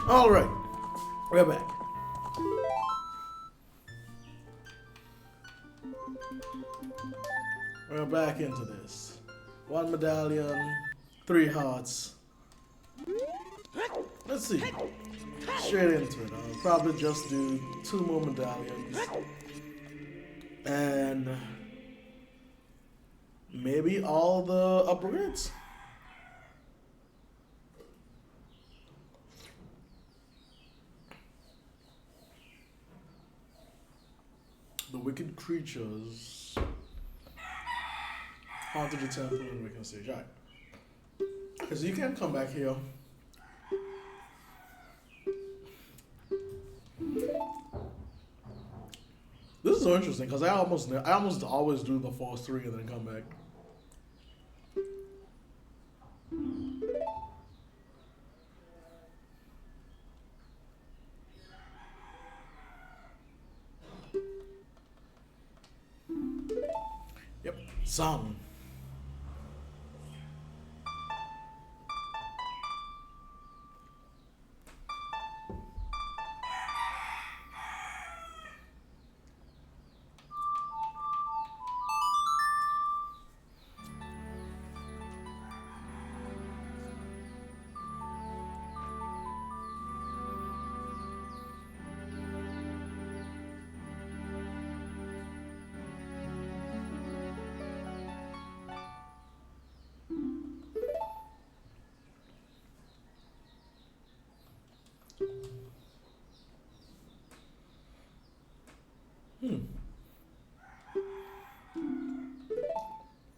All right, we're back. We're back into this. One medallion, 3 hearts. Let's see. Straight into it. I'll probably just do 2 more medallions. And maybe all the upgrades. The wicked creatures. Haunted the temple and we can stage. Alright. Because you can come back here. This is so interesting because I almost always do the force 3 and then come back. Yep, song.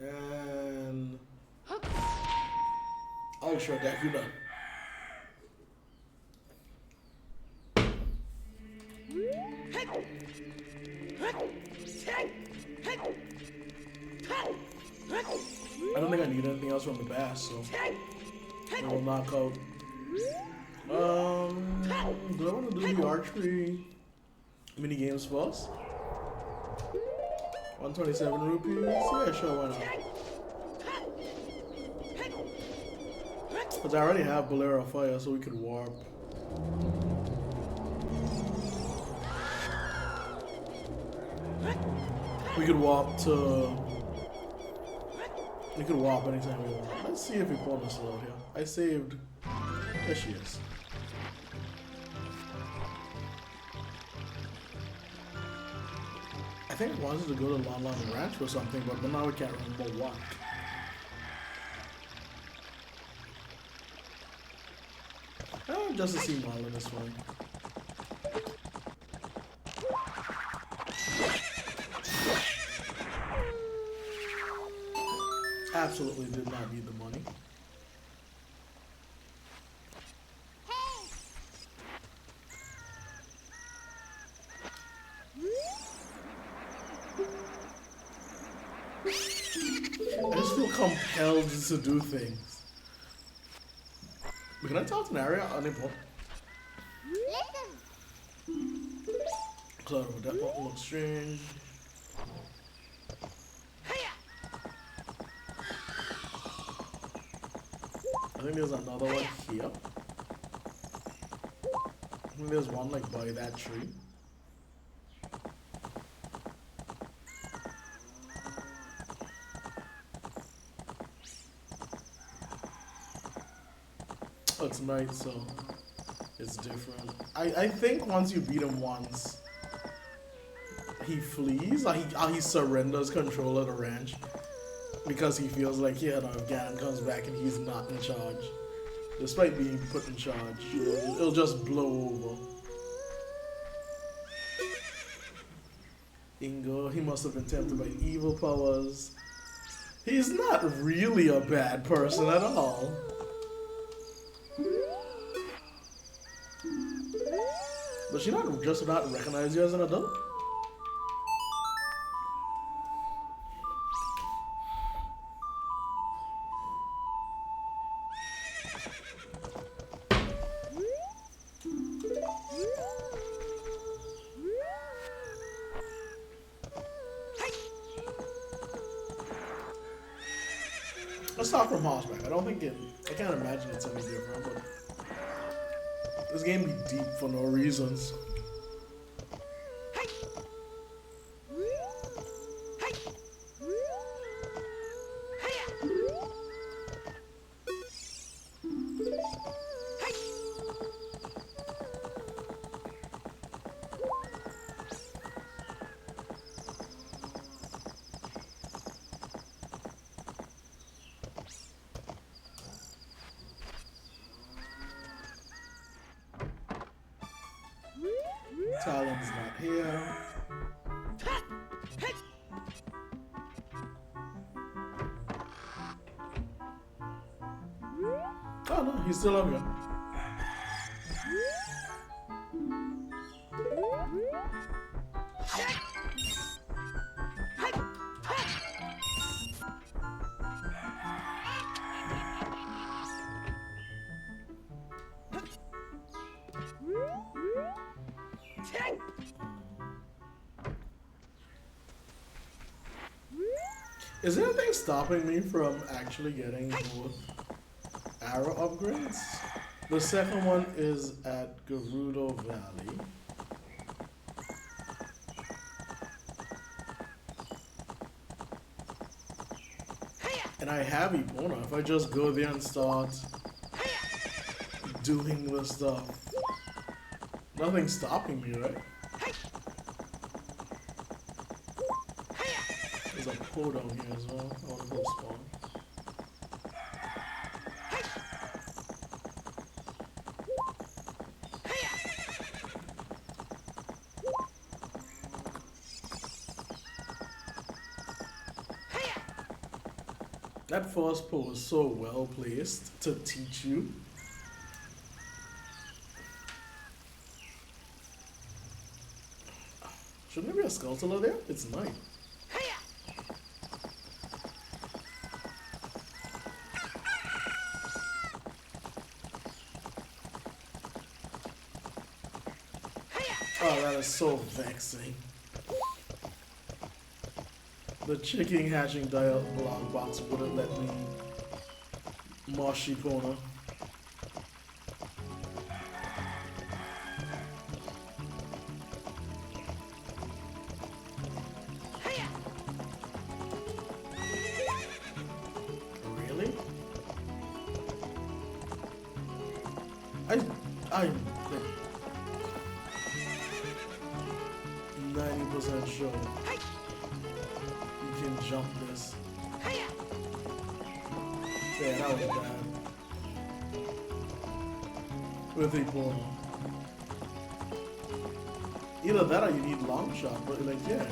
And I'll show that you know. I don't think I need anything else from the bass, so I will knock out. Do I want to do the archery mini games first? 127 rupees? Yeah, sure, why not? Because I already have Bolero Fire, so we could warp. We could warp to... We could warp anytime we want. Let's see if we pull this out here. I saved... There she is. I think I wanted to go to Lon Lon Ranch or something, but now I can't remember what. Just to see Marlon is fine. Absolutely did not need the money. I just feel compelled to do things. But can I talk to Naria on the book? Cloud of that won't look strange. I think there's another one here. I think there's one like by that tree. Oh, it's night, so it's different. I think once you beat him once, he flees, or he surrenders control of the ranch because he feels like, yeah, no, if Ganon comes back and he's not in charge, despite being put in charge, it'll just blow over. Ingo, he must have been tempted by evil powers. He's not really a bad person at all. Does she not just not recognize you as an adult? Let's talk from horseback. I don't think I can't imagine it's any different, but This game be deep for no reasons. Talon's not here. Oh no, he's still up here. Is anything stopping me from actually getting both arrow upgrades? The second one is at Gerudo Valley. And I have Epona. If I just go there and start doing the stuff, nothing's stopping me, right? There's a pole down here as well. I want to go spawn. That first pole is so well placed to teach you. Shouldn't there be a Skulltula there? It's night. Oh, that is so vexing. The chicken hatching dialogue box wouldn't let me mosh Epona. Really? I'm 90% sure you can jump this. Yeah, that was bad. With Epona. Either that or you need long shot, but like, yeah.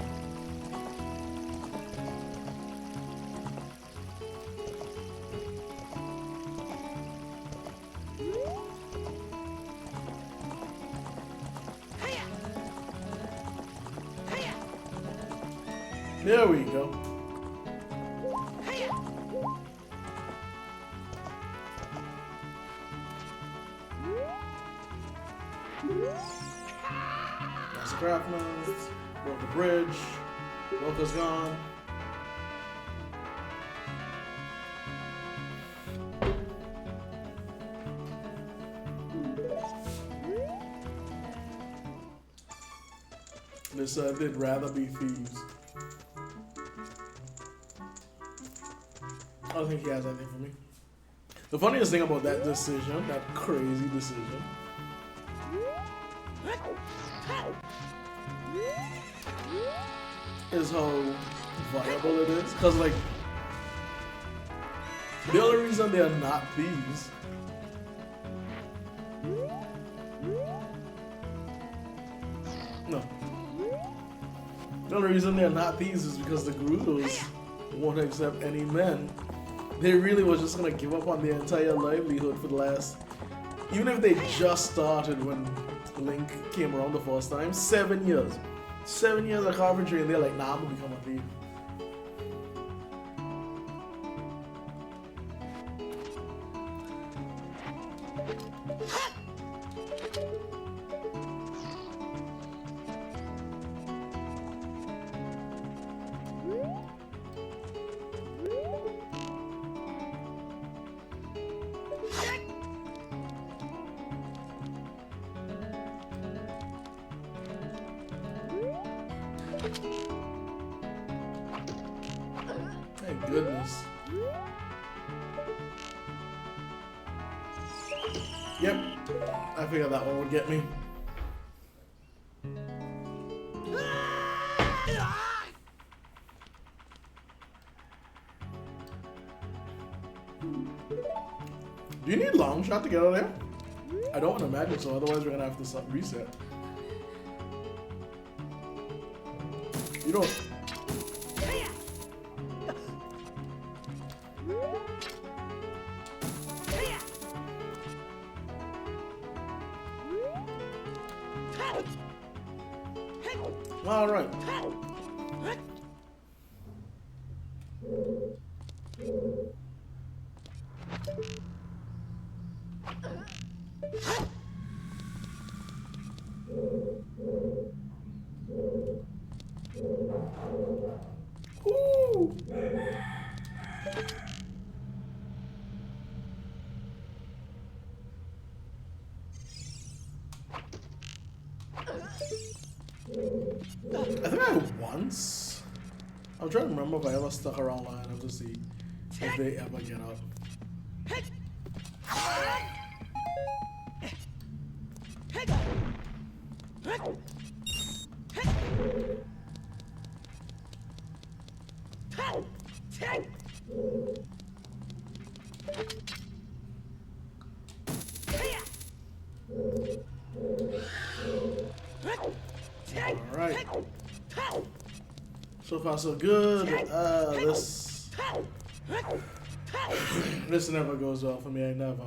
There we go. That's the craftsman. Broke the bridge. Loca's gone. They said they'd rather be thieves. I don't think he has anything for me. The funniest thing about that decision, that crazy decision, is how viable it is. Because, like, the only reason they are not thieves the only reason they're not thieves is because the Gerudos won't accept any men. They really was just gonna give up on their entire livelihood for the last, even if they just started when Link came around the first time, 7 years. 7 years of carpentry and they're like, nah, I'm gonna become a thief. Thank goodness. Yep, I figured that one would get me. Do you need long shot to get out of there? I don't want to imagine so, otherwise we're gonna have to reset. You don't. All right. Ooh. I think I once. I'm trying to remember if I ever stuck around long enough to see if they ever get out. Alright. So far so good. This never goes well for me, I never.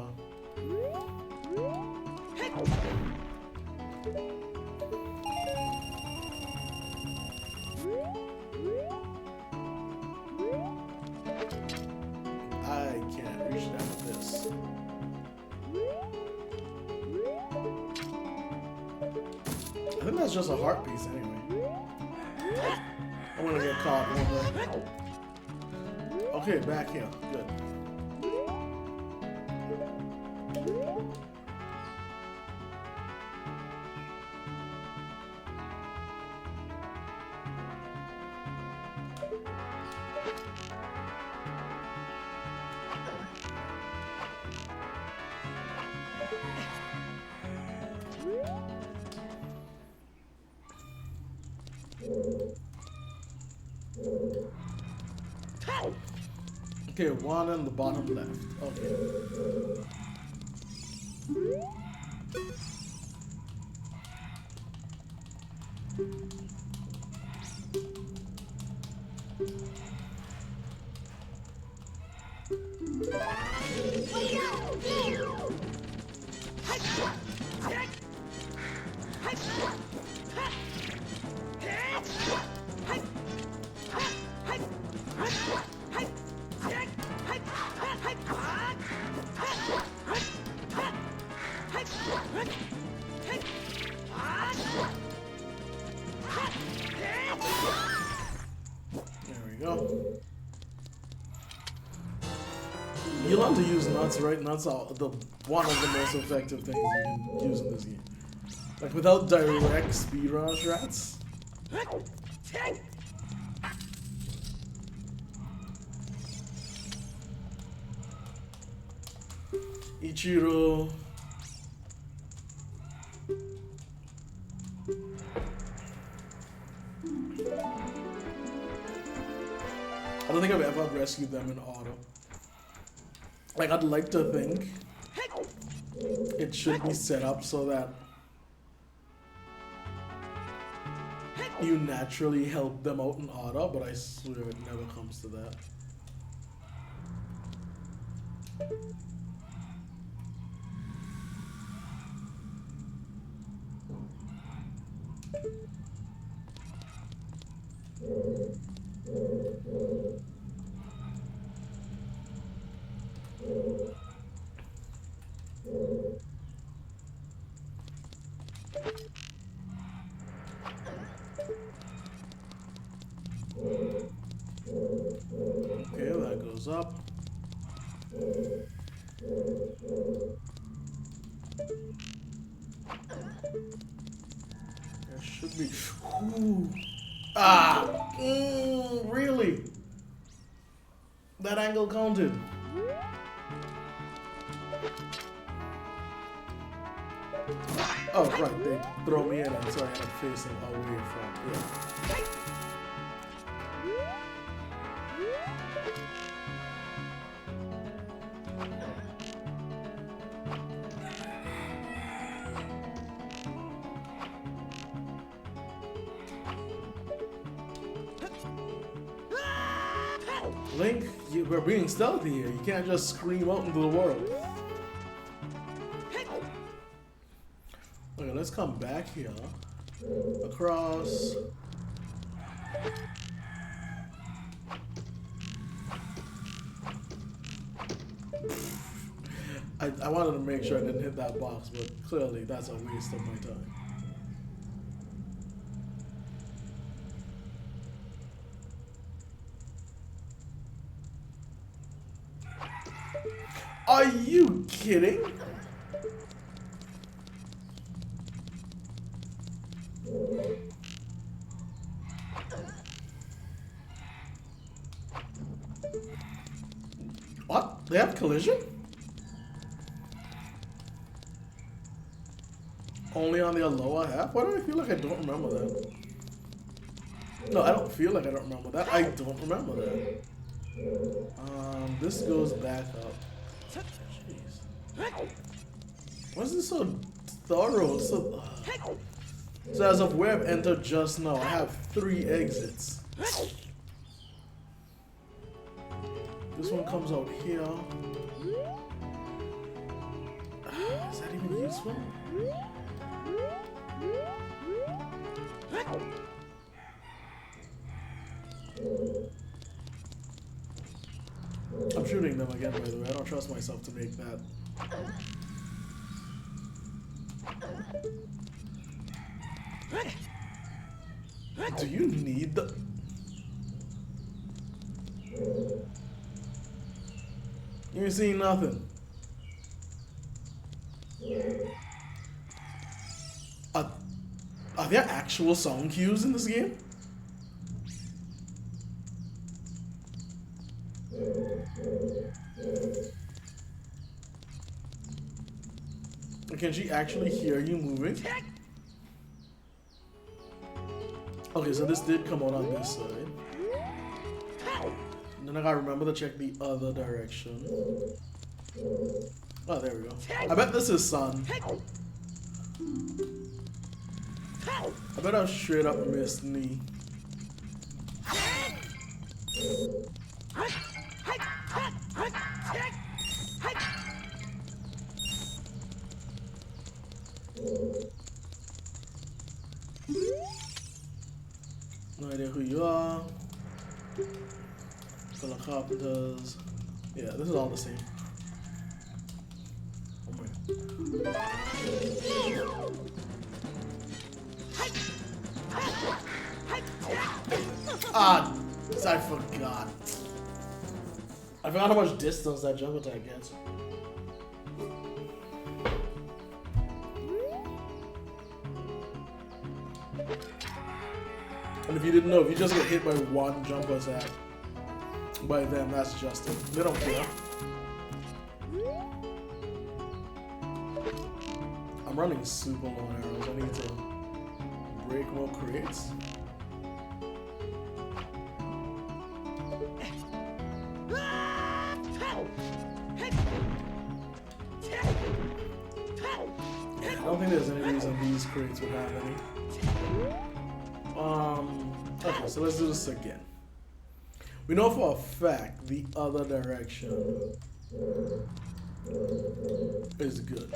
I can't reach that with this. I think that's just a heart piece anyway. I'm gonna get caught one way. Okay, back here. Good. Okay, one in the bottom left. Okay. You learn to use nuts, right? Nuts are one of the most effective things you can use in this game. Like without direct speedrun strats. Ichiro. I don't think I've ever rescued them in auto. Like, I'd like to think it should be set up so that you naturally help them out in auto, but I swear it never comes to that. Okay, that goes up. There should be. Ooh. Ah! Really? That angle counted. Oh, right. They throw me in and so I end up facing away from. Yeah. Link, we're being stealthy here. You can't just scream out into the world. Okay, let's come back here. Across. I wanted to make sure I didn't hit that box, but clearly that's a waste of my time. Are you kidding? What? They have collision? Only on the lower half? Why do I feel like I don't remember that? No, I don't feel like I don't remember that. I don't remember that. This goes back up. Jeez. Why is this so thorough? So as of where I've entered just now, I have 3 exits. This one comes out here. Is that even useful? I'm shooting them again, by the way. I don't trust myself to make that. Do you need the... You ain't seen nothing. Are there actual sound cues in this game? Can she actually hear you moving? Okay, so this did come out on this side. And then I gotta remember to check the other direction. Oh, there we go. I bet this is sun. I bet I straight up missed knee. No idea who you are. Fellow carpenters. Yeah, this is all the same. Oh my. Ah, I forgot. I forgot how much distance that jump attack gets. And if you didn't know, if you just get hit by one jump attack, by them, that's just it. They don't care. I'm running super low on arrows. I need to break more crates. I don't think there's any reason these crates would have any. Okay, so let's do this again. We know for a fact the other direction is good.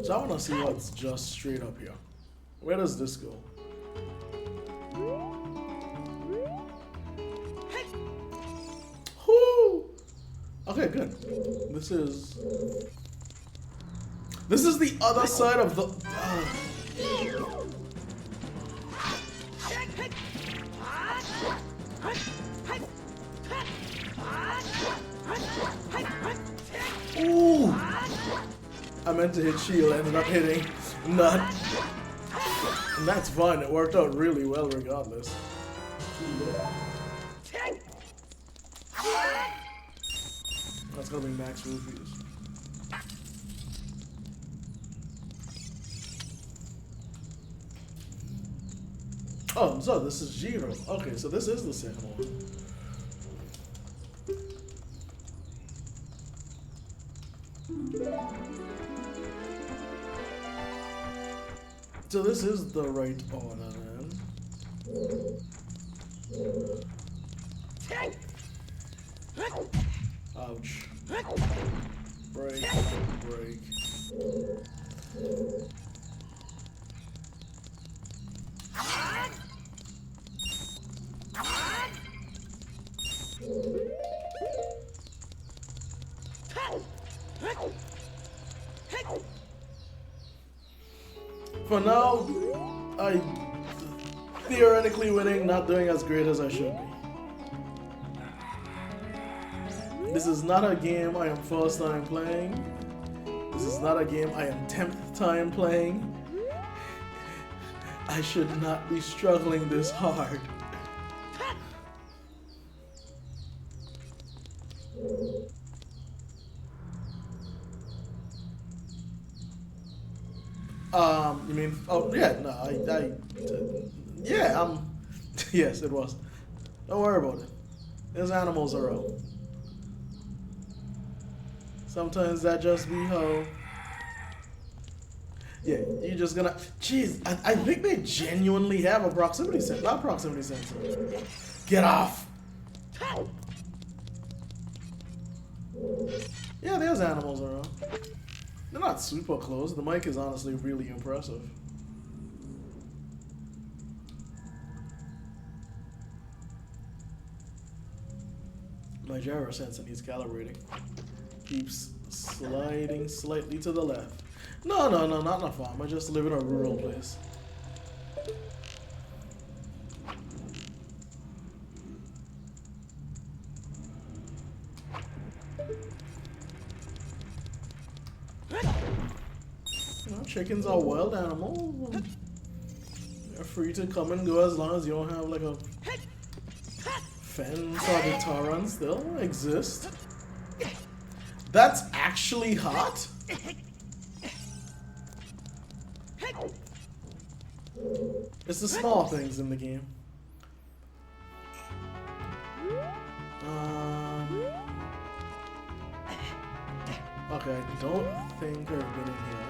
So I want to see what's just straight up here. Where does this go? Whoo! Okay, good. This is the other side of the... Ooh! I meant to hit shield, ended up hitting nut. And that's fine, it worked out really well regardless. That's gonna be max rupees. Oh, so this is Jiro. Okay, so this is the same one. So this is the right order then. Ouch. Break, break. For now, I theoretically winning, not doing as great as I should be. This is not a game I am first time playing. This is not a game I am 10th time playing. I should not be struggling this hard. You mean, oh yeah, no, yeah, yes, it was. Don't worry about it. There's animals around. Sometimes that just be how. Yeah, you're just gonna. Jeez, I think they genuinely have a proximity sensor. Not proximity sensor. Get off! Yeah, there's animals around. They're not super close. The mic is honestly really impressive. My gyro sensor needs calibrating. Keeps sliding slightly to the left. No, not in a farm. I just live in a rural place. You know, chickens are wild animals. They're free to come and go as long as you don't have like a fence or deterrence. They'll exist. That's actually hot? It's the small things in the game. Okay, I don't think I've been in here.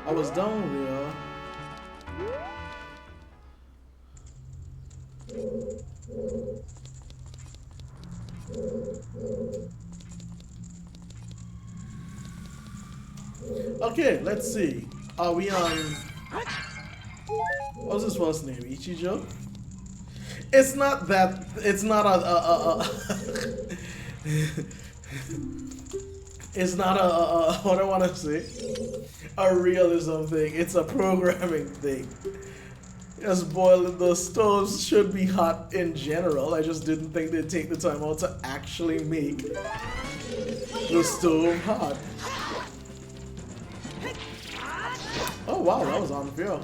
I was down there. Okay, let's see. Are we on... What's his first name? Ichijo? It's not that... It's not it's not what I want to say, a realism thing. It's a programming thing. Just boiling the stoves should be hot in general. I just didn't think they'd take the time out to actually make the stove hot. Oh wow, that was unfair.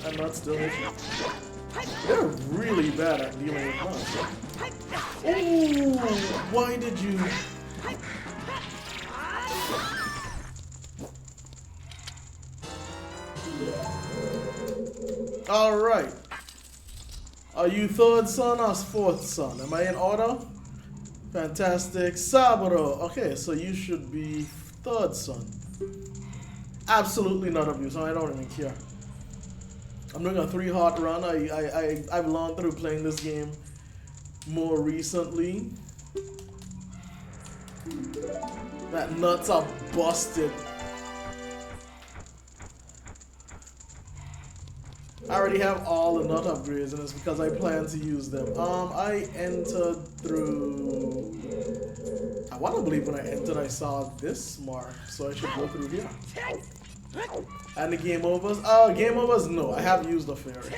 I'm not still hitting. They're really bad at dealing with monsters. Ooh, why did you... Alright. Are you third son or fourth son? Am I in order? Fantastic. Saburo. Okay, so you should be third son. Absolutely none of you, so I don't even care. I'm doing a 3-heart run. I've learned through playing this game more recently that nuts are busted. I already have all the nut upgrades, and it's because I plan to use them. I entered through... I want to believe when I entered I saw this mark, so I should go through here. And the game overs? Game overs? No, I have used the fairy.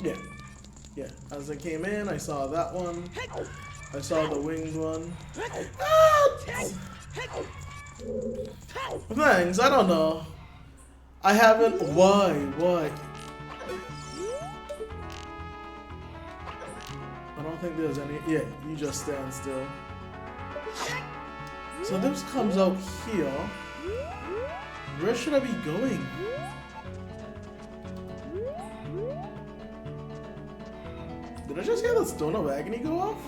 Yeah. Yeah, as I came in, I saw that one. I saw the winged one. Thanks, I don't know. I haven't. Why? Why? I don't think there's any. Yeah, you just stand still. So this comes out here. Where should I be going? Did I just get the Stone of Agony go off?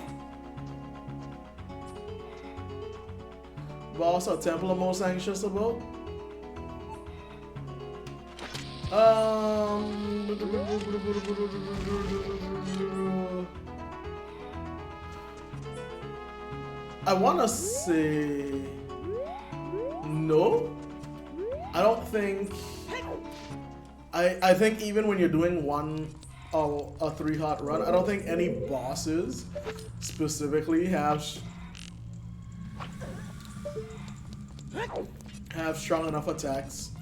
Boss or temple I'm most anxious about? I wanna say no. I don't think. I think even when you're doing a 3-hot run, I don't think any bosses specifically have strong enough attacks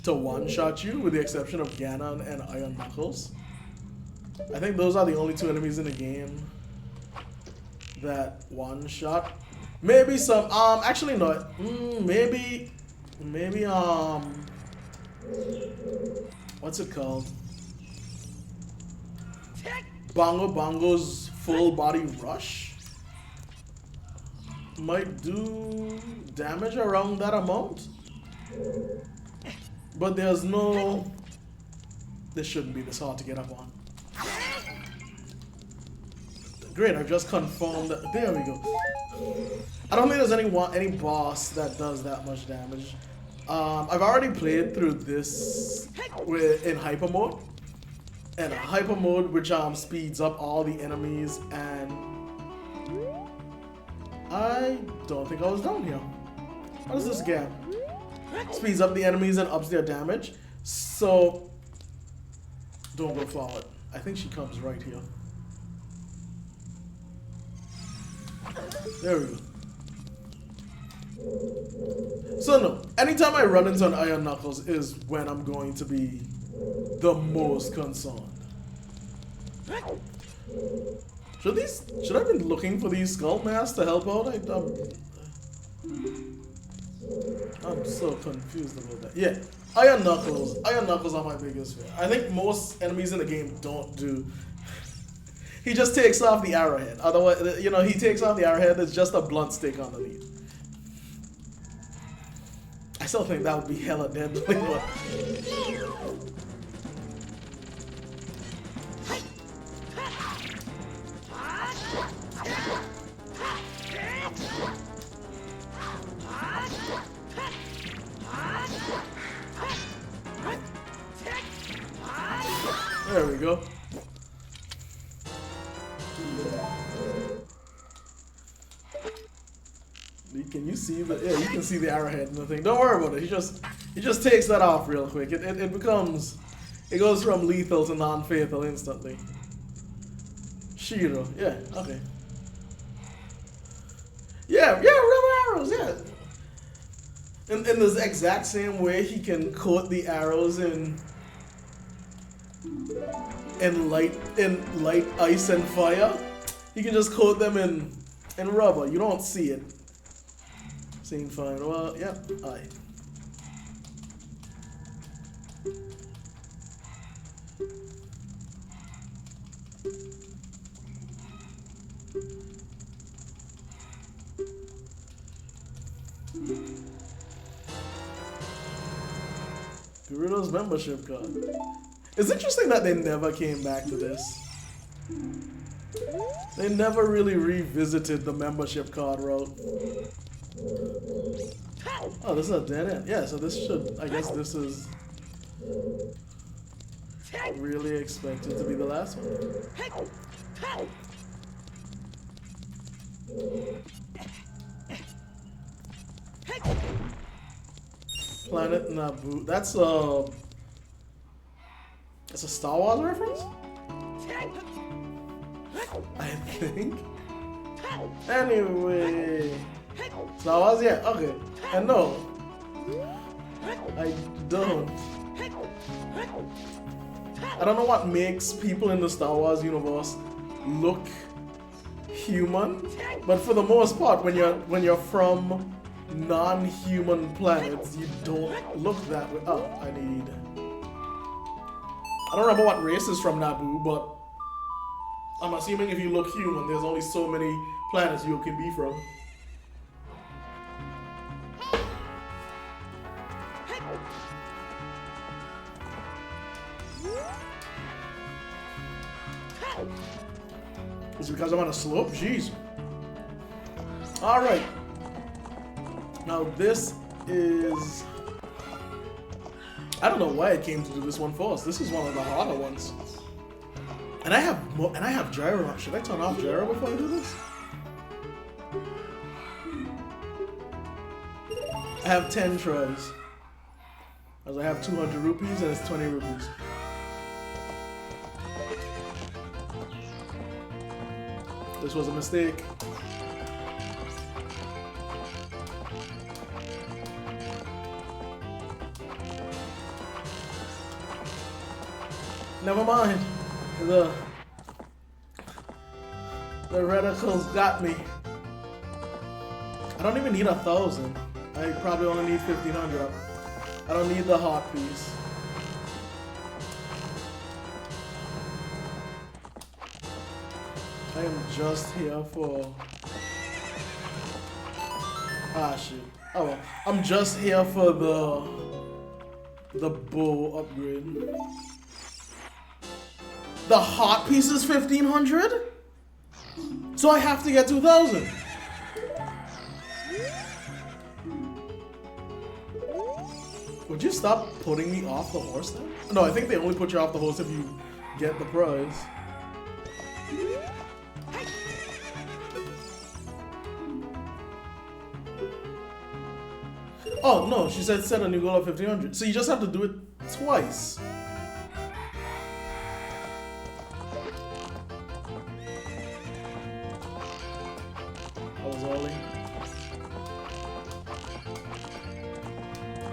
to one-shot you, with the exception of Ganon and Iron Knuckles. I think those are the only 2 enemies in the game that one-shot. Maybe some, actually not. Maybe, what's it called? Bongo Bongo's full body rush might do damage around that amount. But there's no... This shouldn't be this hard to get up on. Great, I've just confirmed that. There we go. I don't think there's any boss that does that much damage. I've already played through this in hyper mode. And hyper mode, which speeds up all the enemies, and I don't think I was down here. What is this gap? Speeds up the enemies and ups their damage. So don't go forward. I think she comes right here. There we go. So no, anytime I run into an Iron Knuckles is when I'm going to be the most concerned. Should I be looking for these skull masks to help out? I'm so confused about that. Yeah, Iron Knuckles. Iron Knuckles are my biggest fear. I think most enemies in the game don't do. He just takes off the arrowhead. Otherwise, you know, he takes off the arrowhead. It's just a blunt stick underneath. I still think that would be hella deadly. There we go. Can you see the? Yeah, you can see the arrowhead and the thing. Don't worry about it. He just takes that off real quick. It becomes, it goes from lethal to non-fatal instantly. Shiro, yeah, okay. Yeah, rubber arrows, yeah. In the exact same way, he can coat the arrows in light ice and fire. He can just coat them in rubber. You don't see it. Seeing fine. Well, yeah. Aye. Gerudo's membership card. It's interesting that they never came back to this. They never really revisited the membership card route. Oh, this is a dead end. Yeah, so this should, I guess this is really expected to be the last one. Planet Naboo. That's a Star Wars reference? I think. Anyway. Star Wars? Yeah, okay. And no. I don't. I don't know what makes people in the Star Wars universe look human, but for the most part, when you're from non-human planets, you don't look that way. Oh, I don't remember what race is from Naboo, but I'm assuming if you look human, there's only so many planets you can be from. It's because I'm on a slope? Jeez. Alright. Now this is... I don't know why I came to do this one first. This is one of the harder ones. And I have gyro. Should I turn off gyro before I do this? I have 10 tries. As I have 200 rupees and it's 20 rupees. This was a mistake. Never mind. The reticles got me. I don't even need 1,000. I probably only need 1,500. I don't need the heart piece. I am just here for... Ah, shit. Oh well. I'm just here for the bow upgrade. The heart piece is 1,500? So I have to get 2,000. Would you stop putting me off the horse then? No, I think they only put you off the horse if you get the prize. Oh, no, she said set a new goal of 1,500. So you just have to do it twice.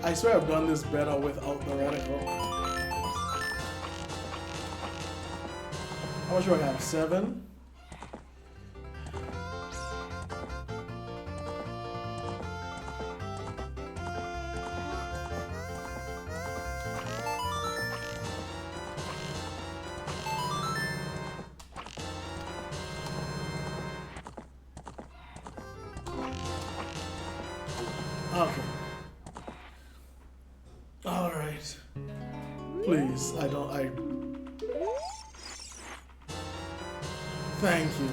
I swear I've done this better without the reticle. How much do I have? 7? Okay. Alright. Please, Thank you.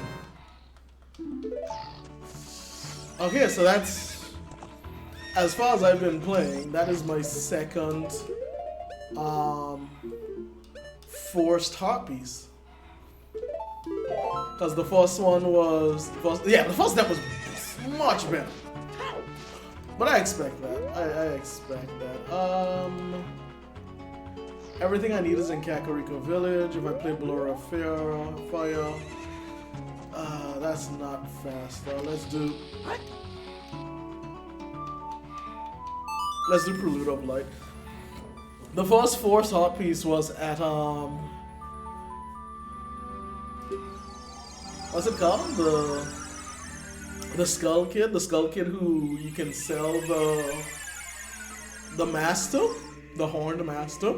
Okay, so that's... As far as I've been playing, that is my second... forced heart piece. Because the first one was... the first step was much better. But I expect that. I expect that. Everything I need is in Kakariko Village. If I play Blora Fire, that's not fast. Let's do Prelude of Light. The first force heart piece was at what's it called? The Skull Kid, who you can sell the master, the horned master.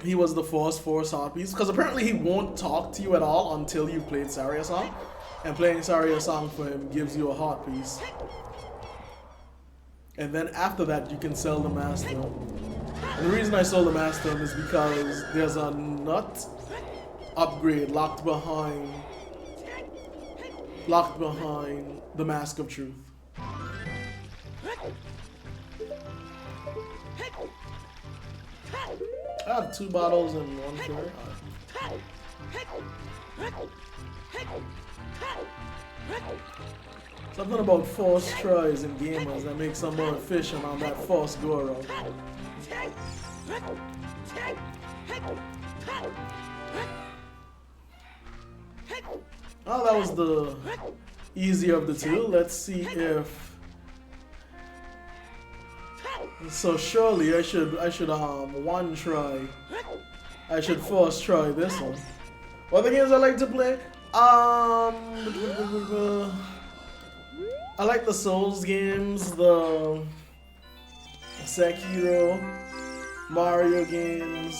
He was the first force heart piece, because apparently he won't talk to you at all until you played Saria Song, and playing Saria Song for him gives you a heart piece. And then after that you can sell the master. And the reason I sold the master is because there's a nut upgrade locked behind the Mask of Truth. I have 2 bottles and 1 shirt. Something about forced tries in gamers that makes them more efficient on that forced go around. Oh, that was the easier of the two. Let's see if So surely I should one try. I should first try this one. What other games I like to play? I like the Souls games, the Sekiro, Mario games.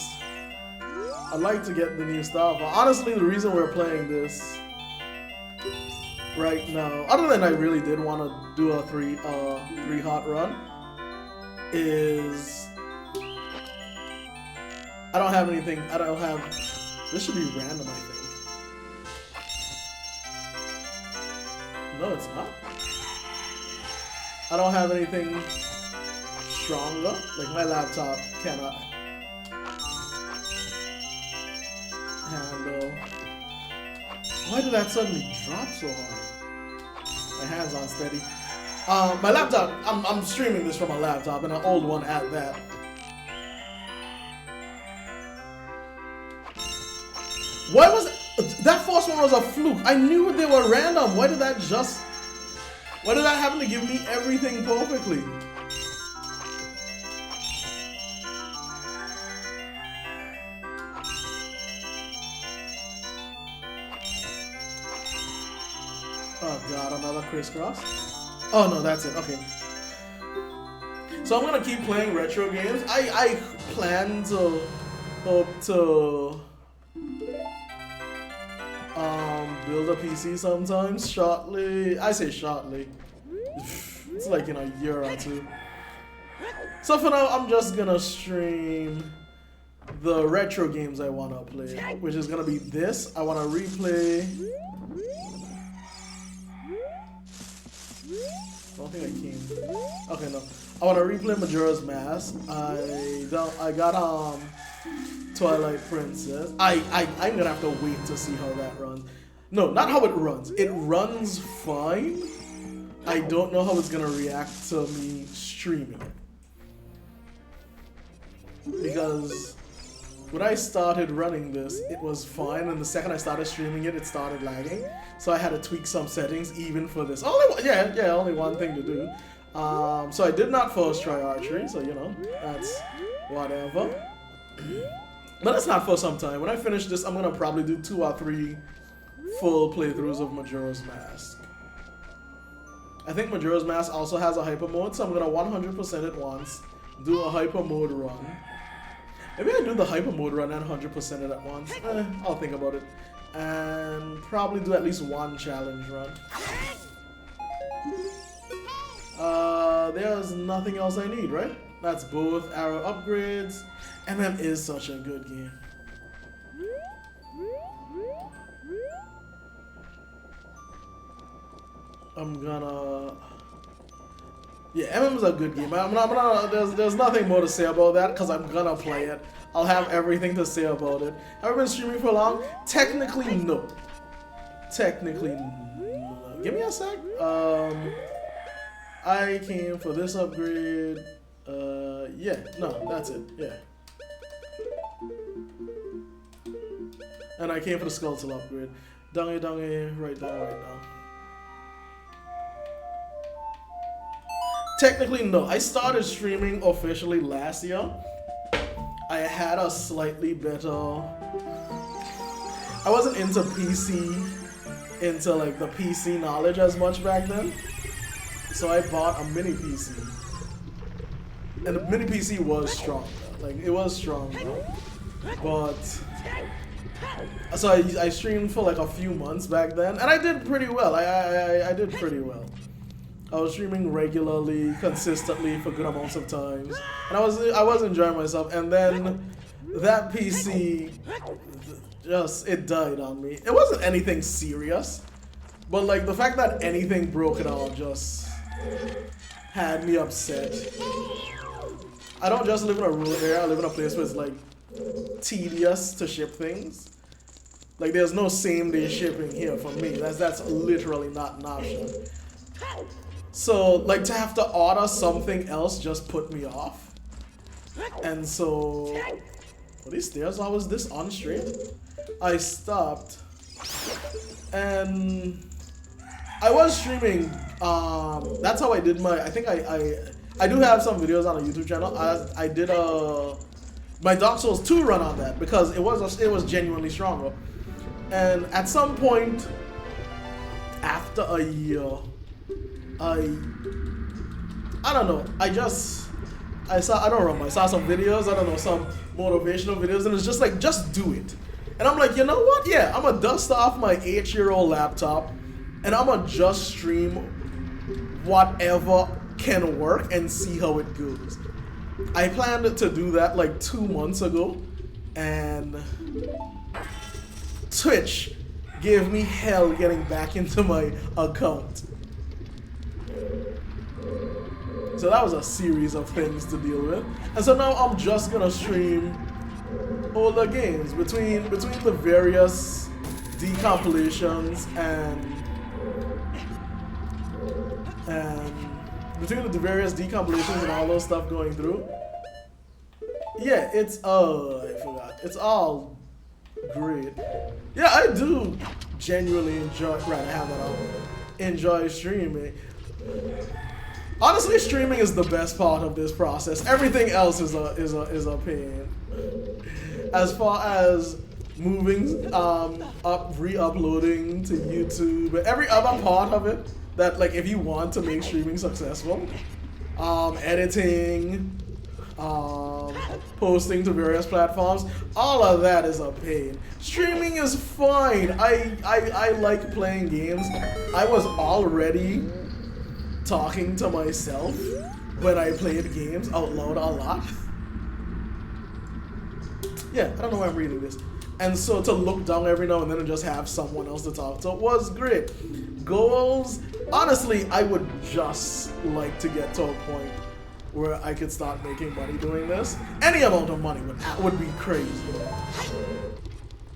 I'd like to get the new stuff. Honestly, the reason we're playing this right now, other than I really did want to do a three hot run, is I don't have anything. I don't have. This should be random, I think. No, it's not. I don't have anything stronger. Like my laptop cannot handle. Why did that suddenly drop so hard? My hands aren't steady. My laptop. I'm streaming this from a laptop, and an old one at that. Why was that first one was a fluke? I knew they were random. Why did that happen to give me everything perfectly? Oh god, another crisscross? Oh no, that's it. Okay. So I'm gonna keep playing retro games. I plan to hope to build a PC sometimes shortly. I say shortly. It's like in a year or two. So for now, I'm just gonna stream the retro games I wanna play, which is gonna be this. I wanna replay. I don't think I came. Okay, no. I wanna replay Majora's Mask. I got Twilight Princess. I'm gonna have to wait to see how that runs. No, not how it runs. It runs fine. I don't know how it's gonna react to me streaming it. Because when I started running this, it was fine, and the second I started streaming it, it started lagging. So I had to tweak some settings even for this. Only one thing to do. So I did not first try archery, so you know, that's whatever. But that's not for some time. When I finish this, I'm gonna probably do 2 or 3 full playthroughs of Majora's Mask. I think Majora's Mask also has a hyper mode, so I'm gonna 100% it once, do a hyper mode run. Maybe I do the hyper mode run and 100% it at once. I'll think about it. And probably do at least 1 challenge run. There's nothing else I need, right? That's both arrow upgrades. MM is such a good game. Yeah, MM is a good game. There's nothing more to say about that because I'm gonna play it. I'll have everything to say about it. Have I been streaming for long? Technically, no. Technically, no. Give me a sec. I came for this upgrade. Yeah, no, that's it. Yeah. And I came for the Skulltula upgrade. Dungy, right now. Technically, no. I started streaming officially last year. I had a slightly better... I wasn't into like the PC knowledge as much back then. So I bought a mini PC. And the mini PC was strong. Like, it was strong, but... So I streamed for like a few months back then, and I did pretty well. I did pretty well. I was streaming regularly, consistently for good amounts of times, and I was enjoying myself. And then that PC it died on me. It wasn't anything serious, but like the fact that anything broke at all just had me upset. I don't just live in a rural area. I live in a place where it's like tedious to ship things. Like there's no same-day shipping here for me. That's literally not an option. So like to have to order something else just put me off. And so were these stairs always this on stream? I stopped and I was streaming. That's how I did my. I think I do have some videos on a YouTube channel. I did my Dark Souls 2 run on that because it was genuinely stronger. And at some point after a year, I don't know. I saw some videos. I don't know, some motivational videos, and it's just like, just do it. And I'm like, you know what? Yeah, I'm gonna dust off my 8-year-old laptop, and I'm gonna just stream whatever can work and see how it goes. I planned to do that like 2 months ago, and Twitch gave me hell getting back into my account. So that was a series of things to deal with. And so now I'm just gonna stream older games between the various decompilations and between the various decompilations and all those stuff going through. Yeah, it's I forgot. It's all great. Yeah, I do genuinely enjoy streaming. Honestly, streaming is the best part of this process. Everything else is a pain. As far as moving, re-uploading to YouTube, every other part of it that, like, if you want to make streaming successful, editing, posting to various platforms, all of that is a pain. Streaming is fine. I like playing games. I was already talking to myself when I played games out loud a lot. Yeah, I don't know why I'm reading this. And so to look down every now and then and just have someone else to talk to was great. Goals, honestly, I would just like to get to a point where I could start making money doing this. Any amount of money would be crazy.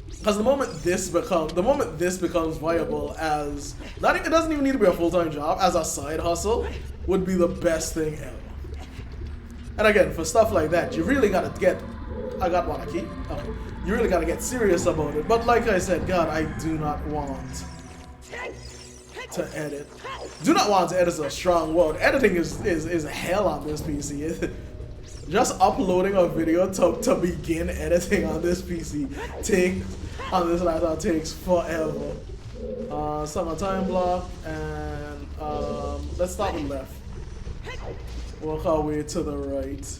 Because the moment this becomes viable as it doesn't even need to be a full-time job, as a side hustle, would be the best thing ever. And again, for stuff like that, you really gotta get. I got one key. Okay. You really gotta get serious about it. But like I said, God, I do not want to edit. Do not want to edit is a strong word. Editing is hell on this PC. Just uploading a video to begin editing on this PC on this laptop takes forever. Summer time block, and let's start with left. Work our way to the right.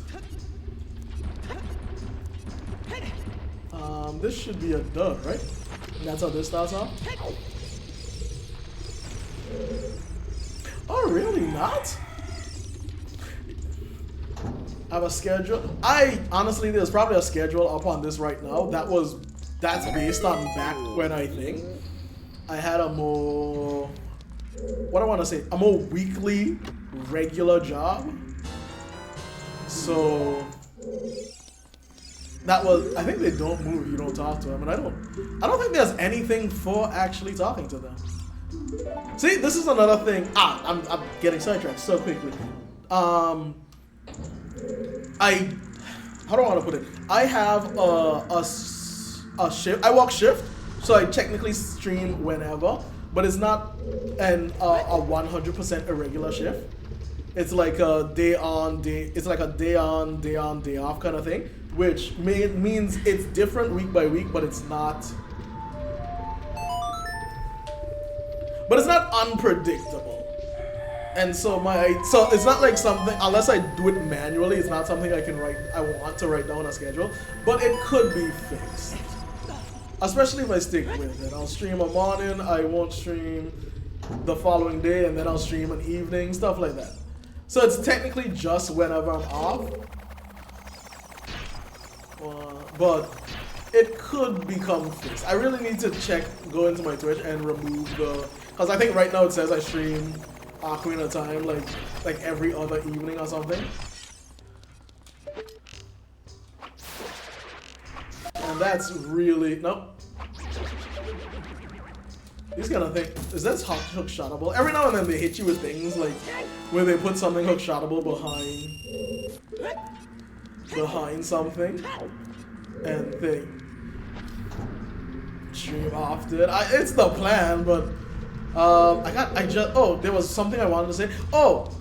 This should be a dud, right? That's how this starts off. Oh, really not? I have a schedule. Honestly, there's probably a schedule up on this right now. That's based on back when I think I had a more weekly regular job. So that was, I think they don't move if you don't talk to them, and I don't think there's anything for actually talking to them. See, this is another thing. I'm getting sidetracked so quickly. How do I want to put it? I have a shift. I work shift, so I technically stream whenever, but it's not a 100% irregular shift. It's like a day on, day. It's like a day on, day off kind of thing, which means it's different week by week, but it's not. But it's not unpredictable. And so it's not like something, unless I do it manually, it's not something I want to write down a schedule, but it could be fixed. Especially if I stick with it. I'll stream a morning, I won't stream the following day, and then I'll stream an evening, stuff like that. So it's technically just whenever I'm off. But it could become fixed. I really need to go into my Twitch and remove because I think right now it says I stream Ocarina of Time like every other evening or something. And that's really, nope. He's gonna think, is this hook shotable? Every now and then they hit you with things like where they put something hook shotable behind something and they stream off it. It's the plan, but there was something I wanted to say. Oh,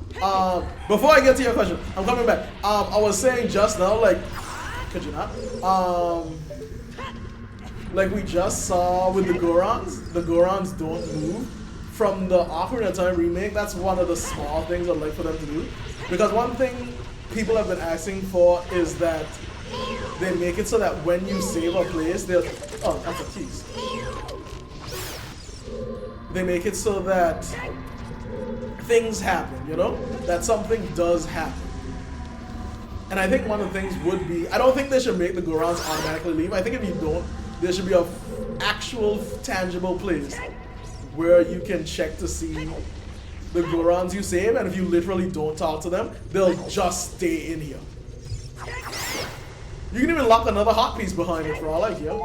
Before I get to your question, I'm coming back. I was saying just now, like, could you not? Like we just saw with the Gorons don't move. From the Ocarina of Time remake, that's one of the small things I'd like for them to do. Because one thing people have been asking for is that they make it so that when you save a place, they'll... Oh, that's a keys. They make it so that things happen, you know? That something does happen. And I think one of the things would be... I don't think they should make the Gorons automatically leave. I think if you don't, there should be a actual tangible place where you can check to see the Gorons you save, and if you literally don't talk to them, they'll just stay in here. You can even lock another hot piece behind it for all I care.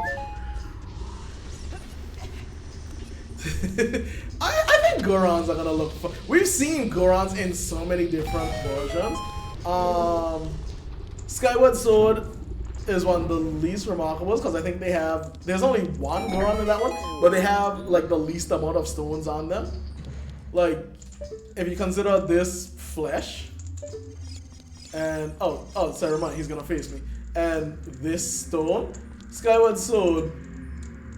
I think Gorons are gonna look fun. We've seen Gorons in so many different versions. Skyward Sword is one of the least remarkable because I think they have, there's only one Goron in that one, but they have like the least amount of stones on them. Like, if you consider this flesh, and oh, sorry, mind, he's gonna face me. And this stone, Skyward Sword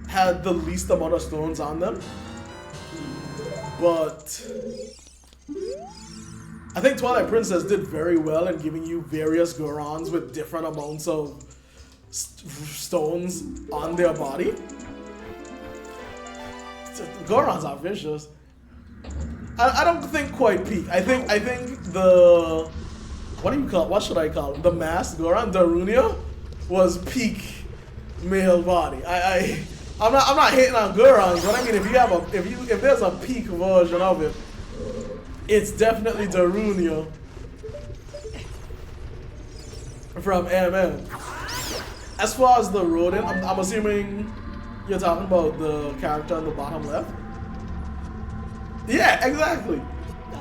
had the least amount of stones on them, but I think Twilight Princess did very well in giving you various Gorons with different amounts of stones on their body. Gorons are vicious. I don't think quite peak. I think the what should I call it? The masked Goron, Darunia, was peak male body. I'm not hating on Gorons, but I mean if there's a peak version of it, it's definitely Darunia from MM. As far as the Rodent, I'm assuming you're talking about the character on the bottom left. Yeah, exactly.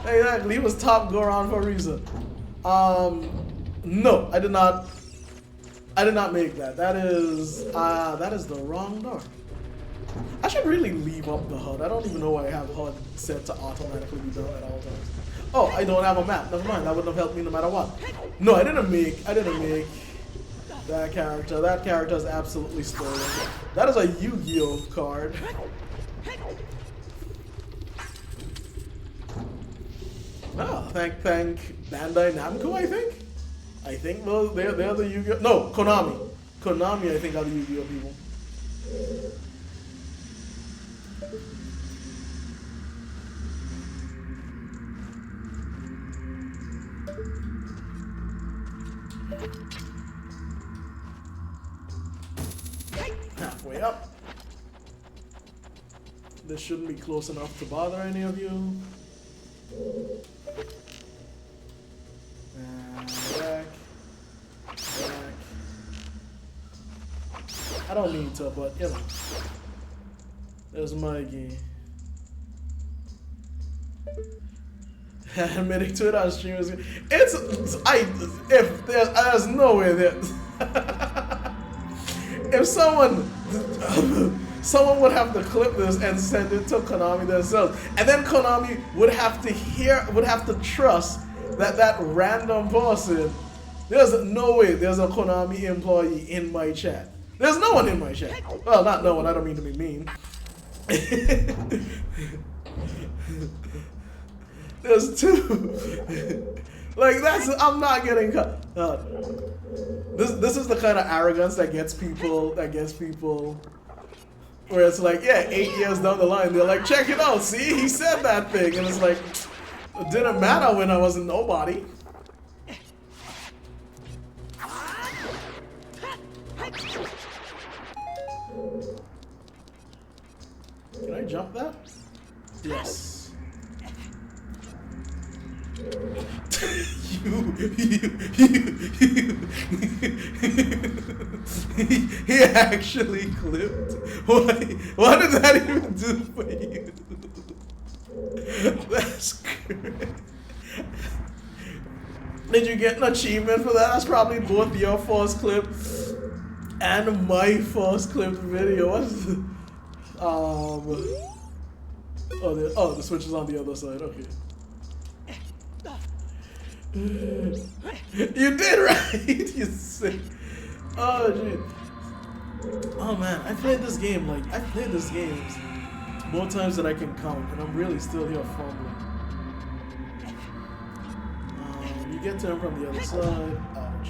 Exactly. He was top Goron for a reason. No, I did not make that. That is the wrong door. I should really leave up the HUD. I don't even know why I have HUD set to automatically be done at all times. Oh, I don't have a map. Never mind. That wouldn't have helped me no matter what. No, I didn't make that character. That character is absolutely stolen. That is a Yu-Gi-Oh card. Oh, thank Bandai Namco, I think. I think they're the Yu-Gi-Oh. No, Konami. Konami, I think, are the Yu-Gi-Oh people. Halfway up. This shouldn't be close enough to bother any of you. And back. I don't need to, but you know. There's Mikey. Admitting to it on stream is there's no way that if someone would have to clip this and send it to Konami themselves, and then Konami would have to trust that random person. There's no way there's a Konami employee in my chat. There's no one in my chat. Well, not no one, I don't mean to be mean. There's two. Like I'm not getting cut. This is the kind of arrogance that gets people where it's like, yeah, 8 years down the line, they're like, check it out, see, he said that thing, and it's like, it didn't matter when I wasn't nobody. Can I jump that? Yes. He actually clipped. What did that even do for you? That's great. Did you get an achievement for that? That's probably both your first clip and my first clipped video. What is it? The switch is on the other side. Okay. You did right. You sick. Oh shit. Oh man, I played this game more times than I can count, and I'm really still here fumbling. You get to him from the other side. Ouch.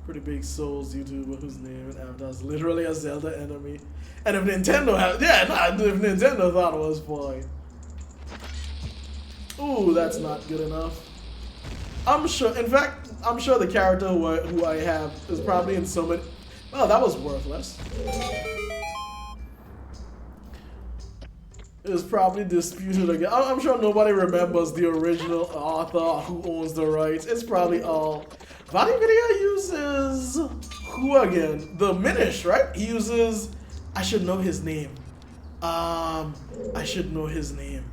Pretty big Souls YouTuber whose name and avatar is literally a Zelda enemy. And if Nintendo had, if Nintendo thought it was fine. Ooh, that's not good enough. I'm sure, in fact, I'm sure the character who I have is probably in so many. Oh, that was worthless. It was probably disputed again. I'm sure nobody remembers the original author who owns the rights. It's probably all. VOD Video uses who again? The Minish, right? He uses. I should know his name. I should know his name.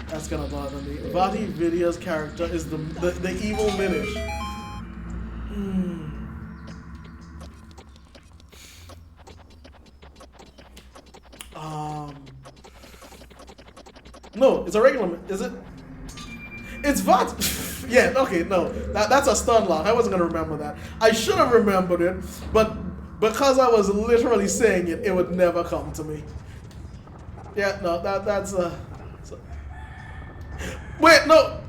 That's gonna bother me. VOD Video's character is the evil Minish. No, it's a regular. Is it? It's VOD. Yeah. Okay. No, that's a stun lock. I wasn't gonna remember that. I should have remembered it, but because I was literally saying it, it would never come to me. Yeah. No. That's Wait. No.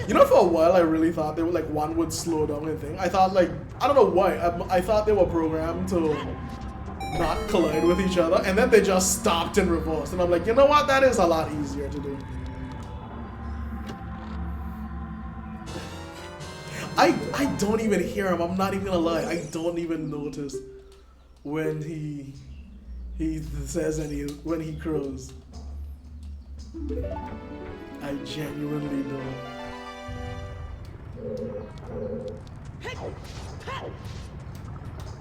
You know, for a while, I really thought they were like one would slow down and thing. I thought like I don't know why. I thought they were programmed to not collide with each other, and then they just stopped and reversed. And I'm like, you know what? That is a lot easier to do. I don't even hear him. I'm not even gonna lie. I don't even notice when he says when he crows. I genuinely don't.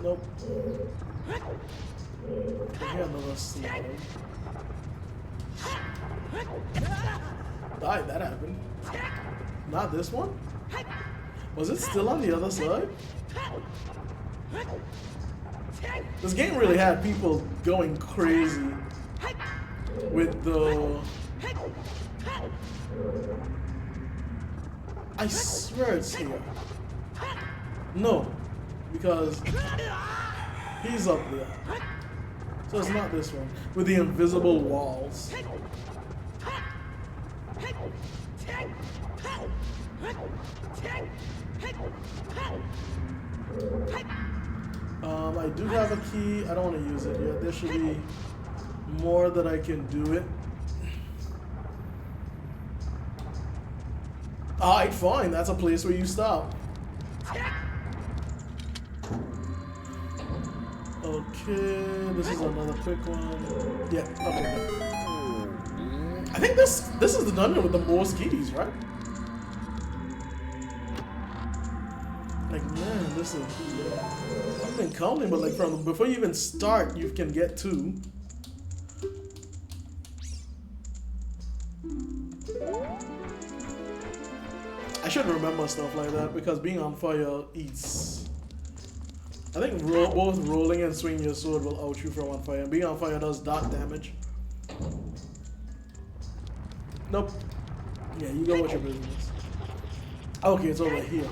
Nope. I hear another slide. Died, that happened. Not this one? Was it still on the other side? This game really had people going crazy with the... I swear it's here. No, because he's up there. So it's not this one. With the invisible walls. I do have a key. I don't want to use it yet. There should be more that I can do it. Alright, fine. That's a place where you stop. Okay, this is another quick one. Yeah, okay. I think this is the dungeon with the most keys, right? Like, man, this is... I've been counting, but like from before you even start, you can get 2. I should remember stuff like that because being on fire eats. I think both rolling and swinging your sword will out you from on fire, and being on fire does dark damage. Nope. Yeah, you go with your business. Okay, it's over here.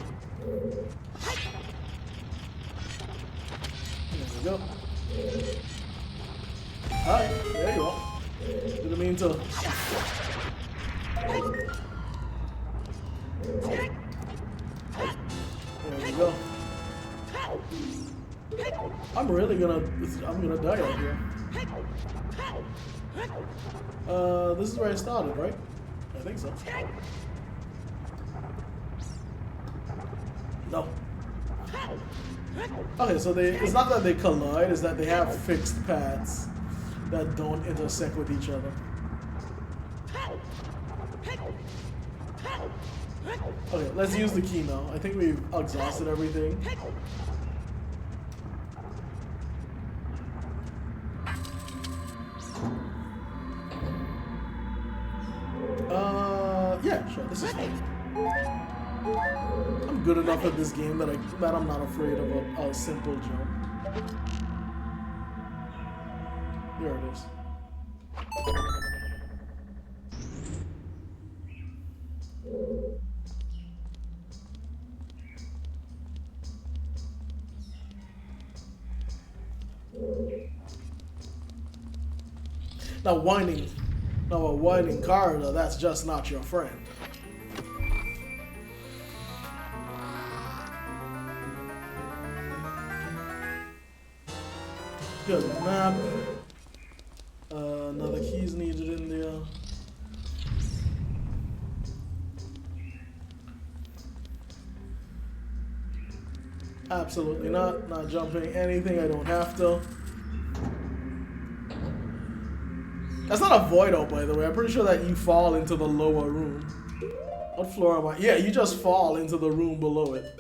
There we go. Alright, there you are. Didn't mean to. There we go. I'm gonna die out here. This is where I started, right? I think so. No. Okay, so it's not that they collide, it's that they have fixed paths that don't intersect with each other. Okay, let's use the key now. I think we've exhausted everything. Yeah, sure, this is fine. I'm good enough at this game that I'm not afraid of a simple jump. Here it is. Now a whining corridor, that's just not your friend. Good map. Another key's needed in there. Absolutely not. Not jumping anything I don't have to. That's not a void out, by the way. I'm pretty sure that you fall into the lower room. What floor am I? Yeah, you just fall into the room below it.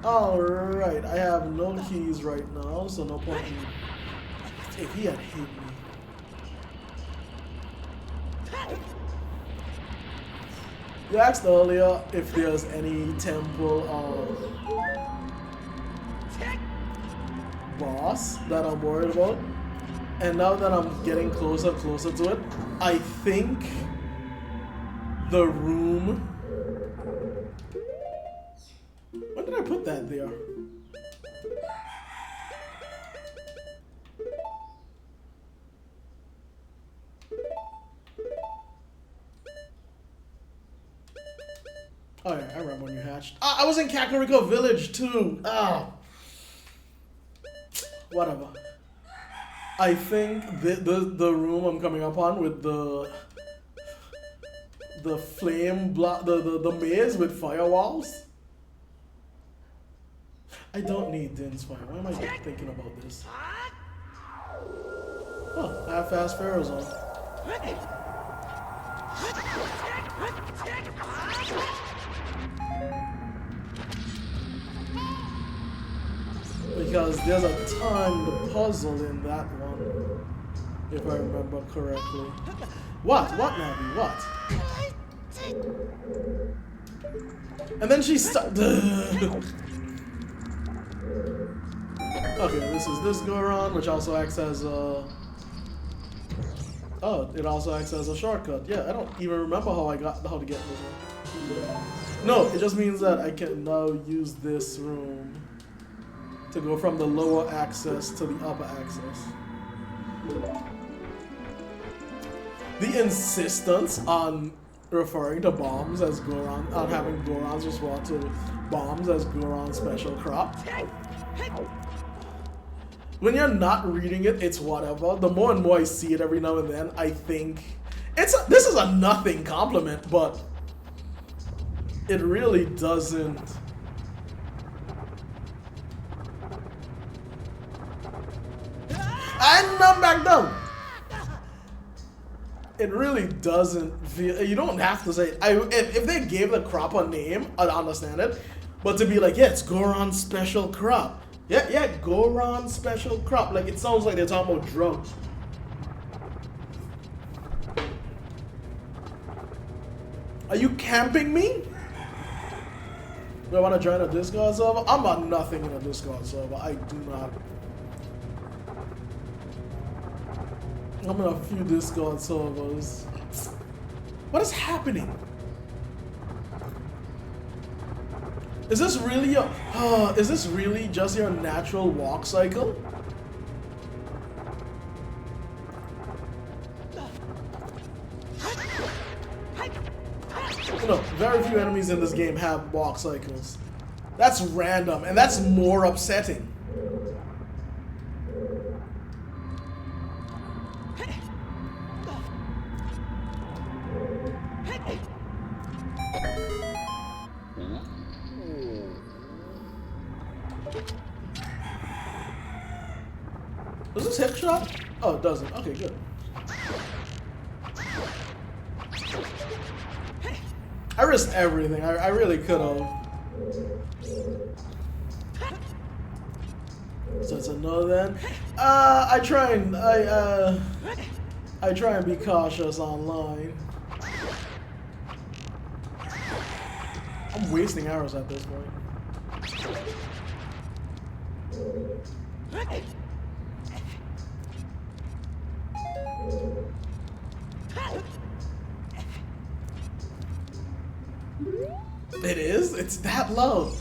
Alright, I have no keys right now, so no point in... If he had hit me. You asked earlier if there's any temple or boss that I'm worried about. And now that I'm getting closer to it, I think the room... When did I put that there? Oh yeah, I remember when you hatched. Ah, I was in Kakariko Village too. Ah, whatever. I think the room I'm coming up on with the flame block, the maze with firewalls. I don't need Din's fire. Why am I thinking about this? Oh, I have fast pharaohs on. Because there's a timed puzzle in that one, if I remember correctly. What? What, Navi? What? And then she Okay, this is this Goron, which also acts as a... Oh, it also acts as a shortcut. Yeah, I don't even remember how to get this one. No, it just means that I can now use this room to go from the lower access to the upper access. The insistence on referring to bombs as Goron, on having Gorons respond to bombs as Goron's special crop. When you're not reading it, it's whatever. The more and more I see it every now and then, I think this is a nothing compliment, but it really doesn't. And I'm back down. It really doesn't feel. You don't have to say. If they gave the crop a name, I'd understand it. But to be like, yeah, it's Goron's special crop. Yeah, Goron special crop. Like, it sounds like they're talking about drugs. Are you camping me? Do I want to join a Discord server? I'm on nothing in a Discord server. I do not. I'm in a few Discord servers. What is happening? Is this really is this really just your natural walk cycle? You know, very few enemies in this game have walk cycles. That's random, and that's more upsetting. Does this hit shot? Oh, it doesn't. Okay, good. I risked everything. I really could have. So it's a no then. I try and be cautious online. I'm wasting arrows at this point. It is? It's that low.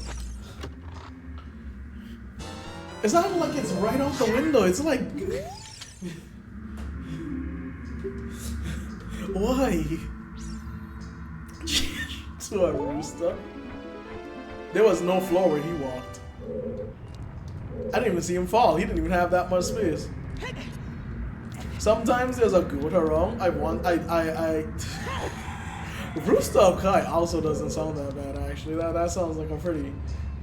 It's not like it's right out the window. It's like... Why? To a rooster? There was no floor where he walked. I didn't even see him fall. He didn't even have that much space. Sometimes there's a goat around. Rooster of Kai also doesn't sound that bad, actually. That sounds like a pretty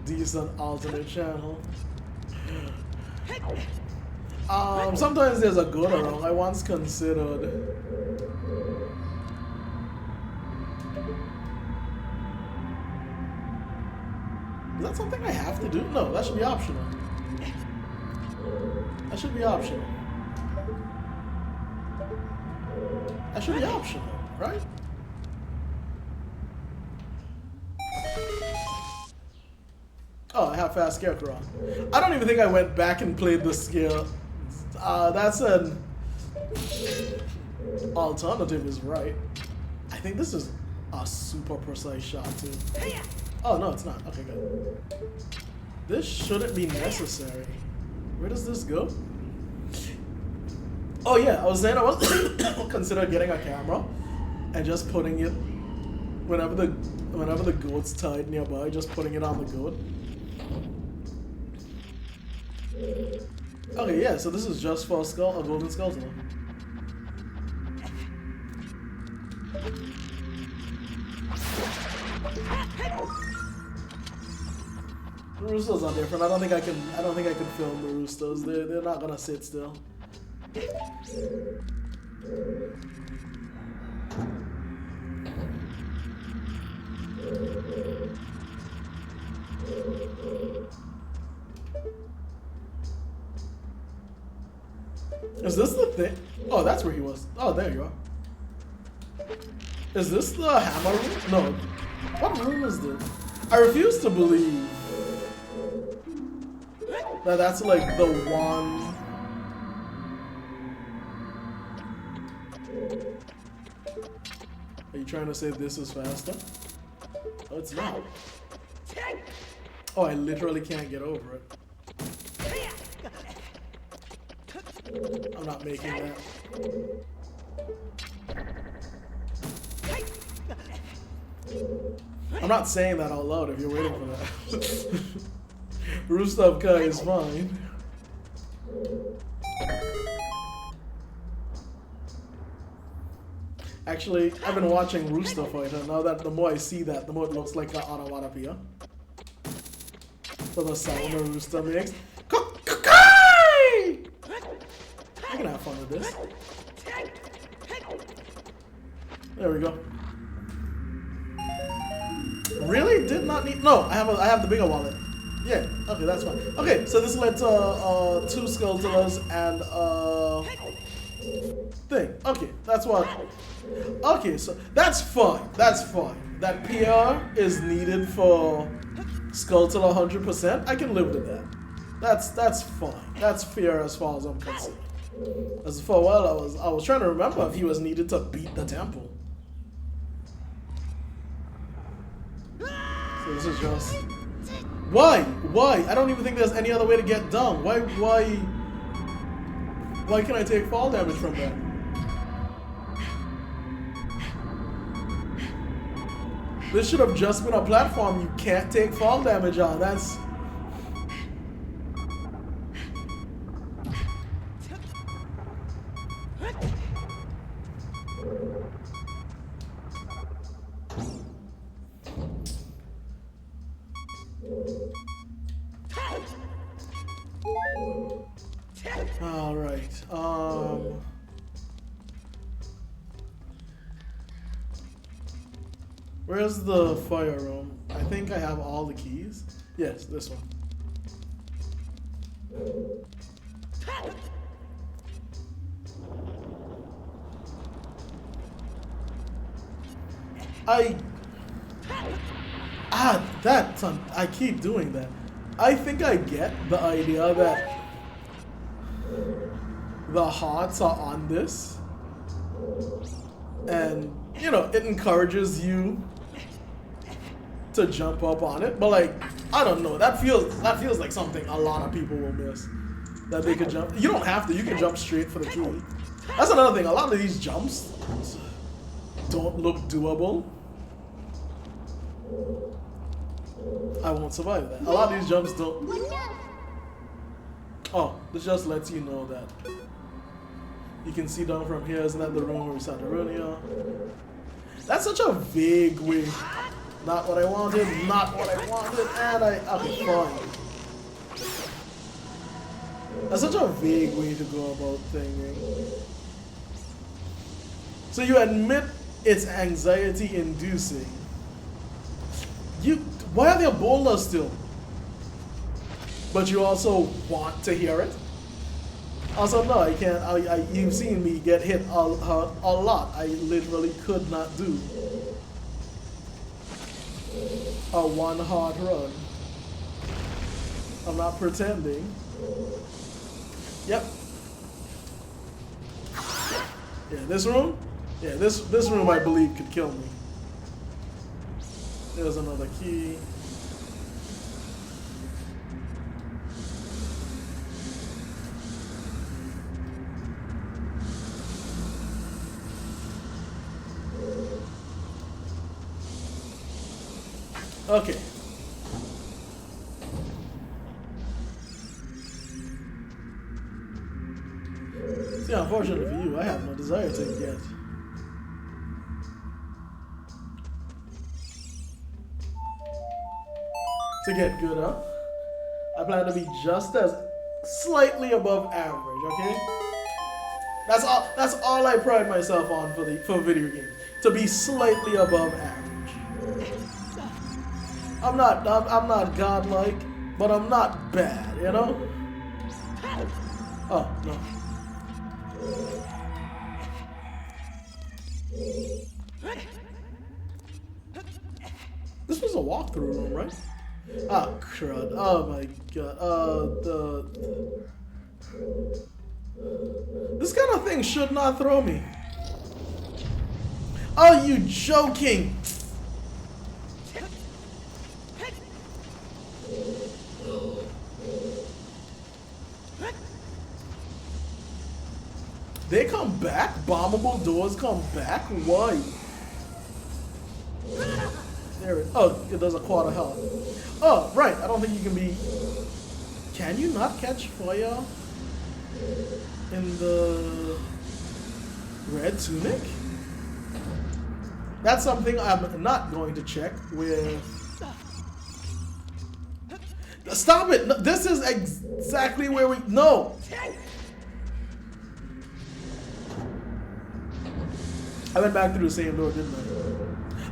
decent alternate channel. Sometimes there's a goat around. I once considered... Is that something I have to do? No, that should be optional. That should be optional. That should be optional, right? Oh, I have fast scarecrow. I don't even think I went back and played the skill. That's an alternative is right. I think this is a super precise shot too. Oh no, it's not. Okay, good. This shouldn't be necessary. Where does this go? Oh yeah, I was saying I was consider getting a camera and just putting it whenever the goat's tied nearby, just putting it on the goat. Okay, yeah, so this is just for a golden skeleton. The roosters are different. I don't think I can film the roosters. They're not gonna sit still. Is this the thing? Oh, that's where he was. Oh, there you are. Is this the hammer room? No. What room is this? I refuse to believe that that's like the one. Are you trying to say this is faster? Oh, it's not. Oh, I literally can't get over it. I'm not making that. I'm not saying that out loud if you're waiting for that. Rooster of Kai is fine. Actually, I've been watching Rooster fight, and now that the more I see that, the more it looks like an onomatopoeia. For the sound a rooster makes. I can have fun with this. There we go. Really? Did not need. No, I have the bigger wallet. Yeah. Okay, that's fine. Okay, so this led to 2 skeletons and thing. Okay, that's what. Okay, so that's fine. That's fine. That PR is needed for skeleton 100%. I can live with that. That's fine. That's fair as far as I'm concerned. As for a while, I was trying to remember if he was needed to beat the temple. So this is just why? I don't even think there's any other way to get down. Why can I take fall damage from that? This should have just been a platform you can't take fall damage on. That's all right. Where's the fire room? I think I have all the keys. Yes, this one. I keep doing that. I think I get the idea that the hearts are on this, and you know, it encourages you to jump up on it. But like, I don't know. That feels like something a lot of people will miss. That they could jump. You don't have to. You can jump straight for the key. That's another thing. A lot of these jumps don't look doable. I won't survive that. A lot of these jumps don't. Oh, this just lets you know that you can see down from here. Isn't that the room where we started earlier? That's such a vague way. Not what I wanted. Not what I wanted. And okay, fine. That's such a vague way to go about things. So you admit it's anxiety-inducing. Why are there boulders still? But you also want to hear it? Also, no, I can't. You've seen me get hit a lot. I literally could not do a one hard run. I'm not pretending. Yep. Yeah, this room? Yeah, this room I believe could kill me. There's another key. Okay. See, unfortunately for you, I have no desire to get. To get good, huh? I plan to be just as slightly above average, okay? That's all I pride myself on for video games. To be slightly above average. I'm not godlike, but I'm not bad, you know? Oh, no. This was a walkthrough room, right? Ah, crud. Oh my god. This kind of thing should not throw me. Oh, you joking? They come back? Bombable doors come back? Why? There it is. Oh, it does a quarter health. Oh, right. I don't think you can be... Can you not catch fire in the red tunic? That's something I'm not going to check with... Stop it! No, this is exactly where we... No! I went back through the same door, didn't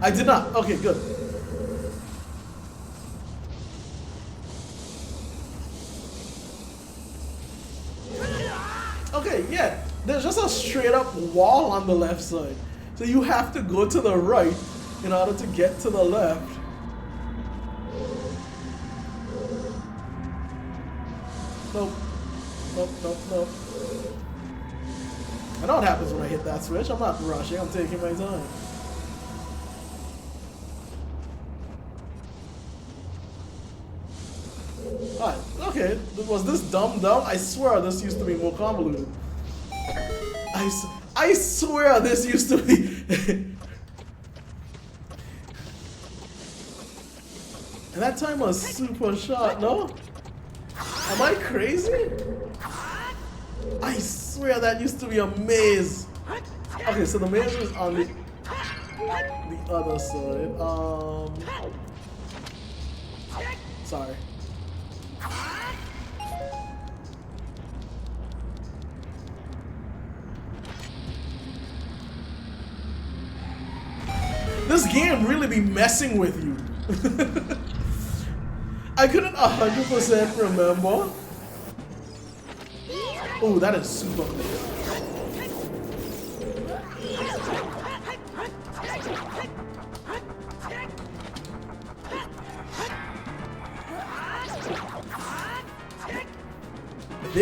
I? I did not. Okay, good. Okay, yeah. There's just a straight up wall on the left side. So you have to go to the right in order to get to the left. Nope. Nope, nope, nope. I know what happens when I hit that switch. I'm not rushing, I'm taking my time. Alright, okay. Was this dumb? I swear this used to be more convoluted. I swear this used to be... And that time was super short, no? Am I crazy? I swear that used to be a maze. Okay, so the maze is on the other side. Sorry. This game really be messing with you. I couldn't 100% remember. Oh, that is super cool.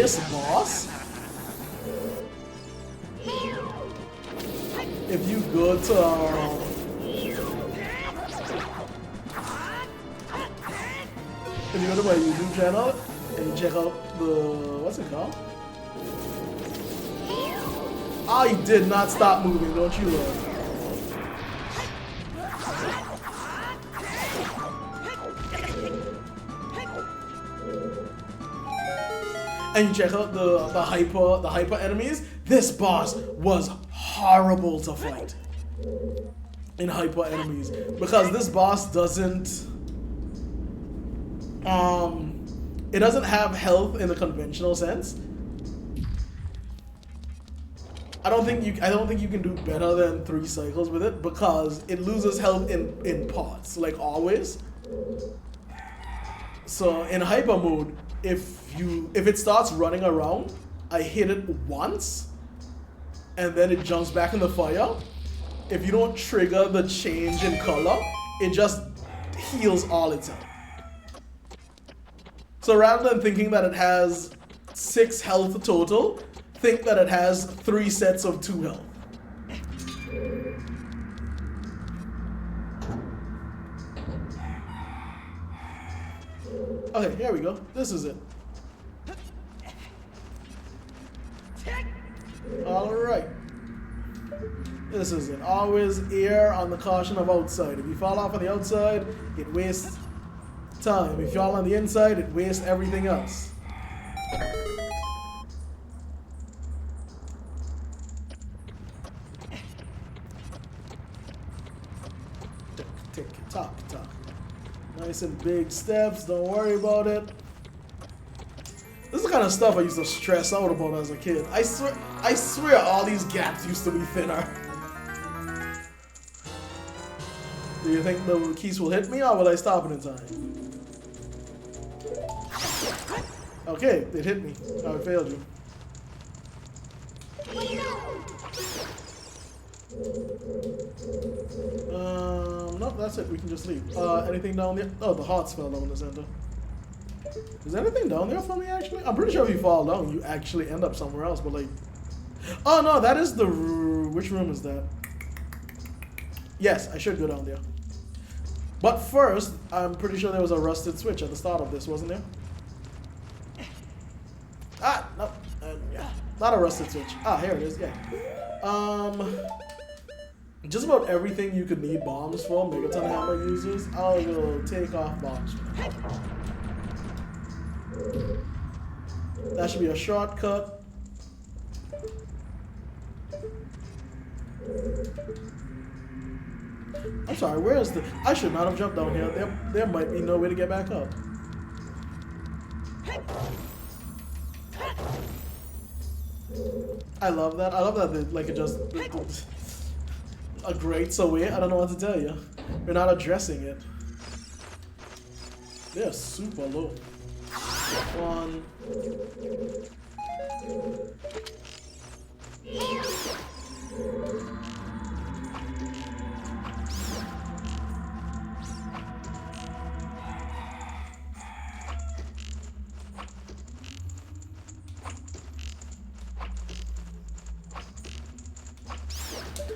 this boss, if you go to if you go to my YouTube channel and you check out the, what's it called? I did not stop moving, don't you look? And you check out the hyper enemies. This boss was horrible to fight in hyper enemies because this boss doesn't it doesn't have health in the conventional sense. I don't think you can do better than 3 cycles with it because it loses health in parts, like always. So in hyper mode, if it starts running around, I hit it once and then it jumps back in the fire. If you don't trigger the change in color, it just heals all its health. So rather than thinking that it has 6 health total, think that it has 3 sets of 2 health. Okay, here we go. This is it. Alright. This is it. Always err on the caution of outside. If you fall off on the outside, it wastes time. If you fall on the inside, it wastes everything else. Tick, tock, tock. Nice and big steps. Don't worry about it. This is the kind of stuff I used to stress out about as a kid. I swear all these gaps used to be thinner. Do you think the keys will hit me or will I stop it in time? Okay, it hit me. I failed you. Nope, that's it. We can just leave. Anything down there? Oh, the hearts fell down in the center. Is there anything down there for me, actually? I'm pretty sure if you fall down, you actually end up somewhere else, but like... Oh, no, that is the... Which room is that? Yes, I should go down there. But first, I'm pretty sure there was a rusted switch at the start of this, wasn't there? Ah, no. Yeah, not a rusted switch. Ah, here it is, yeah. Just about everything you could need bombs for, Megaton Hammer users, I will take off bombs for now. That should be a shortcut. I'm sorry, where is the... I should not have jumped down here. There might be no way to get back up. I love that. I love that it just grates away. I don't know what to tell you. We're not addressing it. They're super low. 1.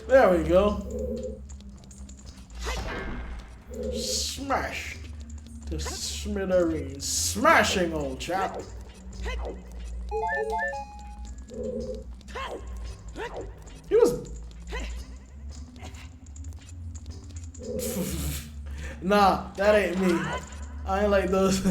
There we go. Smashed to smithereens. Smashing, old chap. He was... Nah, that ain't me. I ain't like those.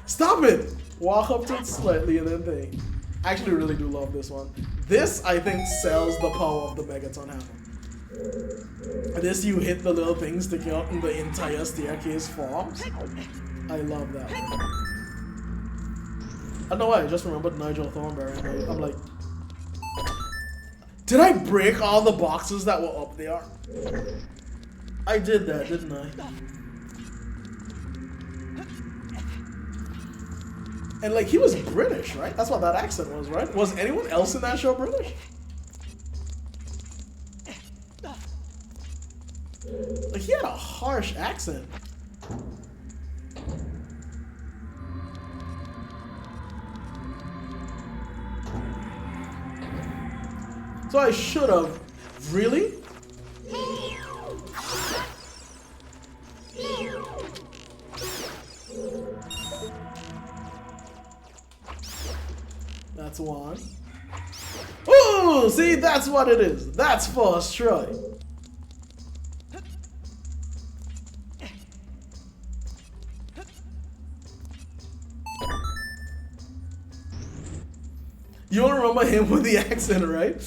Stop it! Walk up to it slightly and then thing. I actually really do love this one. This, I think, sells the power of the Megaton Hammer. This, you hit the little things to get up and the entire staircase forms. I love that. I don't know why, I just remembered Nigel Thornberry. I'm like, did I break all the boxes that were up there? I did that, didn't I? And like, he was British, right? That's what that accent was, right? Was anyone else in that show British? Like, he had a harsh accent. . So I should have. Really? That's one. Ooh, see, that's what it is. That's first try. You don't remember him with the accent, right?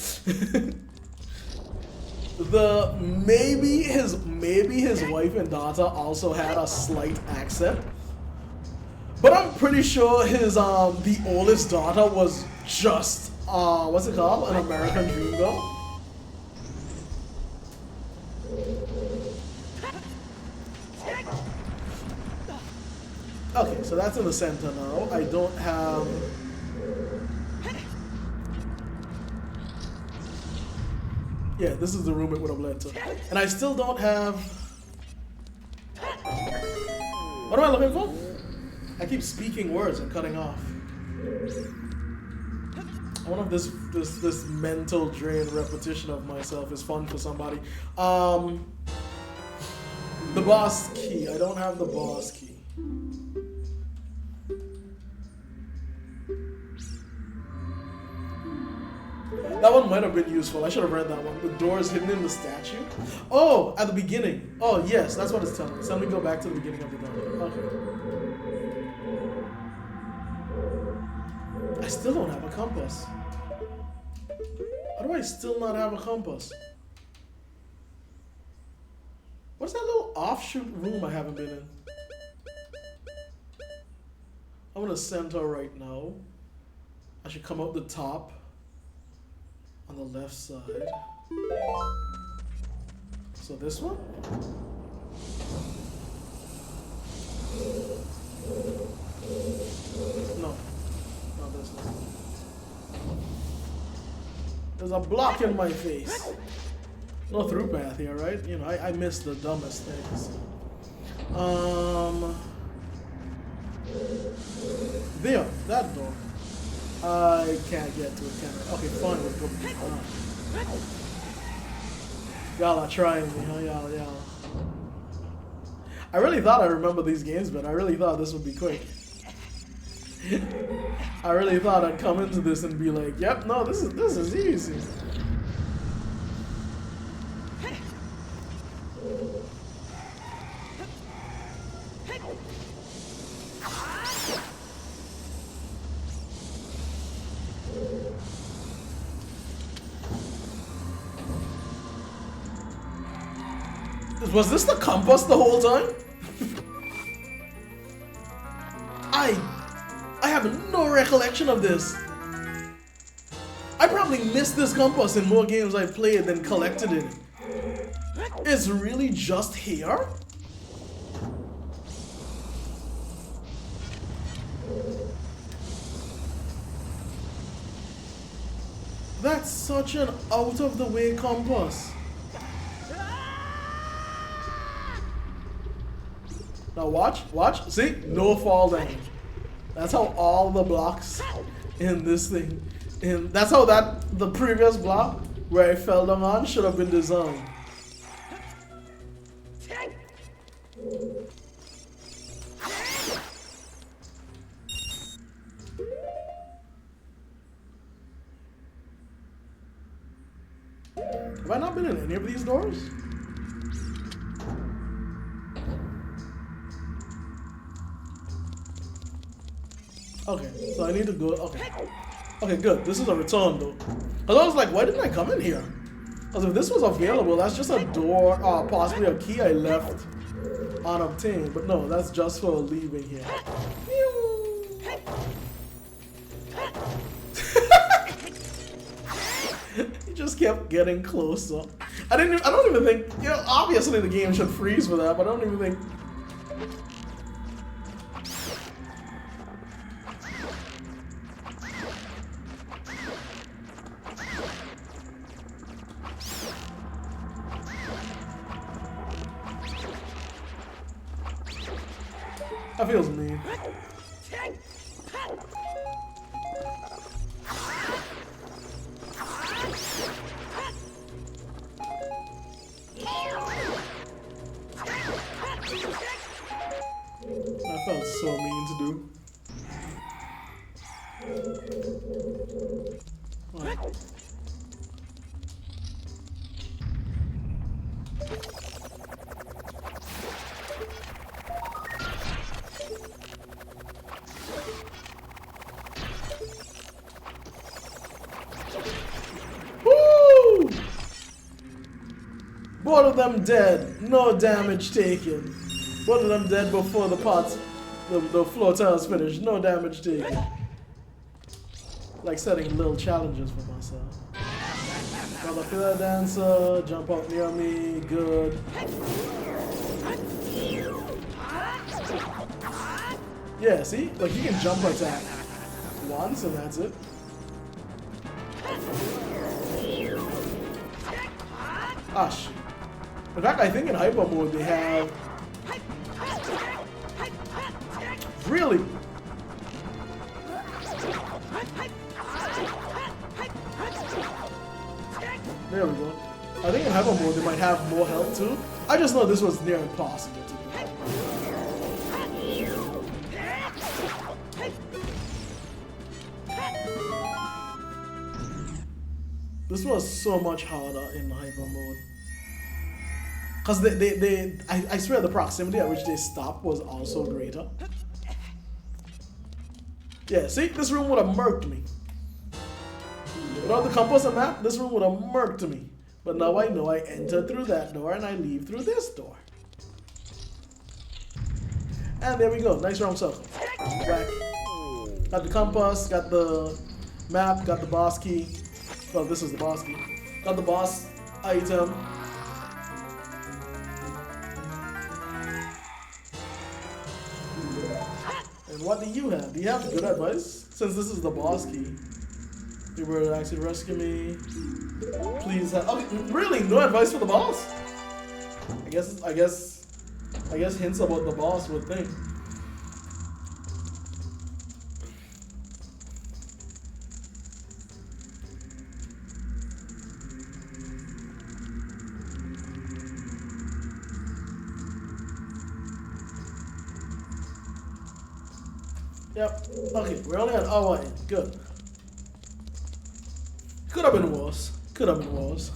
Maybe his wife and daughter also had a slight accent. But I'm pretty sure his the oldest daughter was just what's it called? An American Dream Girl. Okay, so that's in the center now. I don't have. Yeah, this is the room it would have led to. And I still don't have. What am I looking for? I keep speaking words and cutting off. I wonder if this mental drain repetition of myself is fun for somebody. The boss key. I don't have the boss key. That one might have been useful. I should have read that one. The door is hidden in the statue. Oh, at the beginning. Oh, yes, that's what it's telling me. So let me go back to the beginning of the door. Okay. I still don't have a compass. How do I still not have a compass? What's that little offshoot room I haven't been in? I'm gonna center right now. I should come up the top. On the left side. So this one? No, not this one. There's a block in my face. No through path here, right? You know, I miss the dumbest things. There, that door. I can't get to it, can I? Okay, fine, we'll go. Y'all are trying me, huh? Y'all. I really thought I remember these games, but I really thought this would be quick. I really thought I'd come into this and be like, yep, no, this is easy. Was this the compass the whole time? I have no recollection of this. I probably missed this compass in more games I played than collected it. It's really just here? That's such an out of the way compass. Now watch, see? No fall damage. That's how all the blocks in this thing, that's how the previous block where I fell down on should have been designed. Have I not been in any of these doors? Okay, so I need to go, okay. Okay, good. This is a return though. Because I was like, why didn't I come in here? Because if this was available, that's just a door, possibly a key I left unobtained. But no, that's just for leaving here. He just kept getting closer. I don't even think, you know, obviously the game should freeze for that, but I don't even think. That feels mean. Both of them dead. No damage taken. Both of them dead before the parts, the floor tiles finished. No damage taken. Like setting little challenges for myself. Another pillar dancer, jump up near me, good. Yeah, see? Like you can jump attack once and that's it. Ah, shit. In fact, I think in hyper mode they have... Really? There we go. I think in hyper mode they might have more health too. I just know this was near impossible to do. This was so much harder in hyper mode. Cause I swear the proximity at which they stopped was also greater. Yeah, see, this room would have murked me. Without the compass and map, this room would have murked me. But now I know I enter through that door and I leave through this door. And there we go, nice round circle. Back. Got the compass, got the map, got the boss key. Well, this is the boss key. Got the boss item. And what do you have? Do you have good advice? Since this is the boss key. You were to actually rescue me. Please have. Okay, really? No advice for the boss? I guess hints about the boss would think. Yep. Okay, we're only at hour in. Good. Could have been worse. Could have been worse.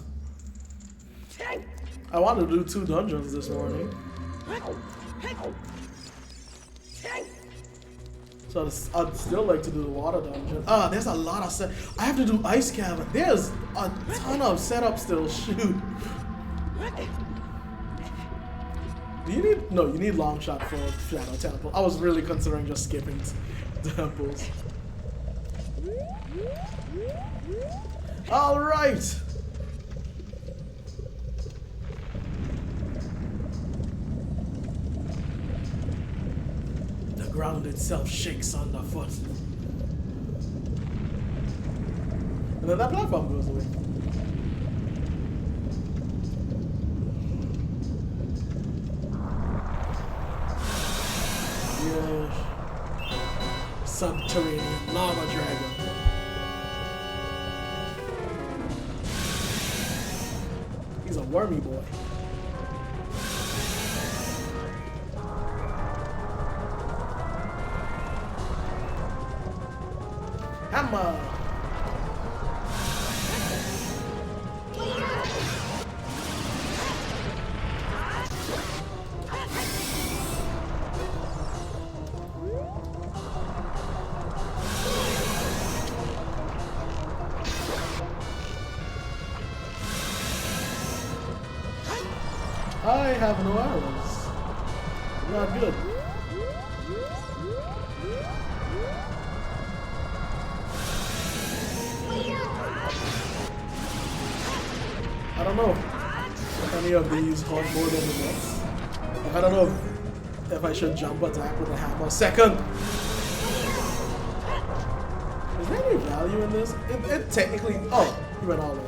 I wanted to do 2 dungeons this morning. So I'd still like to do the water dungeon. Ah, there's a lot of set. I have to do ice cavern. There's a ton of setup still. Shoot. Do you need? No, you need long shot for Shadow Temple. I was really considering just skipping temples. All right. The ground itself shakes underfoot. And then that platform goes away. Yeah. Subterranean lava dragon. He's a wormy boy. Hammer. I have no arrows. Not good. I don't know if any of these haunt more than the next. Like, I don't know if I should jump attack with a hammer. Second! Is there any value in this? It technically... Oh, he went all the way.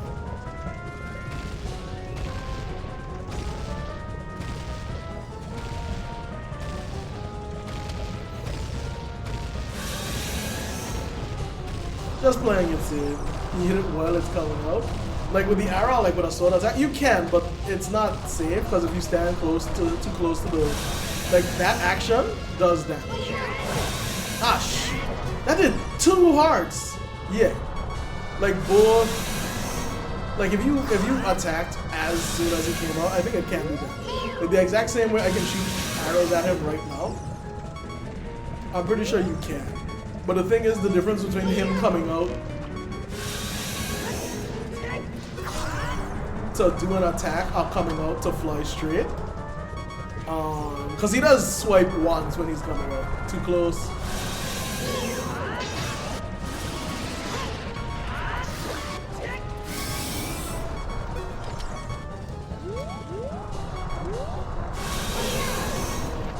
Just playing it safe. You hit it while it's coming out. Like with the arrow, like with a sword attack, you can, but it's not safe because if you stand too close to the, like that action does damage. Ah, shit. That did 2 hearts. Yeah. Like both. Like if you attacked as soon as it came out, I think it can do that. Like the exact same way I can shoot arrows at him right now. I'm pretty sure you can. But the thing is, the difference between him coming out to do an attack are coming out to fly straight. Because he does swipe once when he's coming out. Too close.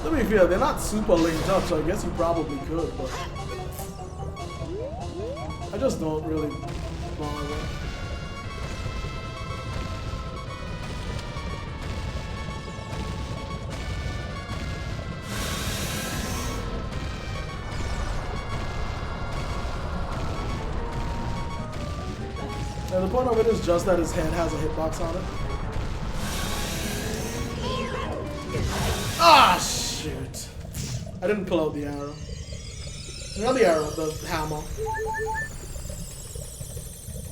To be fair, they're not super linked up, so I guess you probably could, but I just don't really bother. And the point of it is just that his head has a hitbox on it. Ah, shoot. I didn't pull out the arrow. Not the arrow, the hammer.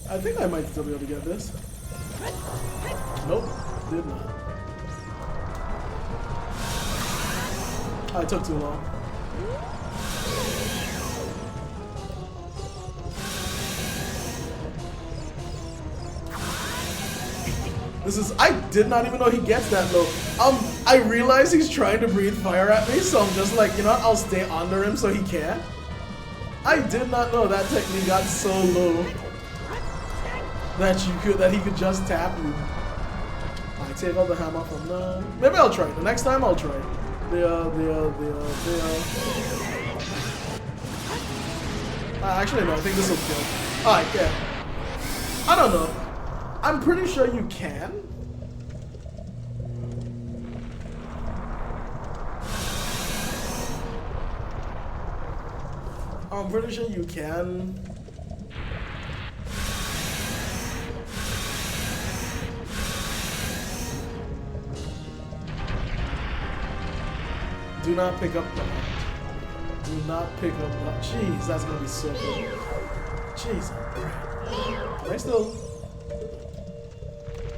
I think I might still be able to get this. Nope, did not. I took too long. This is, I did not even know he gets that low. I realize he's trying to breathe fire at me, so I'm just like, you know what, I'll stay under him so he can't. I did not know that technique got so low that he could just tap you. I take out the hammer from now. Maybe I'll try it. The next time I'll try it. Actually no, I think this will kill. Alright, yeah. I don't know. I'm pretty sure you can. I'm pretty sure you can. Do not pick up the heart. Do not pick up the heart. Jeez, that's gonna be so good. Jeez, can I still?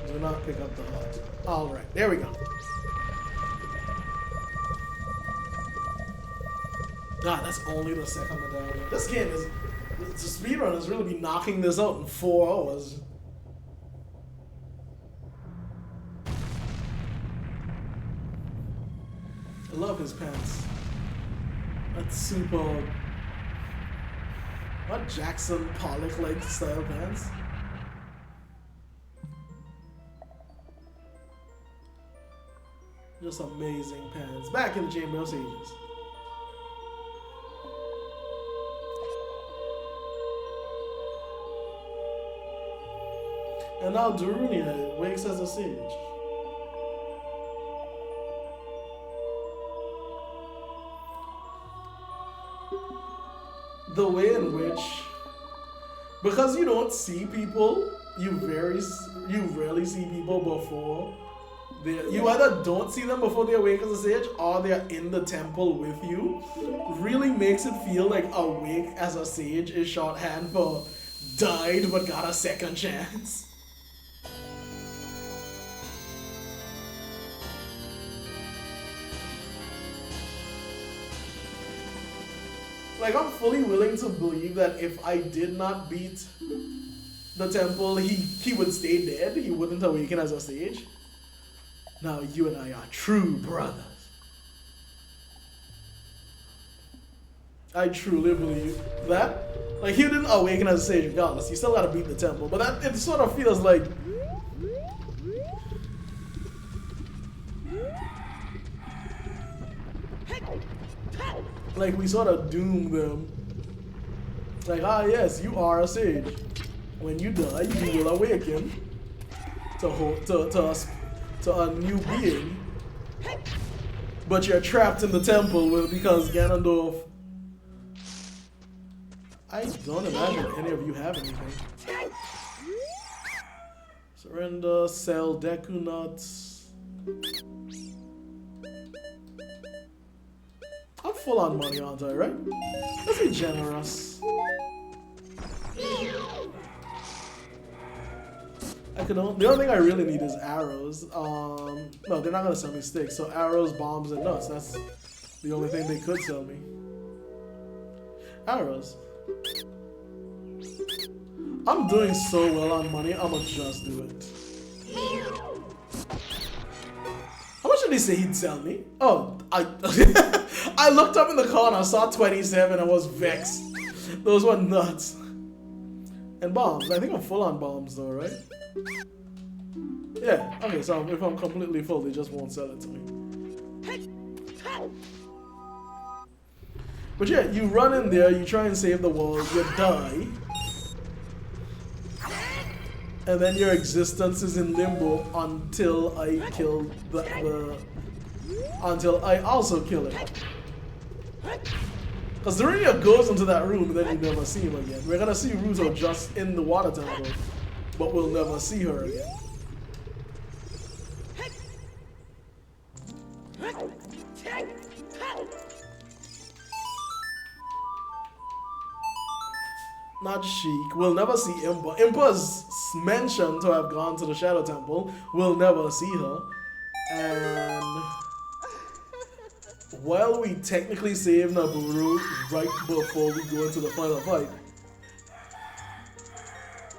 Do not pick up the heart. Alright, there we go. God, that's only the second medallion. This game is, the speedrunners really be knocking this out in 4 hours. I love his pants. That's super. What Jackson Pollock-like style pants? Just amazing pants. Back in the Chamber ages. And now Darunia wakes as a sage. The way in which, because you don't see people, you rarely see people before you either don't see them before they awake as a sage or they're in the temple with you, really makes it feel like awake as a sage is shorthand for died but got a second chance. Like, I'm fully willing to believe that if I did not beat the temple, he would stay dead. He wouldn't awaken as a sage. Now you and I are true brothers. I truly believe that. Like, he didn't awaken as a sage regardless. You still gotta beat the temple. But that, it sort of feels like... like we sort of doom them. Like, ah yes, you are a sage. When you die, you will awaken to a new being. But you're trapped in the temple because Ganondorf... I don't imagine any of you have anything. Surrender, sell Deku Nuts. I'm full on money, aren't I, right? Let's be generous. The only thing I really need is arrows. No, they're not gonna sell me sticks. So arrows, bombs, and nuts. That's the only thing they could sell me. Arrows. I'm doing so well on money, I'ma just do it. actually say he'd sell me. Oh, I I looked up in the corner, saw 27, and was vexed. Those were nuts. And bombs. I think I'm full on bombs though, right? Yeah. Okay, so if I'm completely full, they just won't sell it to me. But yeah, you run in there, you try and save the world, you die. And then your existence is in limbo until I kill until I also kill it. Because Serenia goes into that room and then you never see him again. We're gonna see Ruto just in the water temple, but we'll never see her again. Not Sheik. We'll never see Impa. Impa's mentioned to have gone to the Shadow Temple. We'll never see her. And while we technically save Naburu right before we go into the final fight.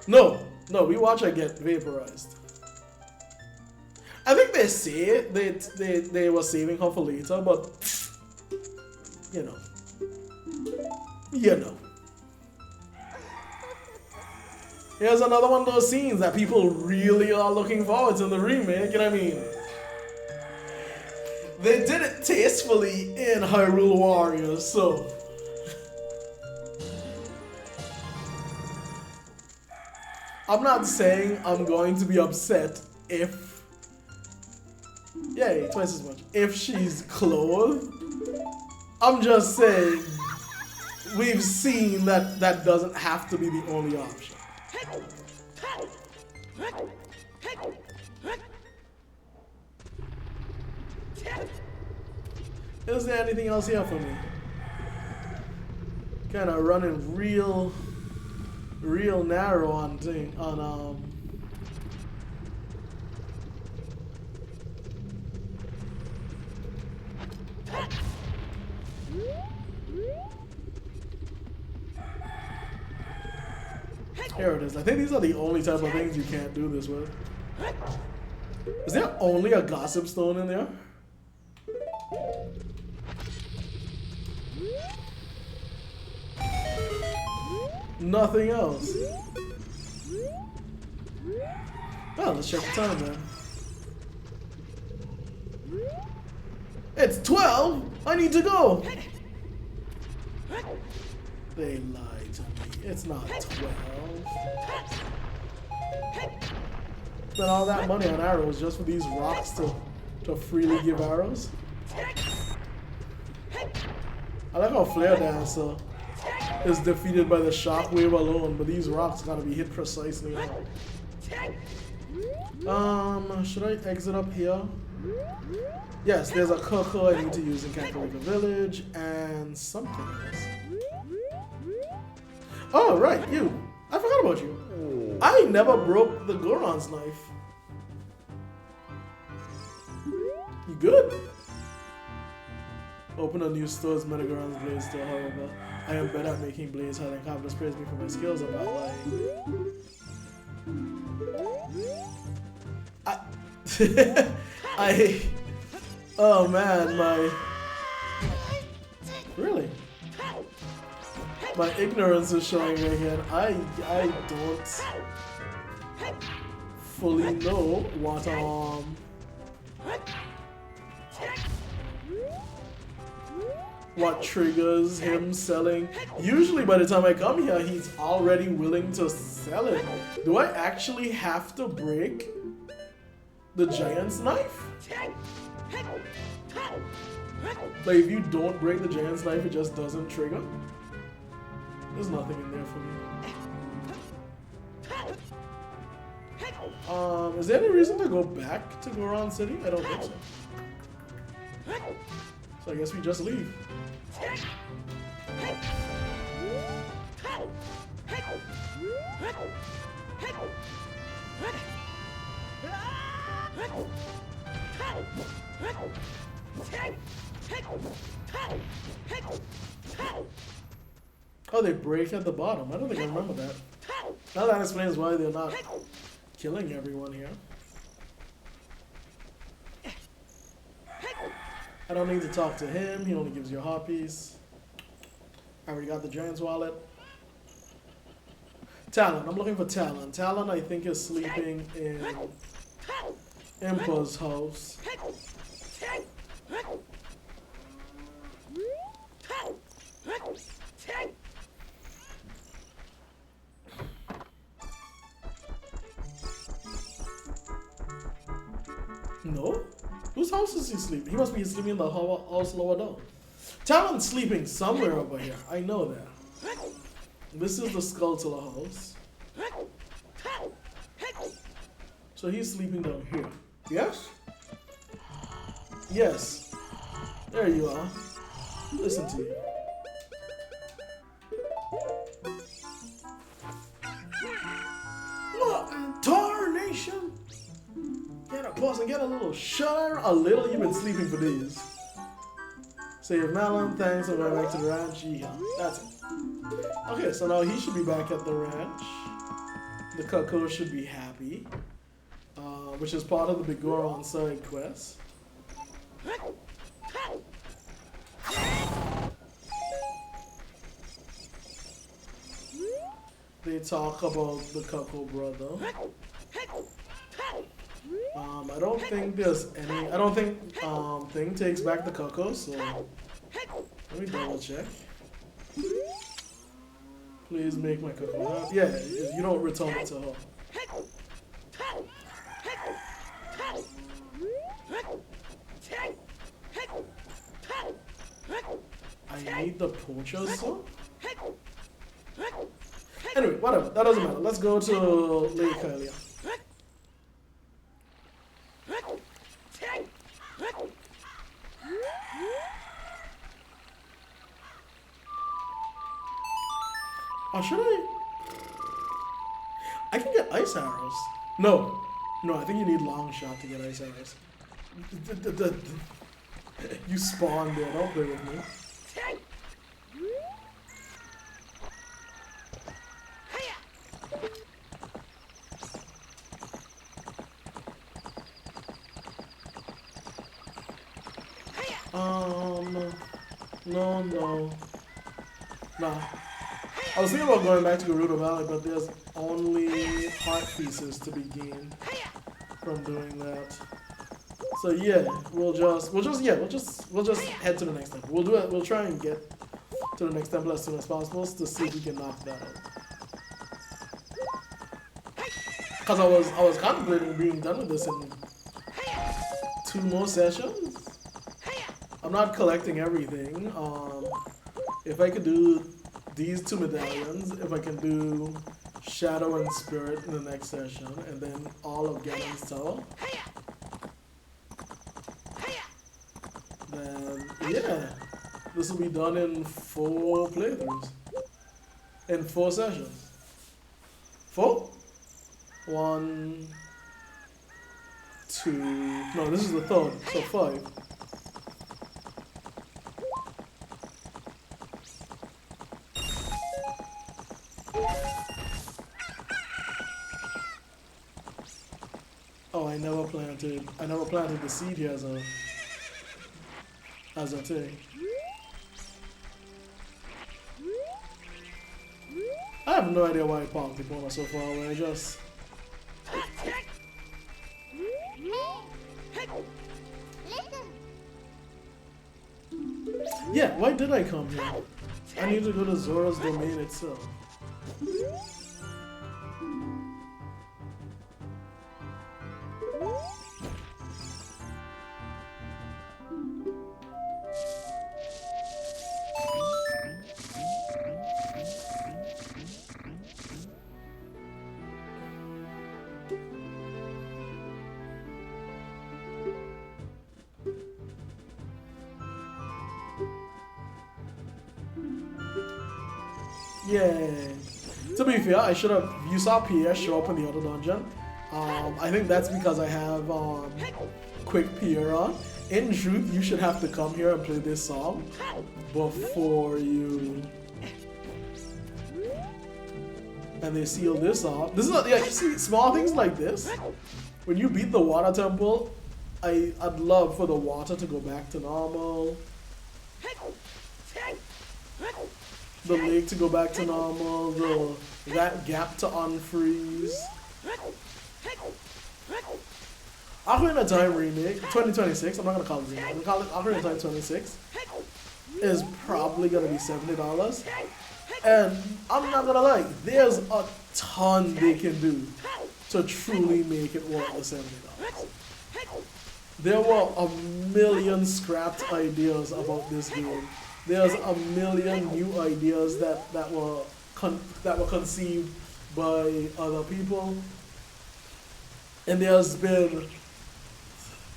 No, we watch her get vaporized. I think they say they were saving her for later, but you know. Here's another one of those scenes that people really are looking forward to in the remake, and I mean, they did it tastefully in Hyrule Warriors, so. I'm not saying I'm going to be upset if, yay, twice as much, if she's clothed. I'm just saying, we've seen that that doesn't have to be the only option. Is there anything else here for me? Kind of running real narrow on Here it is. I think these are the only type of things you can't do this with. Is there only a gossip stone in there? Nothing else. Oh, let's check the time then. It's 12! I need to go! They lied to me. It's not 12. Spent all that money on arrows just for these rocks to freely give arrows. I like how Flare Dancer is defeated by the shockwave alone, but these rocks gotta be hit precisely on. Should I exit up here? Yes, there's a Coco I need to use in Kakariko Village, and something else. Oh, right, you. I forgot about you. I never broke the Goron's knife. You good? Open a new store's Metagoron's blade store, however. I am better at making blades, having confidence praise me for my skills about lying. Oh man, really? My ignorance is showing right here. I don't fully know what triggers him selling. Usually by the time I come here, he's already willing to sell it. Do I actually have to break the giant's knife? Like if you don't break the giant's knife, it just doesn't trigger? There's nothing in there for me. Is there any reason to go back to Goron City? I don't think so. So I guess we just leave. Oh, they break at the bottom. I don't think I remember that. Now that explains why they're not killing everyone here. I don't need to talk to him. He only gives you a heart piece. I already got the giant's wallet. Talon. I'm looking for Talon. Talon, I think, is sleeping in Impa's house. No? Whose house is he sleeping? He must be sleeping in the house lower down. Talon's sleeping somewhere over here. I know that. This is the Skulltula house. So he's sleeping down here. Yes? Yes. There you are. Listen to you. What in tarnation? Get a pause and get a little shudder. A little, you've been sleeping for days. Save Malon, thanks, and right back to the ranch. Yeah, that's it. Okay, so now he should be back at the ranch. The Cuckoo should be happy. Which is part of the Big Goron side quest. They talk about the Cuckoo brother. I don't think there's any. I don't think Thing takes back the Cuckoo, so let me double check. Please make my Cuckoo happy. Yeah, if you don't return it to her. I need the poacher song? Anyway, whatever. That doesn't matter. Let's go to Lake Hylia. Oh, should I can get ice arrows. No, I think you need long shot to get ice arrows. You spawned there. Don't play with me. No. Nah. I was thinking about going back to Gerudo Valley, but there's only heart pieces to be gained from doing that. So yeah, we'll just head to the next temple. We'll do it. We'll try and get to the next temple as soon as possible to see if we can knock that out. Cause I was contemplating being done with this in 2 more sessions. I'm not collecting everything. If I could do these 2 medallions, if I can do Shadow and Spirit in the next session, and then all of Ganon's Tower, then yeah, this will be done in 4 playthroughs, in 4 sessions. 4? 1, 2. No, this is the 3rd, so 5. Oh, I never planted the seed here as a thing. I have no idea why I parked the corner so far away. Yeah, why did I come here? I need to go to Zora's domain itself. Yay. To be fair, I should have. You saw Pierre show up in the other dungeon. I think that's because I have quick Pierre on. In truth, you should have to come here and play this song before you. And they seal this off. This is yeah. You see small things like this. When you beat the water temple, I'd love for the water to go back to normal. The lake to go back to normal. That gap to unfreeze. Ocarina of Time remake 2026. I'm not gonna call it remake. I'm gonna call it Ocarina of Time 26. Is probably gonna be $70. And I'm not gonna lie, there's a ton they can do to truly make it worth the $70. There were a million scrapped ideas about this game. There's a million new ideas that were conceived by other people. And there's been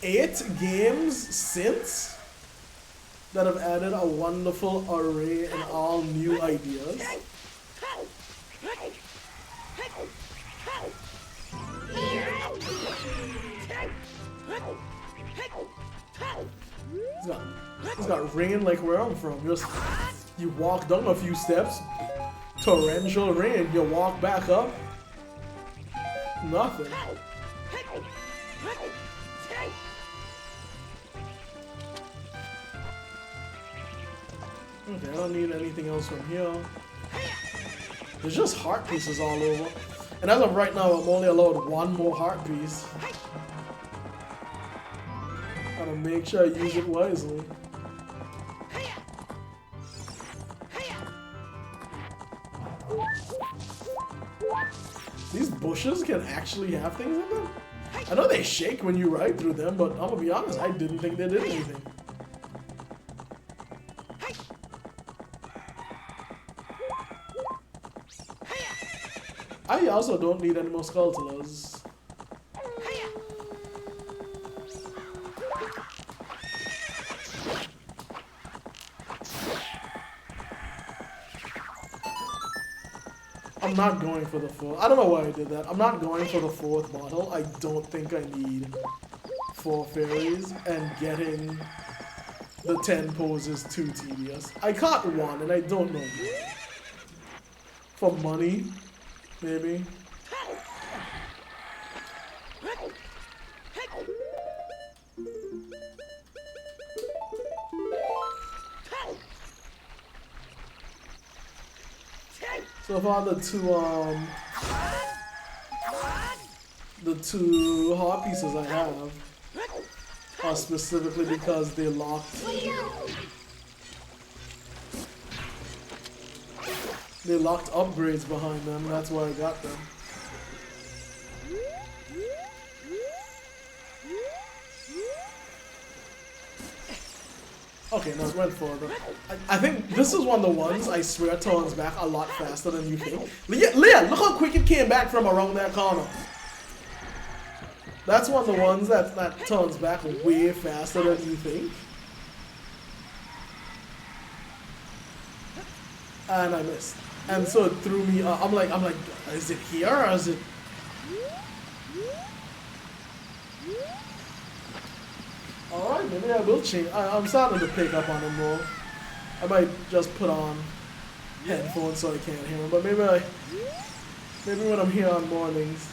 8 games since that have added a wonderful array and all new ideas. It's got rain like where I'm from. You walk down a few steps, torrential rain, you walk back up, nothing. Okay, I don't need anything else from here. There's just heart pieces all over. And as of right now, I'm only allowed 1 more heart piece. Gotta make sure I use it wisely. These bushes can actually have things in them? I know they shake when you ride through them, but I'm gonna be honest, I didn't think they did anything. I also don't need any more Skulltulas. I'm not going for the 4th. I don't know why I did that. I'm not going for the 4th bottle. I don't think I need 4 fairies, and getting the 10 poses too tedious. I caught 1 and I don't know. For money, maybe. So far the two heart pieces I have are specifically because they locked upgrades behind them. That's why I got them. Okay, no, it went further. I think this is one of the ones I swear turns back a lot faster than you think. Leah, look how quick it came back from around that corner. That's one of the ones that turns back way faster than you think. And I missed. And so it threw me, I'm like, is it here or is it? Alright, maybe I will change. I'm starting to pick up on him more. I might just put on headphones so I can't hear him, but maybe when I'm here on mornings,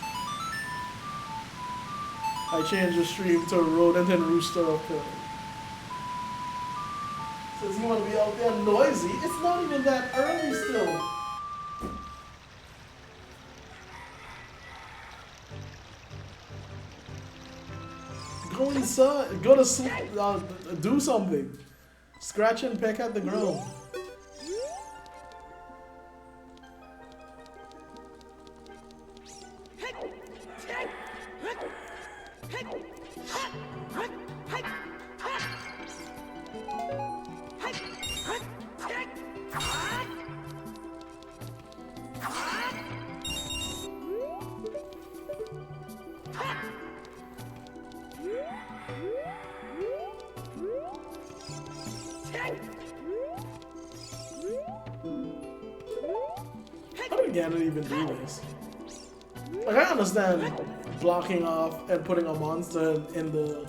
I change the stream to Rodent and Rooster up there. Says you want to be out there noisy. It's not even that early still. Go inside, go to sleep, do something. Scratch and peck at the ground. How did Ganon even do this? Like, I understand blocking off and putting a monster in the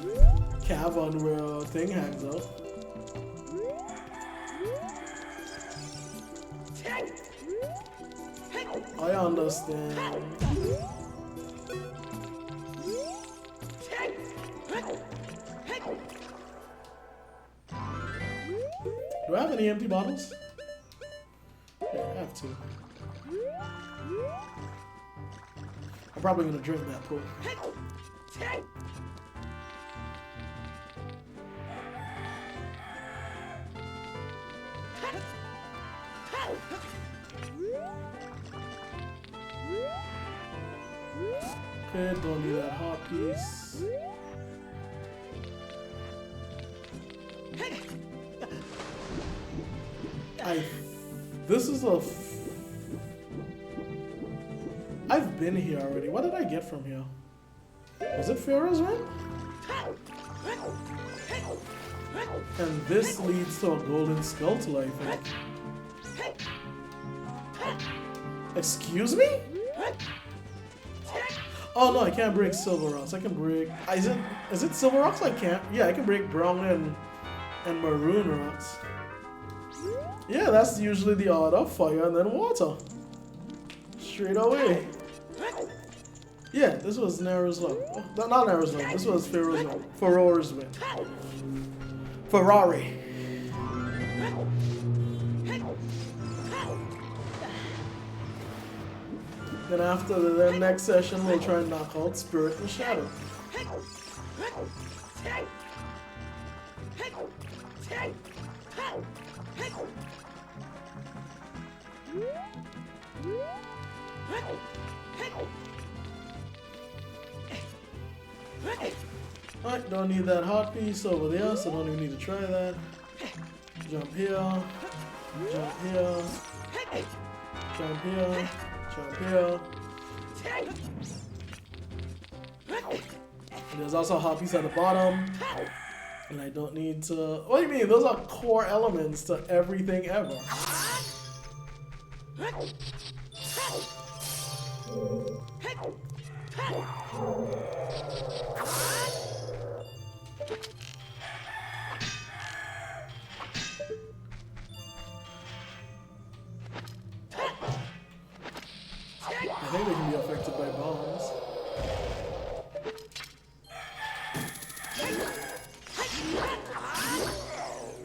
cavern where a thing hangs out. I understand. Do I have any empty bottles? Yeah, I have 2. I'm probably gonna drink that pool. Okay, don't need that hot piece. This is a... I've been here already. What did I get from here? Was it Pharaoh's Ring? And this leads to a golden skeletal, I think. Excuse me? Oh no, I can't break silver rocks. I can break... Is it silver rocks I can't? Yeah, I can break brown and maroon rocks. Yeah, that's usually the order. Fire and then water. Straight away. Yeah, this was Nero's Law. Oh, not Nero's Law. This was Pharaoh's Law. Pharaoh's Win. Ferrari. Then after the next session, we'll try and knock out Spirit and Shadow. Alright, don't need that hot piece over there, so don't even need to try that. Jump here, jump here, jump here, jump here. And there's also a hot piece at the bottom. And I don't need to... What do you mean? Those are core elements to everything ever. I think they can be affected by bombs.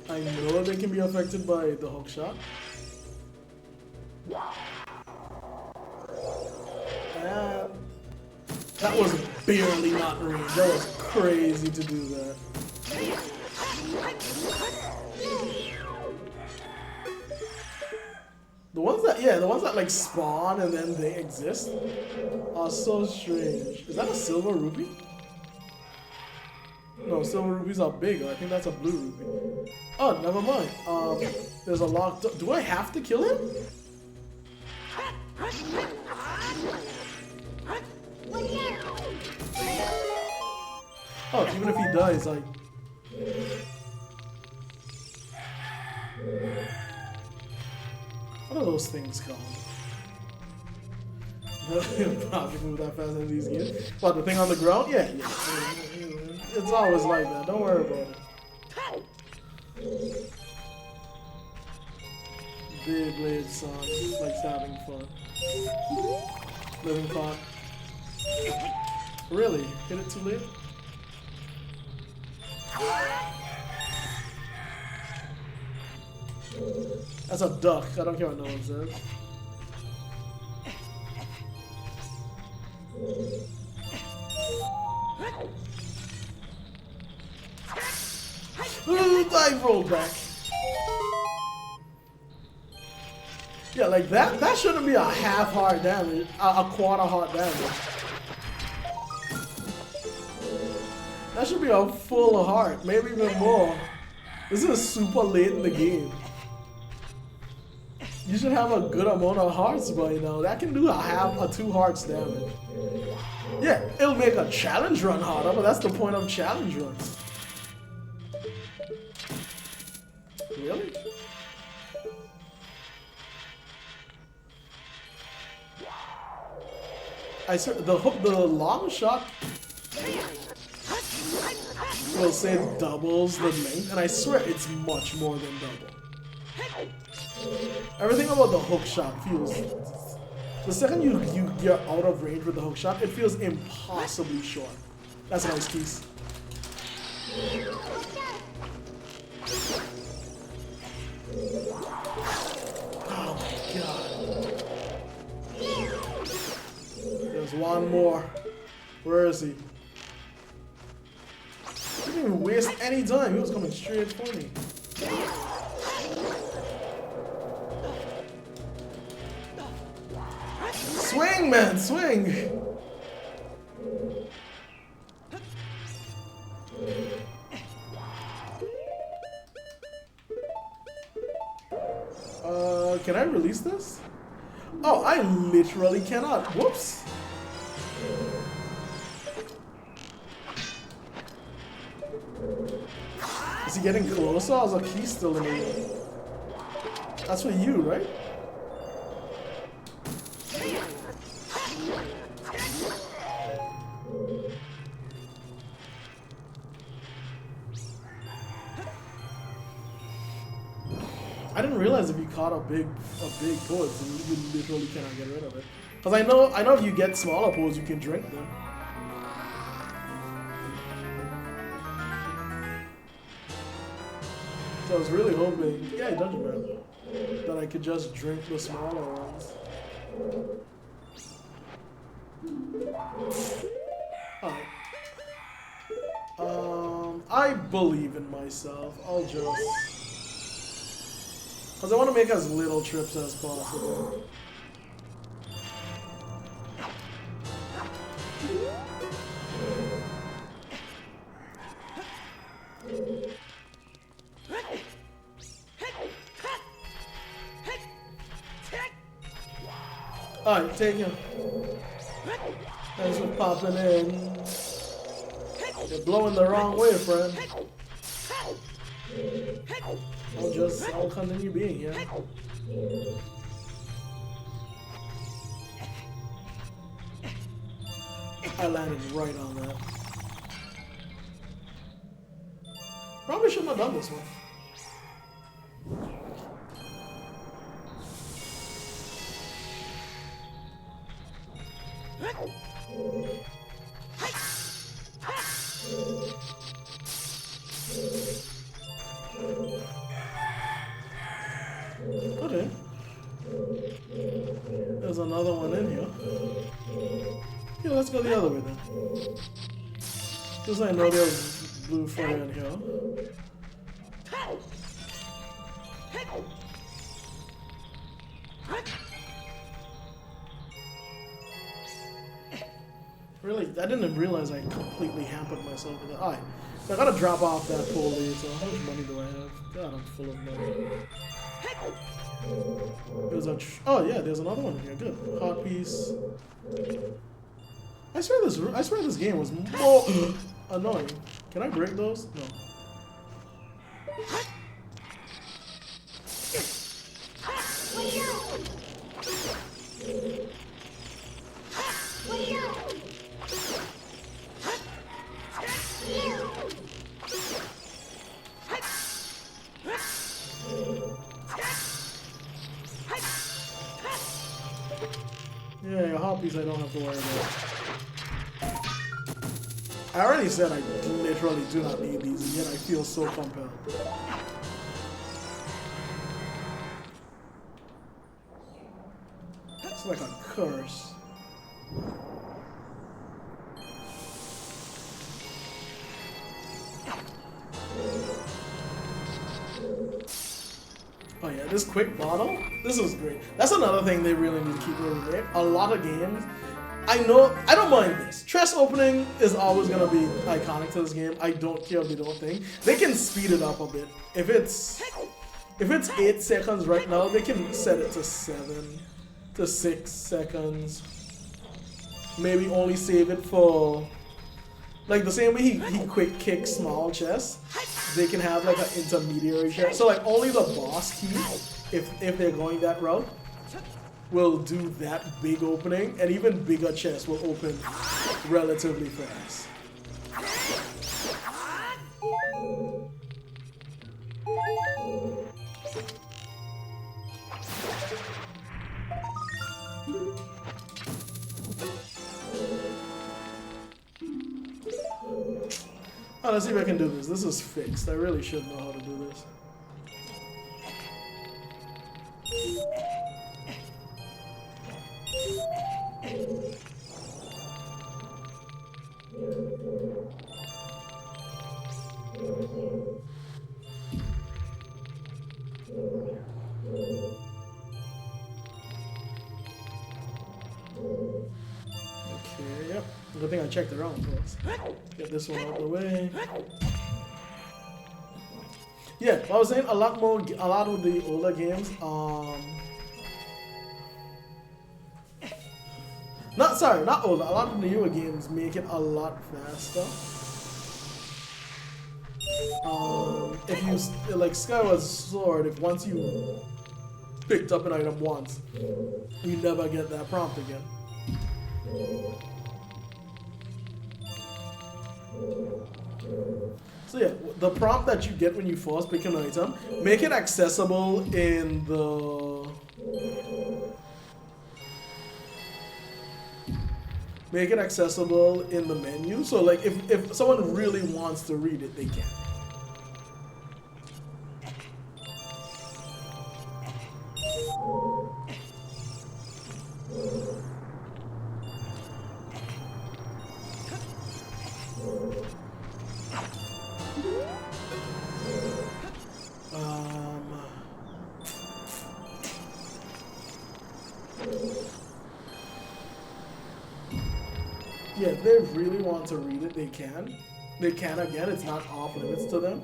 I know they can be affected by the hook shot. And that was barely not in range. That was crazy to do that. The ones that like spawn and then they exist are so strange. Is that a silver rupee? No, silver rupees are bigger. I think that's a blue rupee. Oh, never mind. There's a locked door. Do I have to kill him? Oh, even if he dies, like... What are those things called? Probably move that fast in these games. What, the thing on the ground? Yeah. It's always like that. Don't worry about it. Big blade song. Likes having fun. Living pot. Really? Hit it too late? That's a duck. I don't care what no one says. I rolled back. Yeah, like that shouldn't be a half heart damage, a quarter heart damage. That should be a full heart, maybe even more. This is super late in the game. You should have a good amount of hearts by now. That can do a 2 hearts damage. Yeah, it'll make a challenge run harder, but that's the point of challenge runs. Really? The long shot will say doubles the length, and I swear it's much more than double. Everything about the hook shot feels... The second you get out of range with the hook shot, it feels impossibly short. That's a nice piece. Oh my god. There's one more. Where is he? He didn't even waste any time. He was coming straight for me. Swing, man, swing! Can I release this? Oh, I literally cannot. Whoops. Is he getting closer? I was like, he's still in the way. That's for you, right? I didn't realize if you caught a big pose, you literally cannot get rid of it. Because I know if you get smaller pose, you can drink them. So I was really hoping, yeah, Dungeon Barrel, that I could just drink the smaller ones. Alright. I believe in myself. I'll just... Because I want to make as little trips as possible. Alright, take him. Thanks for popping in. You're blowing the wrong way, friend. I'll continue being here. I landed right on that. Probably shouldn't have done this one. Okay. There's another one in here. Yeah, let's go the other way then. Because I know there's blue fire in here. Really, I didn't realize I completely hampered myself with that. Alright, so I gotta drop off that pole later. How much money do I have? God, I'm full of money. There's a oh yeah, there's another one here. Good. Hot piece. I swear this game was more annoying. Can I break those? No. Yeah, your hobbies I don't have to worry about. I already said I literally do not need these, and yet I feel so compelled. It's like a curse. Oh yeah, this quick bottle, this is great. That's another thing they really need to keep moving there. A lot of games, I don't mind this. Chest opening is always gonna be iconic to this game. I don't care if they don't think. They can speed it up a bit. If it's 8 seconds right now, they can set it to 7 to 6 seconds. Maybe only save it for, like the same way he quick kicks small chests. They can have like an intermediary chest. So like only the boss key, if they're going that route, will do that big opening, and even bigger chests will open relatively fast. Oh, let's see if I can do this. This is fixed. I really should know how to do this. and checked around first. Get this one out of the way. Yeah, I was saying a lot of the older games, not older, a lot of the newer games make it a lot faster. If you, like Skyward Sword, if once you picked up an item once, you never get that prompt again. So yeah, the prompt that you get when you first pick an item, make it accessible in the... Make it accessible in the menu. So like if someone really wants to read it, they can. Yeah, if they really want to read it, they can. They can again, it's not off limits to them.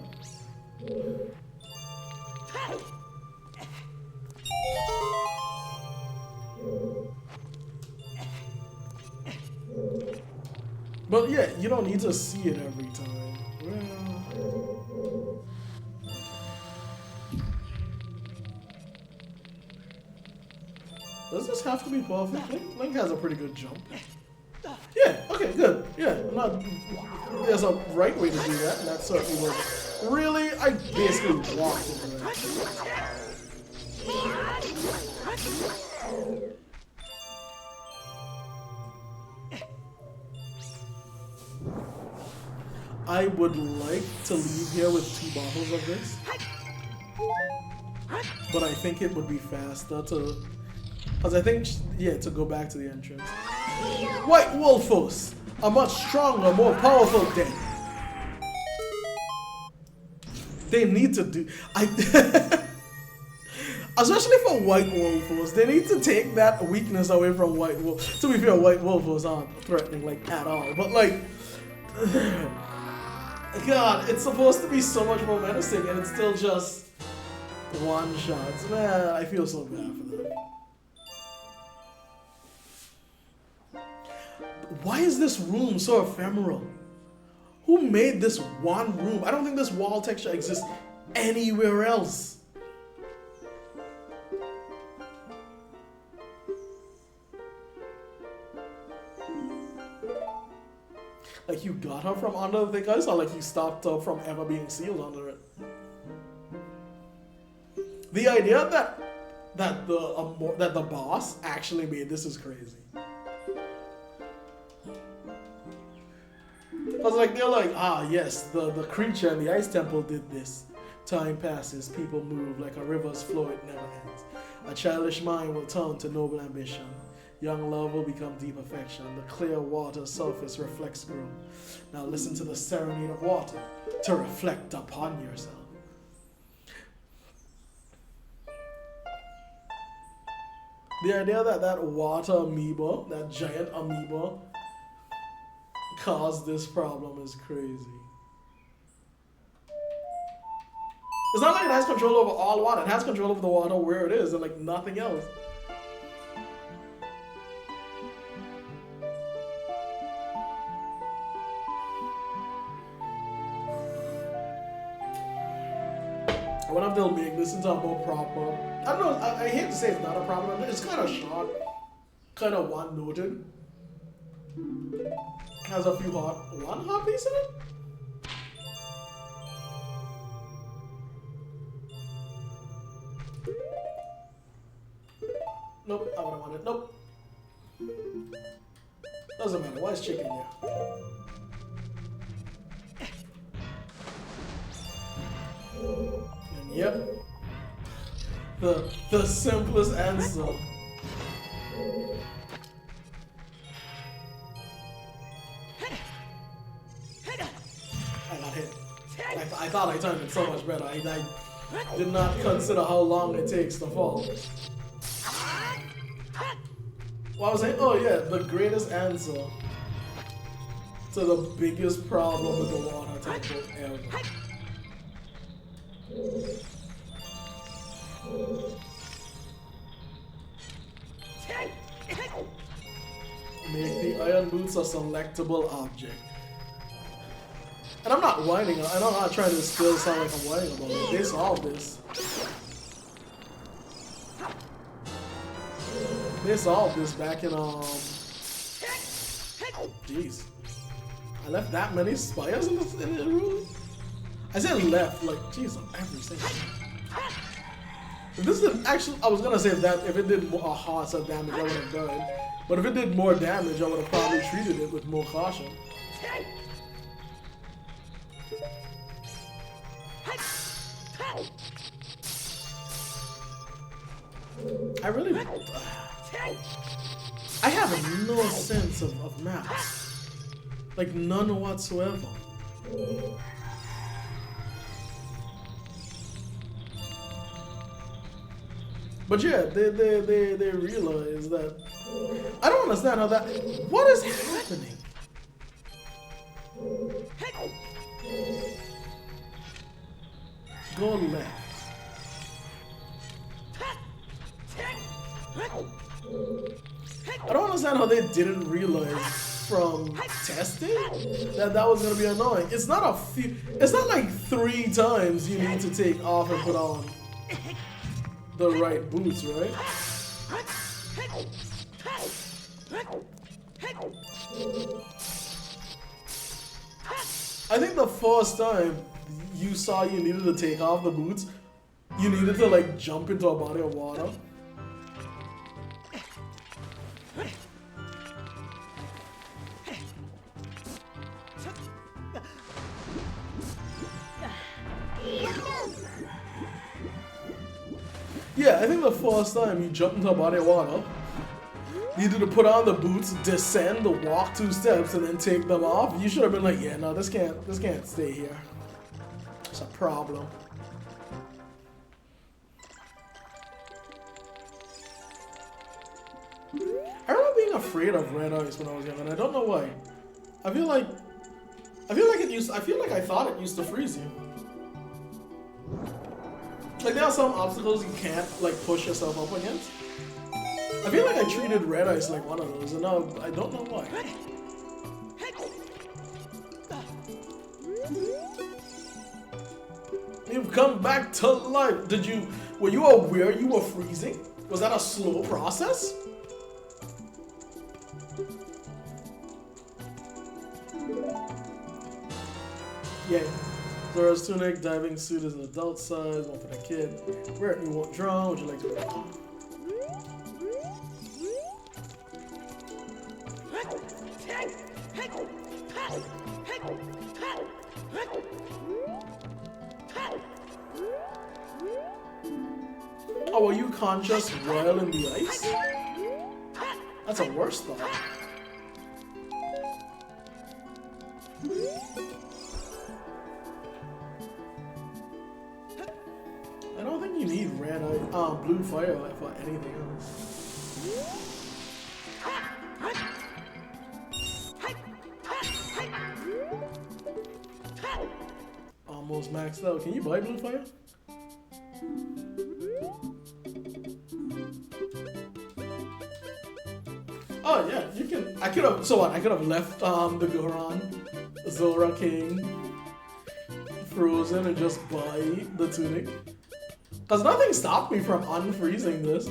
But yeah, you don't need to see it every time. Well, does this have to be perfect? Link has a pretty good jump. Yeah, okay, good. Yeah, there's a right way to do that, and that certainly works. Really? I basically walked into that. I would like to leave here with 2 bottles of this, but I think it would be faster to, because I think, yeah, to go back to the entrance. White Wolfos, a much stronger, more powerful thing. They need to do, especially for White Wolfos, they need to take that weakness away from White Wolf. To be fair, White Wolfos aren't threatening like at all, but like, God, it's supposed to be so much more menacing, and it's still just one shots. Man, I feel so bad for them. Why is this room so ephemeral? Who made this one room? I don't think this wall texture exists anywhere else. Like you got her from under the guys, or like you stopped her from ever being sealed under it. The idea that the boss actually made this is crazy. I was like, they're like, ah yes, the creature in the ice temple did this. Time passes, people move, like a river's flow, it never ends. A childish mind will turn to noble ambition. Young love will become deep affection. The clear water surface reflects gloom. Now listen to the serenade of water to reflect upon yourself. The idea that water amoeba, that giant amoeba, caused this problem is crazy. It's not like it has control over all water. It has control over the water where it is and like nothing else. I wonder if they'll make this into a more proper... I don't know, I hate to say it's not a problem. It's kind of short, kind of one-noted. Has a few one hot piece in it? Nope, I wouldn't want it. Nope. Doesn't matter. Why is chicken there? And yep. The simplest answer. I got hit. I thought I timed it so much better. I did not consider how long it takes to fall. What was I? Oh yeah, the greatest answer to the biggest problem with the water temple ever. Make the iron boots a selectable object. And I'm not whining, I'm not trying to still sound like I'm whining about it. They solved this. They solved this back in, jeez. I left that many spires in the room? I said left, like, jeez, on every single one. If this is actually, I was gonna say that if it did a heart of damage, I would have died. But if it did more damage, I would have probably treated it with more caution. I really... I have no sense of maps. Like, none whatsoever. But yeah, they realize that... I don't understand how that... What is happening? Go left. I don't understand how they didn't realize from testing that that was gonna be annoying. It's not a few. It's not like 3 times you need to take off and put on the right boots, right? I think the first time you saw you needed to take off the boots, you needed to like jump into a body of water. Yeah, I think the first time you jump into a body of water, you needed to put on the boots, descend, walk 2 steps, and then take them off. You should have been like, yeah, no, this can't stay here. It's a problem. I remember being afraid of red ice when I was young, and I don't know why. I feel like I thought it used to freeze you. Like there are some obstacles you can't like push yourself up against. I feel like I treated red ice like one of those, and now I don't know why. You've come back to life. Were you aware you were freezing? Was that a slow process? Yeah. Zora's tunic, diving suit is an adult size, one for the kid. Wear it, you won't drown. Would you like to wear it? Oh, were you conscious while in the ice? That's a worse thought. I don't think you need red eye, blue fire for anything else. Almost maxed out. Can you buy blue fire? Oh yeah, you can. I could have. So what? I could have left the Goron, Zora King, frozen and just buy the tunic. Cause nothing stopped me from unfreezing this.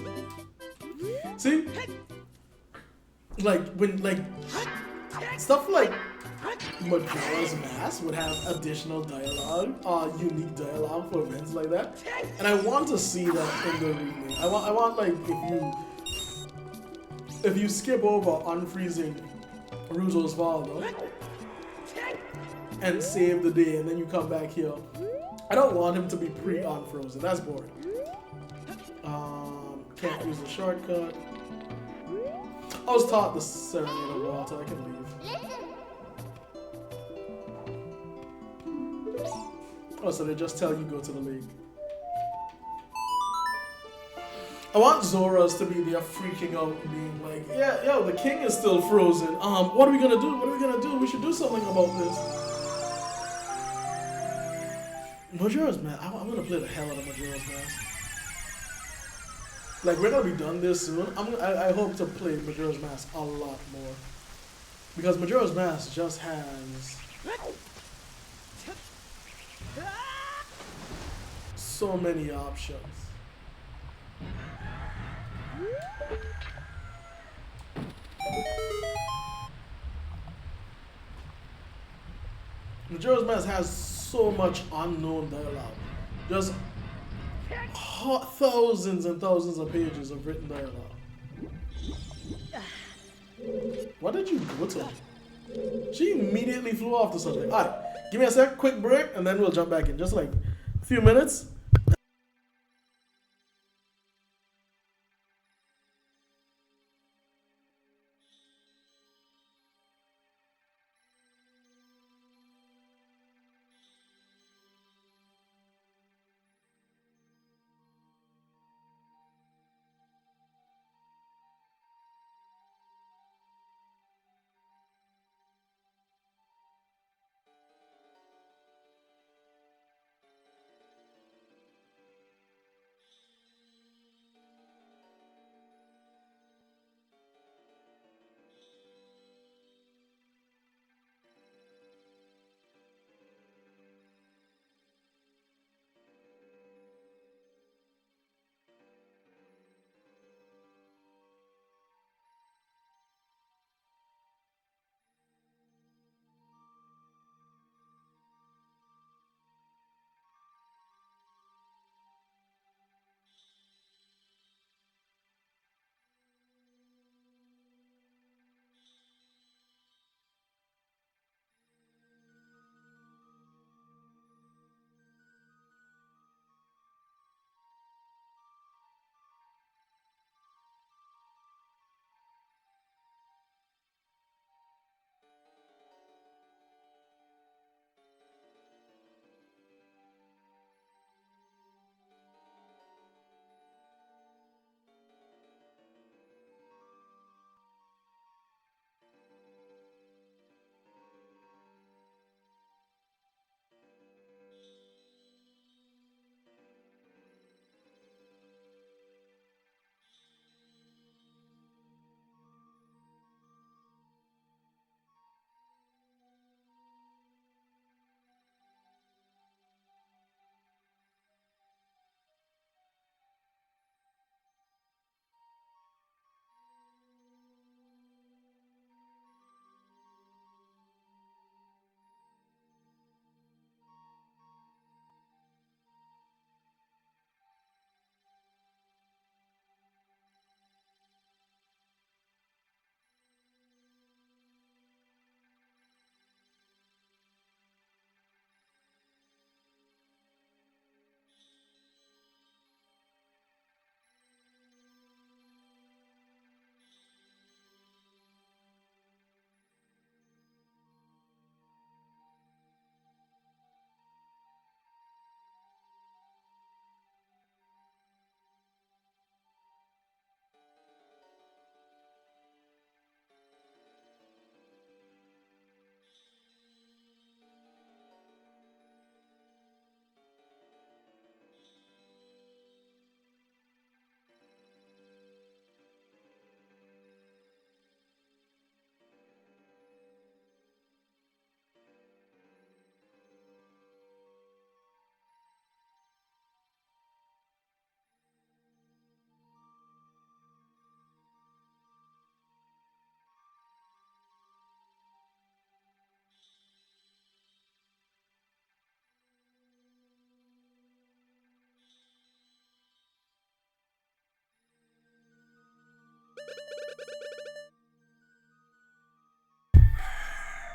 See, like when stuff like Majora's Mask would have additional dialogue, unique dialogue for events like that, and I want to see that in the remake. I want like if you skip over unfreezing Ruzo's father and save the day, and then you come back here. I don't want him to be pre-unfrozen. That's boring. Can't use a shortcut. I was taught the Serenade of Water. I can leave. Oh, so they just tell you go to the lake. I want Zoras to be there freaking out and being like, yeah, yo, the king is still frozen. What are we gonna do? What are we gonna do? We should do something about this. Majora's Mask. I'm gonna play the hell out of Majora's Mask. Like, we're gonna be done this soon. I hope to play Majora's Mask a lot more. Because Majora's Mask just has so many options. Majora's Mask has so much unknown dialogue. Just thousands and thousands of pages of written dialogue. What did you go to? She immediately flew off to something. Alright, give me a sec, quick break, and then we'll jump back in. Just like a few minutes.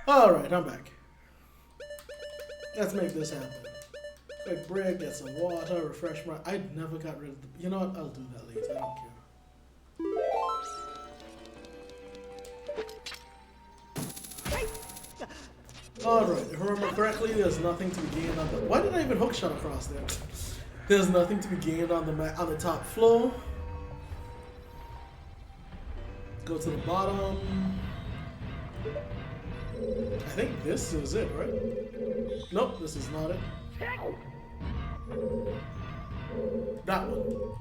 Alright, I'm back. Let's make this happen. Quick break, get some water, refresh my... I never got rid of the... You know what? I'll do that later. I don't care. Alright, if I remember correctly, there's nothing to be gained on the... Why did I even hookshot across there? There's nothing to be gained on the top floor. Go to the bottom. I think this is it, right? Nope, this is not it. That one.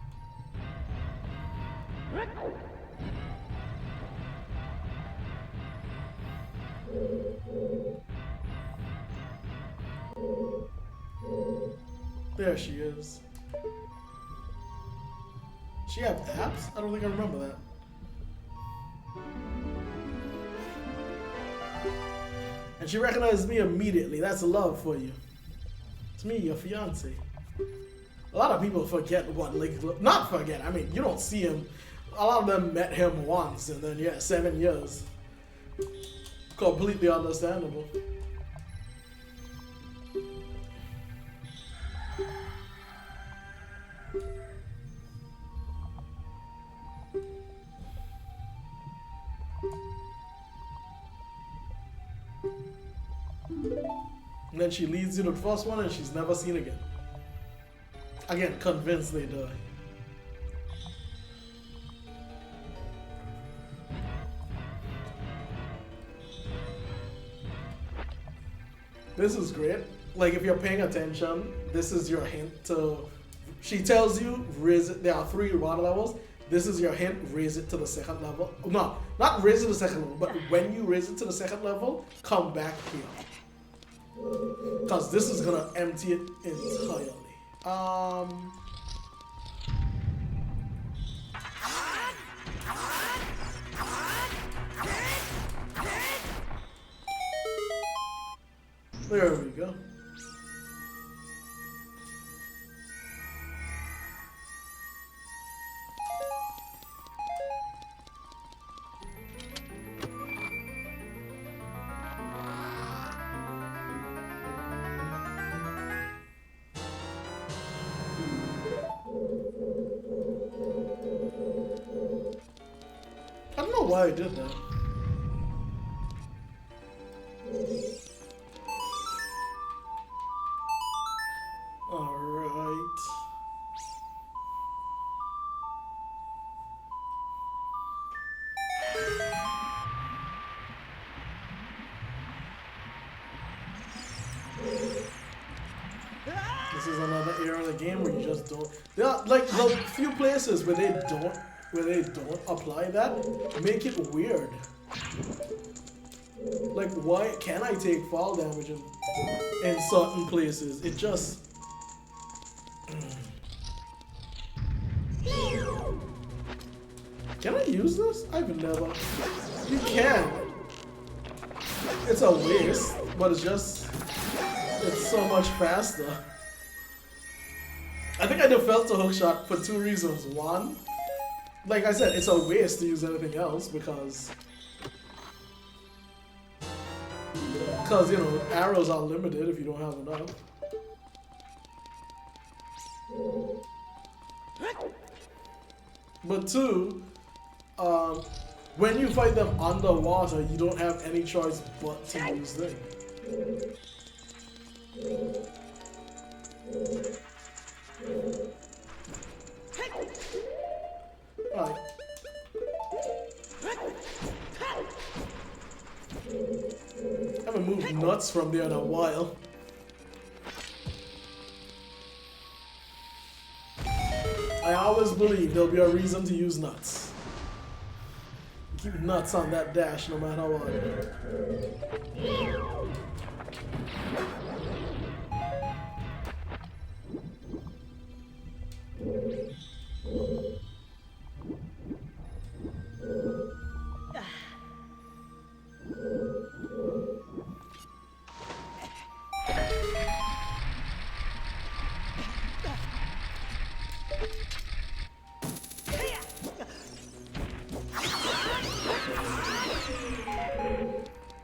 There she is. She have abs? I don't think I remember that. And she recognizes me immediately. That's love for you. It's me, your fiance. A lot of people forget what Link look. Not forget. I mean, you don't see him. A lot of them met him once, and then yeah, 7 years. Completely understandable. And then she leads you to the first one and she's never seen again. Again, convinced they die. This is great. Like if you're paying attention, this is your hint to... She tells you, raise it. There are 3 water levels. This is your hint, raise it to the 2nd level. No, not raise it to the 2nd level, but when you raise it to the 2nd level, come back here. Because this is gonna empty it entirely. There we go. I don't know why I did that. Alright. This is another area of the game where you just don't. There are like the few places where they don't apply that, make it weird. Like, why can I take fall damage in certain places? It just... Can I use this? I've never... You can. It's a waste, but it's just... It's so much faster. I think I default to hookshot for 2 reasons. One, like I said, it's a waste to use anything else because you know, arrows are limited if you don't have enough. But 2, when you fight them underwater, you don't have any choice but to use them. Alright. I haven't moved nuts from there in a while. I always believe there'll be a reason to use nuts. Keep nuts on that dash no matter what.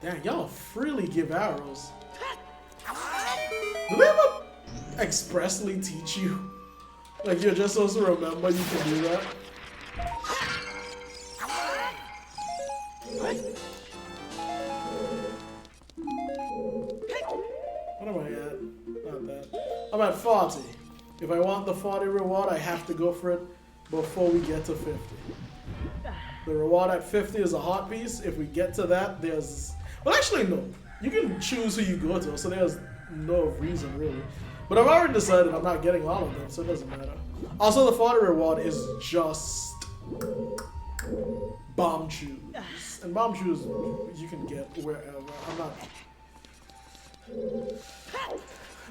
Damn, y'all freely give arrows. Do they ever expressly teach you? Like you're just supposed to remember you can do that? What am I at? Not that. I'm at 40. If I want the 40 reward, I have to go for it before we get to 50. The reward at 50 is a heart piece. If we get to that, there's... Well, actually, no. You can choose who you go to, so there's no reason, really. But I've already decided I'm not getting all of them, so it doesn't matter. Also, the 40 reward is just... bomb shoes. And bomb shoes you can get wherever.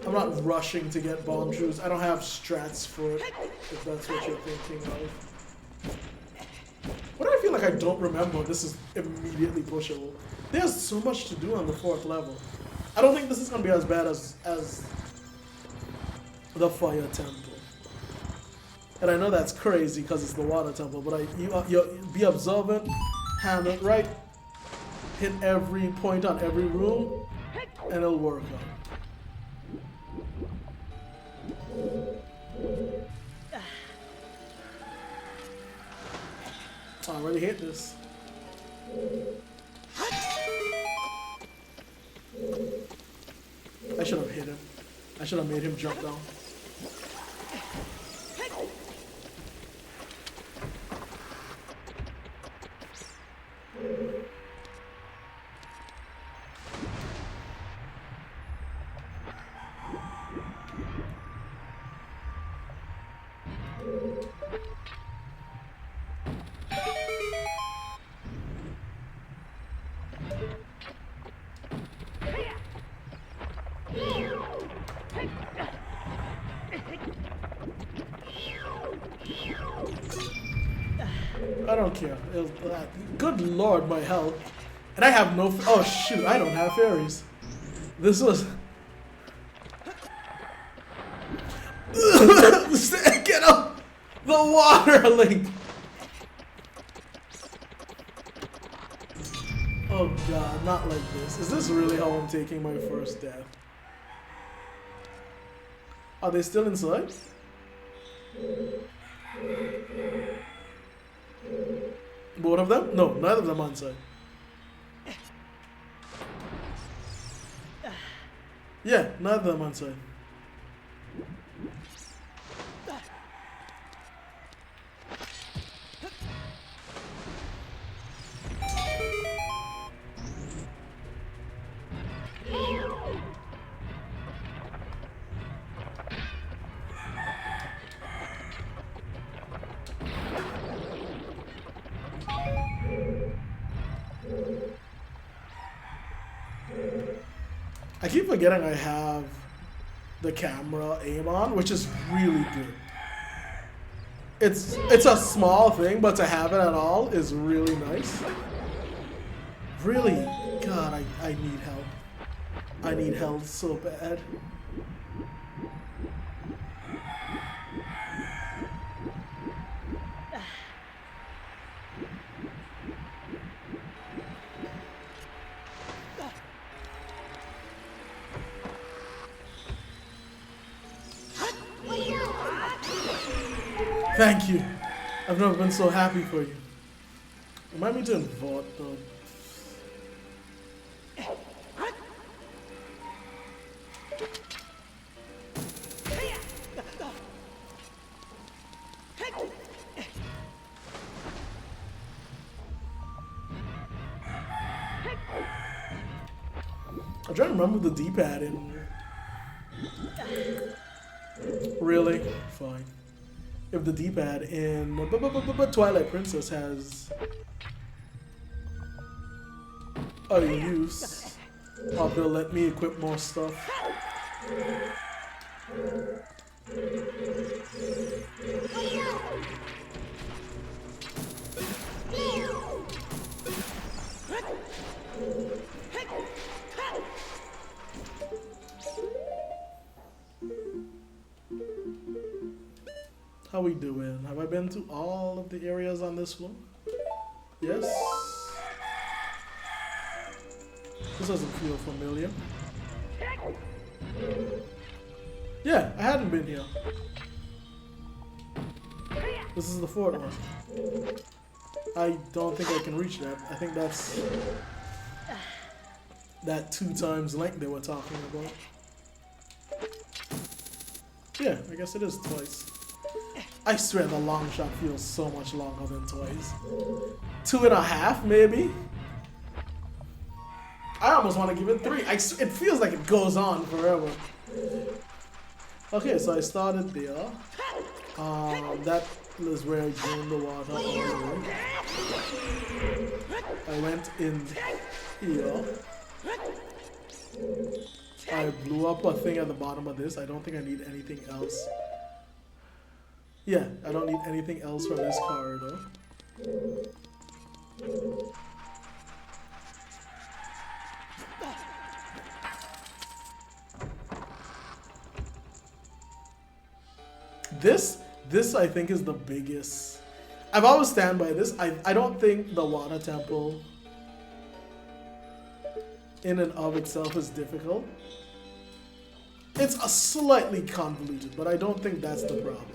I'm not rushing to get bomb shoes. I don't have strats for it, if that's what you're thinking of. What do I feel like I don't remember? This is immediately pushable. There's so much to do on the 4th level. I don't think this is going to be as bad as the fire temple. And I know that's crazy because it's the water temple, but you be observant, handle it right, hit every point on every room, and it'll work out. I already hit this. I should have hit him. I should have made him jump down. I don't care. Good lord, my health. And I have no... Oh shoot, I don't have fairies. This was... Get up! The water link! Oh god, not like this. Is this really how I'm taking my first death? Are they still inside? Both of them? No, neither of them are inside. Yeah, neither of them are inside. I keep forgetting I have the camera aim on, which is really good. It's a small thing, but to have it at all is really nice. Really, God, I need help. I need help so bad. Thank you. I've never been so happy for you. Remind me to invert though. I'm trying to remember the D-pad in. Really? Fine. If the D-pad in Twilight Princess has a use, they'll let me equip more stuff. How we doing? Have I been to all of the areas on this floor? Yes? This doesn't feel familiar. Yeah, I hadn't been here. This is the 4th one. I don't think I can reach that. I think that's that 2 times length they were talking about. Yeah, I guess it is twice. I swear the long shot feels so much longer than twice. 2.5 maybe? I almost want to give it 3. It feels like it goes on forever. Okay, so I started there. That was where I drained the water all the way. I went in here. I blew up a thing at the bottom of this. I don't think I need anything else. Yeah, I don't need anything else from this corridor. This I think is the biggest. I've always stand by this. I don't think the water temple in and of itself is difficult. It's a slightly convoluted, but I don't think that's the problem.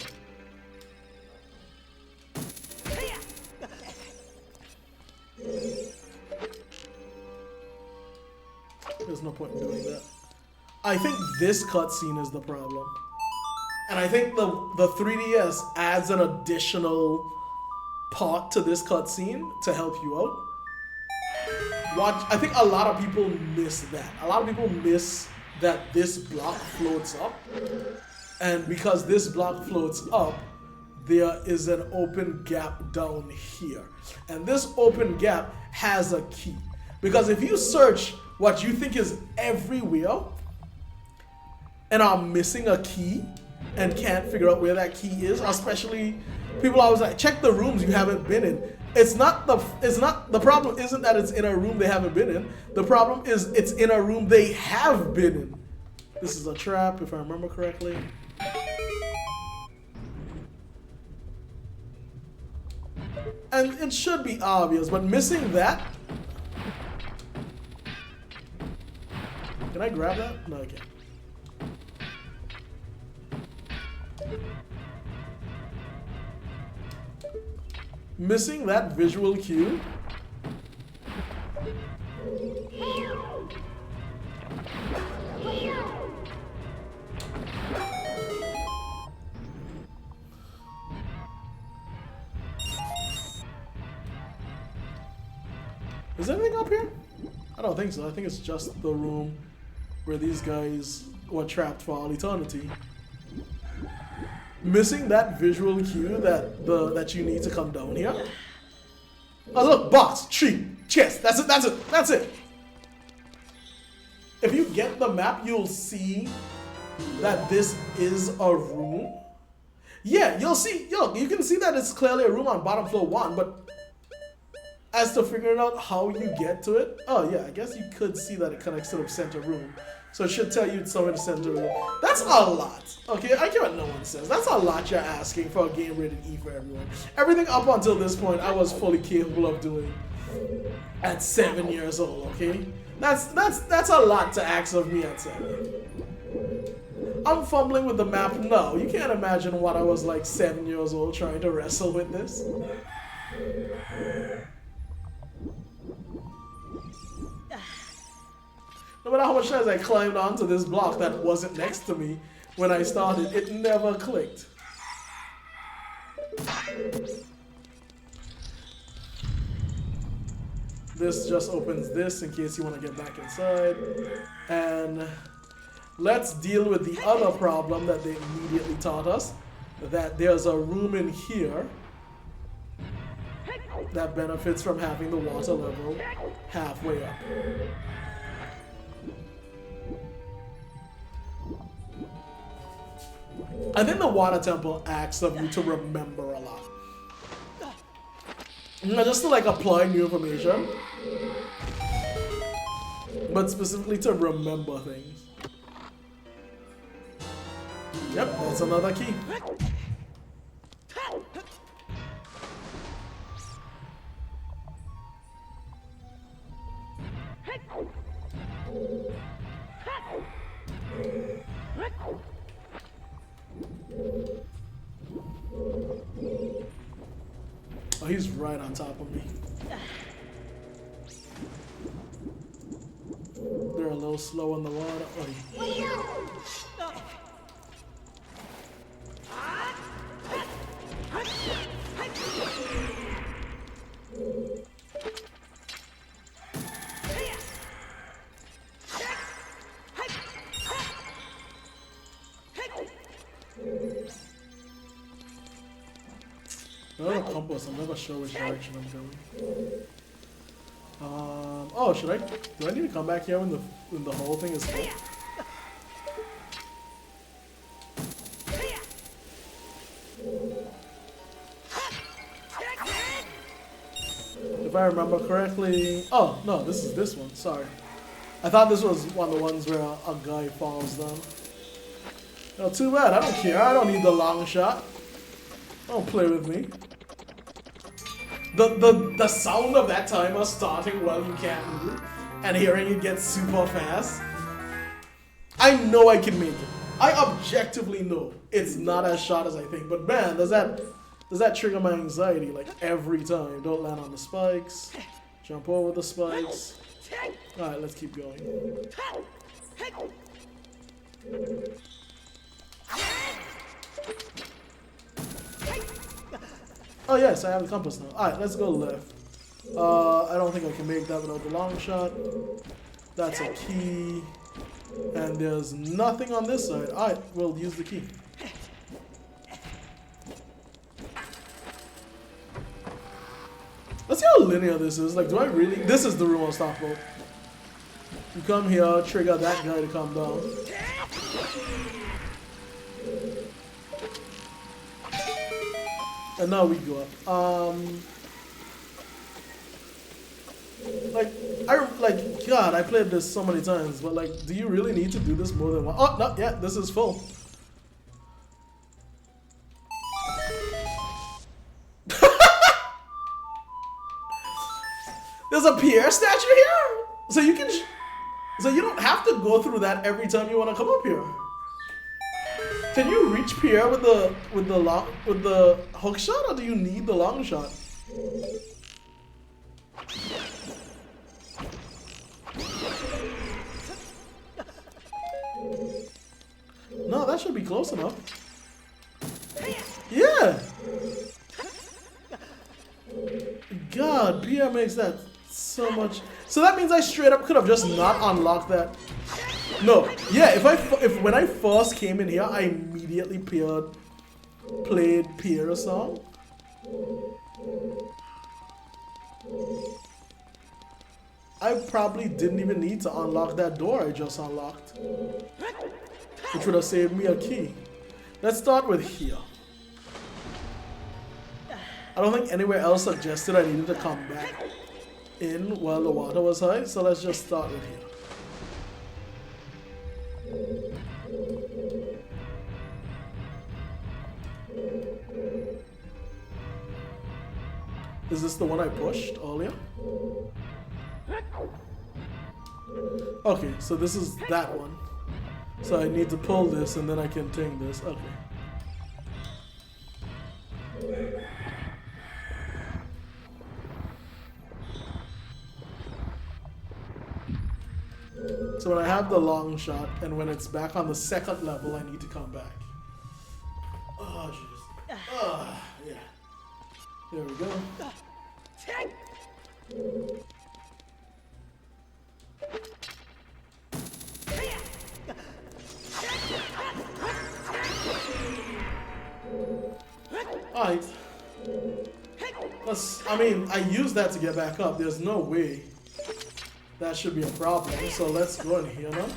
There's no point in doing that. I think this cutscene is the problem. And I think the 3DS adds an additional part to this cutscene to help you out. I think a lot of people miss that. A lot of people miss that this block floats up. And because this block floats up, there is an open gap down here. And this open gap has a key. Because if you search what you think is everywhere and are missing a key and can't figure out where that key is, especially people always like, check the rooms you haven't been in. The problem isn't that it's in a room they haven't been in. The problem is it's in a room they have been in. This is a trap, if I remember correctly. And it should be obvious, but missing that. Can I grab that? No, I can't. Missing that visual cue. Is anything up here? I don't think so. I think it's just the room where these guys were trapped for all eternity. Missing that visual cue that you need to come down here. Oh look, box, tree, chest. That's it, that's it, that's it. If you get the map, you'll see that this is a room. Yeah, you'll see, you can see that it's clearly a room on bottom floor 1, but as to figuring out how you get to it, oh yeah, I guess you could see that it connects to the center room. So it should tell you it's somewhere in the center room. That's a lot. Okay, I care what no one says. That's a lot you're asking for a game rated E for everyone. Everything up until this point, I was fully capable of doing at 7 years old, okay? That's a lot to ask of me at 7. I'm fumbling with the map. No, you can't imagine what I was like 7 years old trying to wrestle with this. No matter how much times I climbed onto this block that wasn't next to me when I started, it never clicked. This just opens this in case you want to get back inside. And let's deal with the other problem that they immediately taught us, that there's a room in here that benefits from having the water level halfway up. I think the water temple asks of you to remember a lot. Just to like apply new information, but specifically to remember things. Yep, that's another key. Oh, he's right on top of me. They're a little slow in the water. Oh, Without a compass, I'm never sure which direction I'm going. Oh, should I? Do I need to come back here when the whole thing is full? If I remember correctly. Oh no, this is this one. Sorry, I thought this was one of the ones where a guy falls down. No, too bad. I don't care. I don't need the long shot. Don't play with me. The sound of that timer starting while you can't move and hearing it get super fast. I know I can make it. I objectively know it's not as short as I think. But man, does that trigger my anxiety like every time? Don't land on the spikes. Jump over the spikes. Alright, let's keep going. Oh yes, I have the compass now. Alright, let's go left. I don't think I can make that without the long shot. That's a key. And there's nothing on this side. Alright, we'll use the key. Let's see how linear this is. Like, do I really... This is the room I was talking about. You come here, trigger that guy to come down. And now we go up. God, I played this so many times, but like, do you really need to do this more than one? Oh, no, yeah, this is full. There's a Pierre statue here? So you can, so you don't have to go through that every time you want to come up here. Can you reach Pierre with the hook shot, or do you need the long shot? No, that should be close enough. Yeah. God, Pierre makes that so much. So that means I straight up could have just not unlocked that. No, yeah. If when I first came in here, I immediately played Pierre's song. I probably didn't even need to unlock that door I just unlocked, which would have saved me a key. Let's start with here. I don't think anywhere else suggested I needed to come back in while the water was high, so let's just start with here. Is this the one I pushed earlier? Okay, so this is that one. So I need to pull this and then I can ting this. Okay. So when I have the long shot and when it's back on the second level, I need to come back. Oh, jeez. Oh, yeah. There we go. Alright. I mean, I used that to get back up. There's no way that should be a problem. So let's go in here now.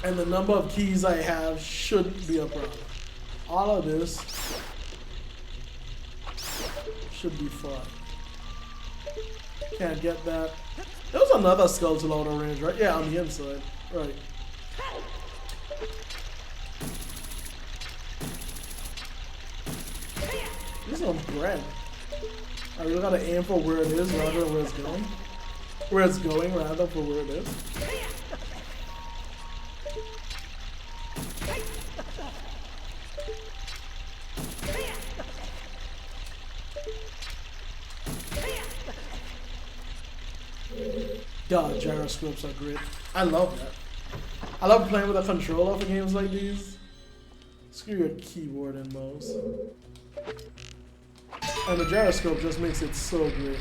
And the number of keys I have shouldn't be a problem. All of this should be fine. Can't get that. There was another skeleton out of range, right? Yeah, on the inside. Right. This is on bread. I really gotta aim for where it is rather than where it's going. Where it's going rather for where it is. God, gyroscopes are great. I love that. I love playing with a controller for games like these. Screw your keyboard and mouse. And the gyroscope just makes it so great.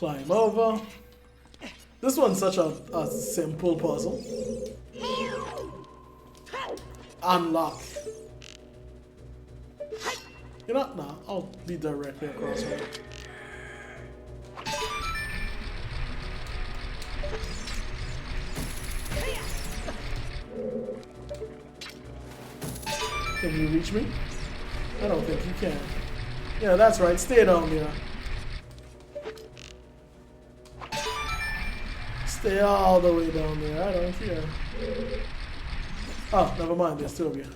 Climb over. This one's such a simple puzzle. Unlock. You know, nah, I'll be directly across from it. Can you reach me? I don't think you can. Yeah, that's right. Stay down there. Stay all the way down there. I don't care. Oh, never mind. There's two of you.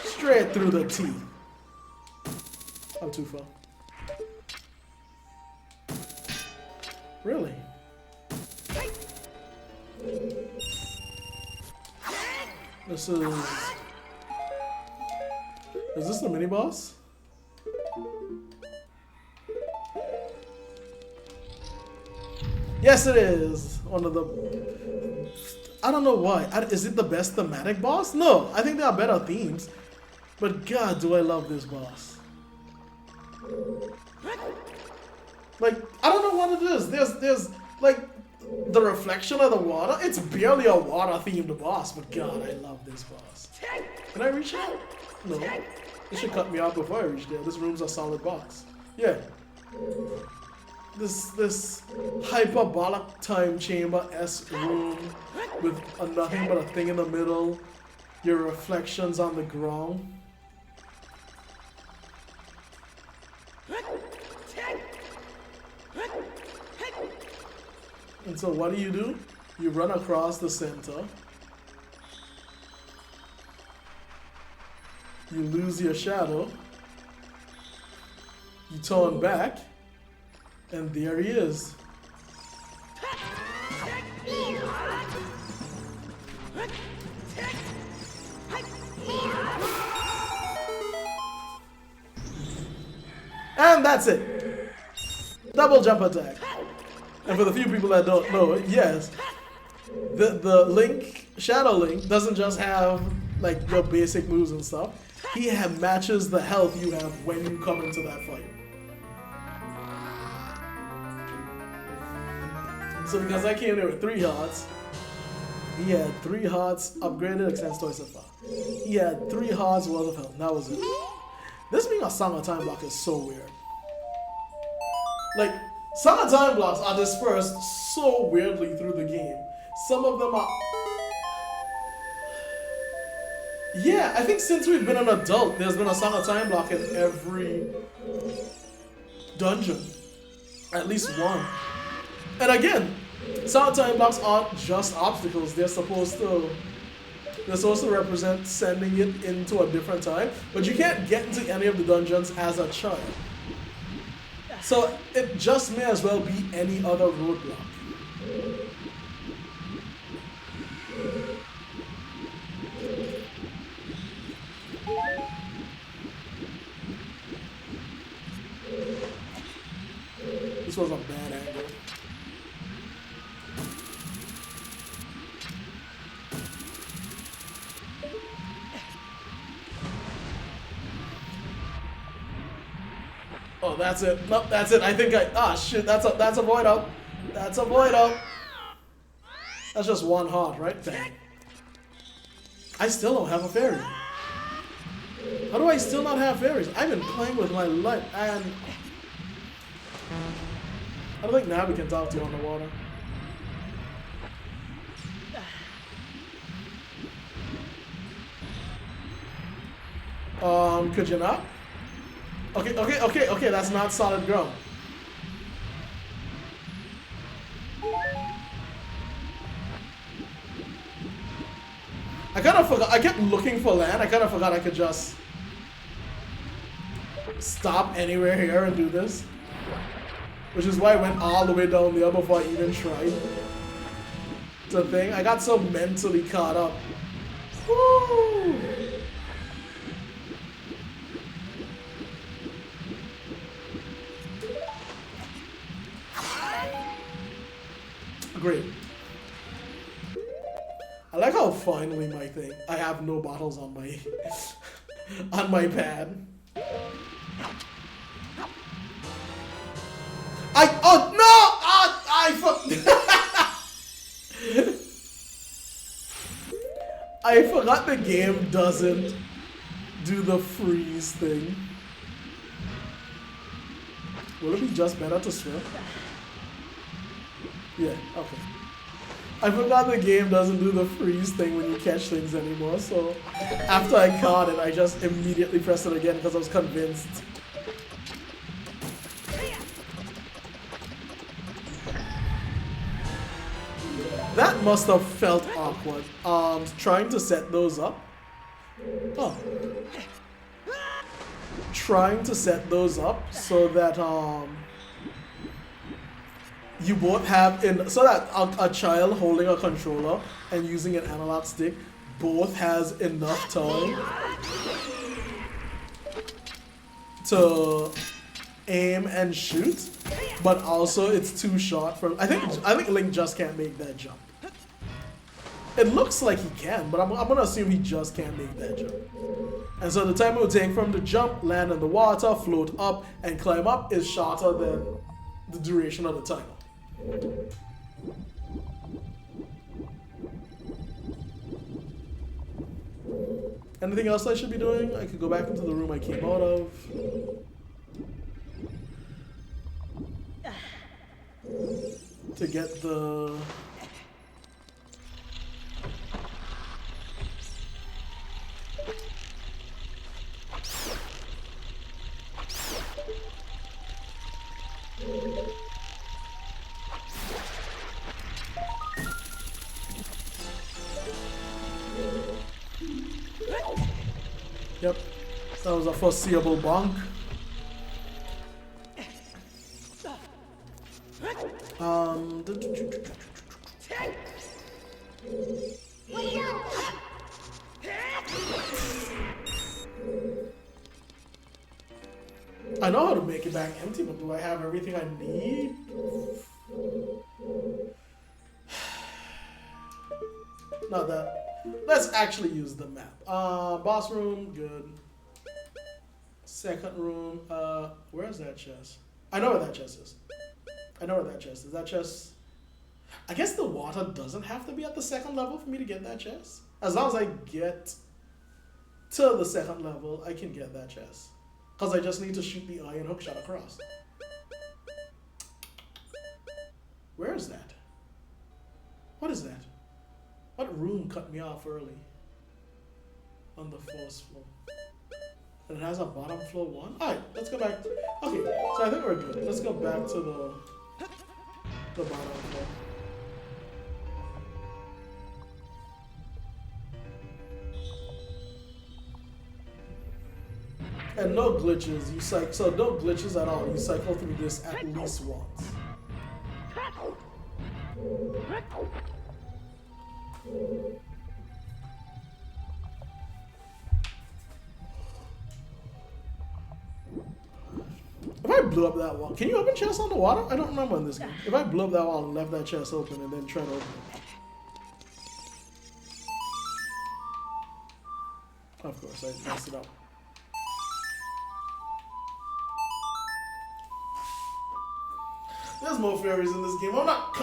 Straight through the teeth. I'm too far. Really? This is... Is this the mini boss? Yes, it is. One of the... I don't know why. Is it the best thematic boss? No, I think there are better themes. But God, do I love this boss. Like, I don't know what it is. There's like the reflection of the water. It's barely a water-themed boss, but God, I love this boss. Can I reach out? No. It should cut me off before I reach there. This room's a solid box. Yeah. This hyperbolic time chamber-esque room with nothing but a thing in the middle. Your reflections on the ground. And so what do? You run across the center. You lose your shadow. You turn back. And there he is. And that's it. Double jump attack. And for the few people that don't know it, yes, the Link, Shadow Link, doesn't just have like your basic moves and stuff. He matches the health you have when you come into that fight. So because I came there with 3 hearts, he had 3 hearts upgraded, extends twice as far. He had 3 hearts worth of health. That was it. This being a Song of Time block is so weird. Like, Song of Time blocks are dispersed so weirdly through the game. Some of them are... Yeah, I think since we've been an adult, there's been a Song of Time block in every dungeon. At least one. And again, Song of Time blocks aren't just obstacles. They're supposed to represent sending it into a different time. But you can't get into any of the dungeons as a child. So it just may as well be any other roadblock. This was a bad angle. Oh, that's it. Nope, that's it. I think shit, that's a void out. That's a void out. That's just 1 heart, right? Bang. I still don't have a fairy. How do I still not have fairies? I've been playing with my life and I don't think Navi can talk to you on the water. Could you not? Okay, that's not solid ground. I kind of forgot, I kept looking for land, I kind of forgot I could just stop anywhere here and do this. Which is why I went all the way down there before I even tried the thing. I got so mentally caught up. Woo! Great. I like how finally my thing. I have no bottles on my on my pad. Oh no! I forgot the game doesn't do the freeze thing. Will it be just better to swim? Yeah, okay. I forgot the game doesn't do the freeze thing when you catch things anymore, so after I caught it, I just immediately pressed it again because I was convinced. That must have felt awkward. Trying to set those up. Oh. Trying to set those up so that you both have so that a child holding a controller and using an analog stick both has enough time to aim and shoot, but also it's too short from. I think Link just can't make that jump. It looks like he can, but I'm gonna assume he just can't make that jump. And so the time it will take from the jump, land in the water, float up, and climb up is shorter than the duration of the timer. Anything else I should be doing? I could go back into the room I came out of. To get the... Yep, that was a foreseeable bonk. I know how to make it back empty, but do I have everything I need? Not that. Let's actually use the map. Boss room, good. Second room, where's that chest? I know where that chest is. I know where that chest is. That chest... I guess the water doesn't have to be at the second level for me to get that chest. As long as I get to the second level, I can get that chest. Because I just need to shoot the iron hook shot across. Where is that? What is that? What room cut me off early? On the first floor. And it has a bottom floor one? Alright, let's go back. Okay, so I think we're good. Let's go back to the bottom floor. And no glitches. You cycle, so no glitches at all. You cycle through this at least once. If I blew up that wall, can you open chests on the water? I don't remember in this game. If I blew up that wall and left that chest open and then tried to open it. Of course, I messed it up. There's more fairies in this game. I'm not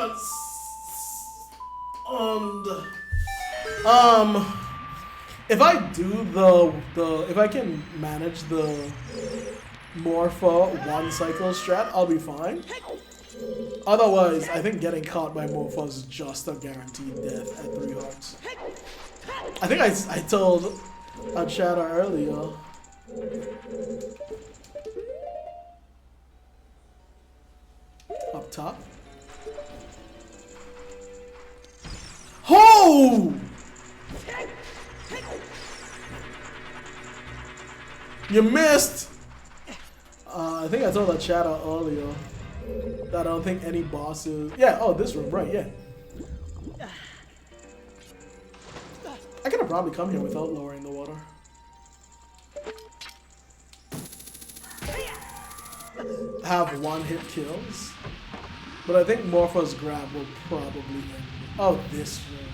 if I do if I can manage the Morpha one cycle strat, I'll be fine. Otherwise, I think getting caught by Morpha is just a guaranteed death at 3 hearts. I think I told a chatter earlier. Up top. Oh! You missed! I think I told a chatter earlier that I don't think any bosses... Yeah, oh, this room, right, yeah. I could have probably come here without lowering the water. Have one-hit kills. But I think Morpha's grab will probably end it. Oh, this room.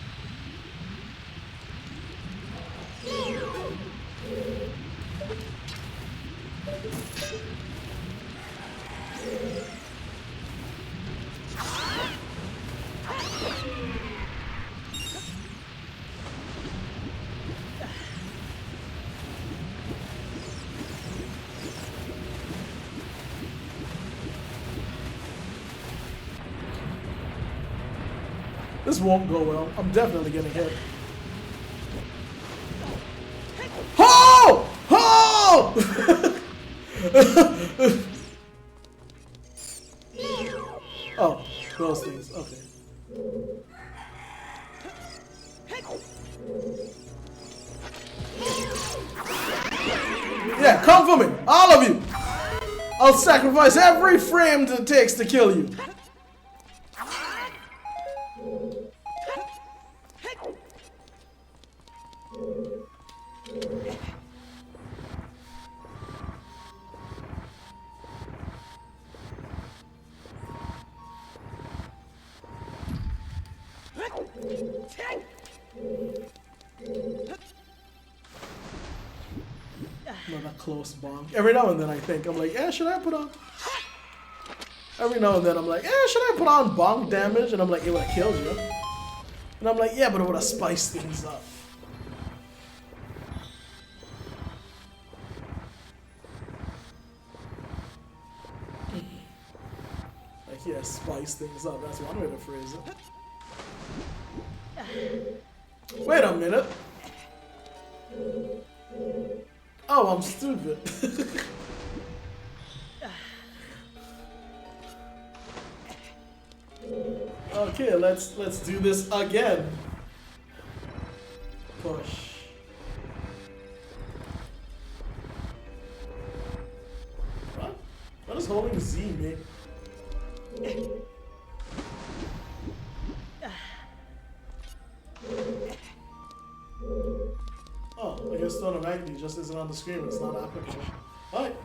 This won't go well. I'm definitely getting hit. Oh! Oh! Oh, those things. Okay. Yeah, come for me, all of you. I'll sacrifice every frame it takes to kill you. Another close bonk. Every now and then I think, I'm like, yeah, should I put on? Every now and then I'm like, yeah, should I put on bonk damage? And I'm like, it would have killed you. And I'm like, yeah, but it would have spiced things up. Like, yeah, spice things up. That's one way to phrase it. Wait a minute. Oh, I'm stupid. Okay, let's do this again. Push. What? What is holding Z mean? Oh, I guess Stone of Agony just isn't on the screen. It's not applicable. Alright.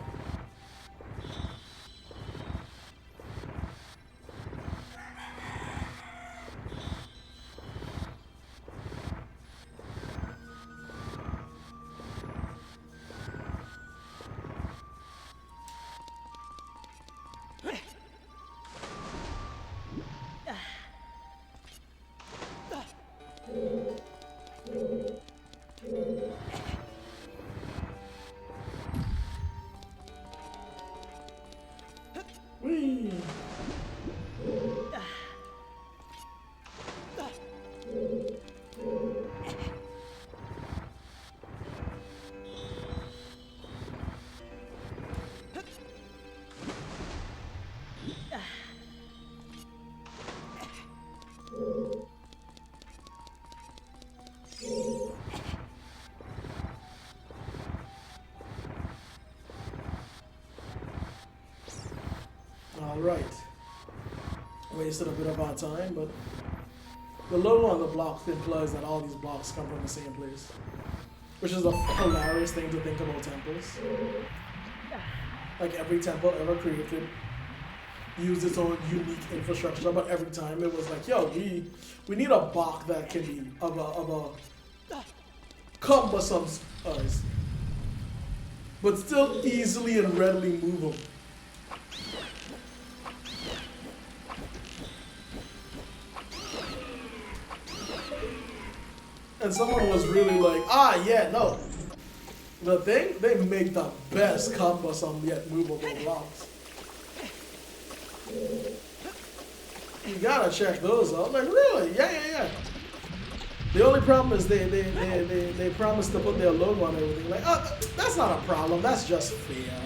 Whee! Alright. Wasted a bit of our time, but the logo on the block implies that all these blocks come from the same place. Which is a hilarious thing to think about temples. Like every temple ever created used its own unique infrastructure, but every time it was like, yo, we need a block that can be of a cumbersome size, but still easily and readily movable. And someone was really like, ah, yeah, no. The thing, they make the best cumbersome yet movable blocks. You gotta check those out. Like, really? Yeah. The only problem is they promised to put their logo on everything. Like, oh, that's not a problem. That's just fair.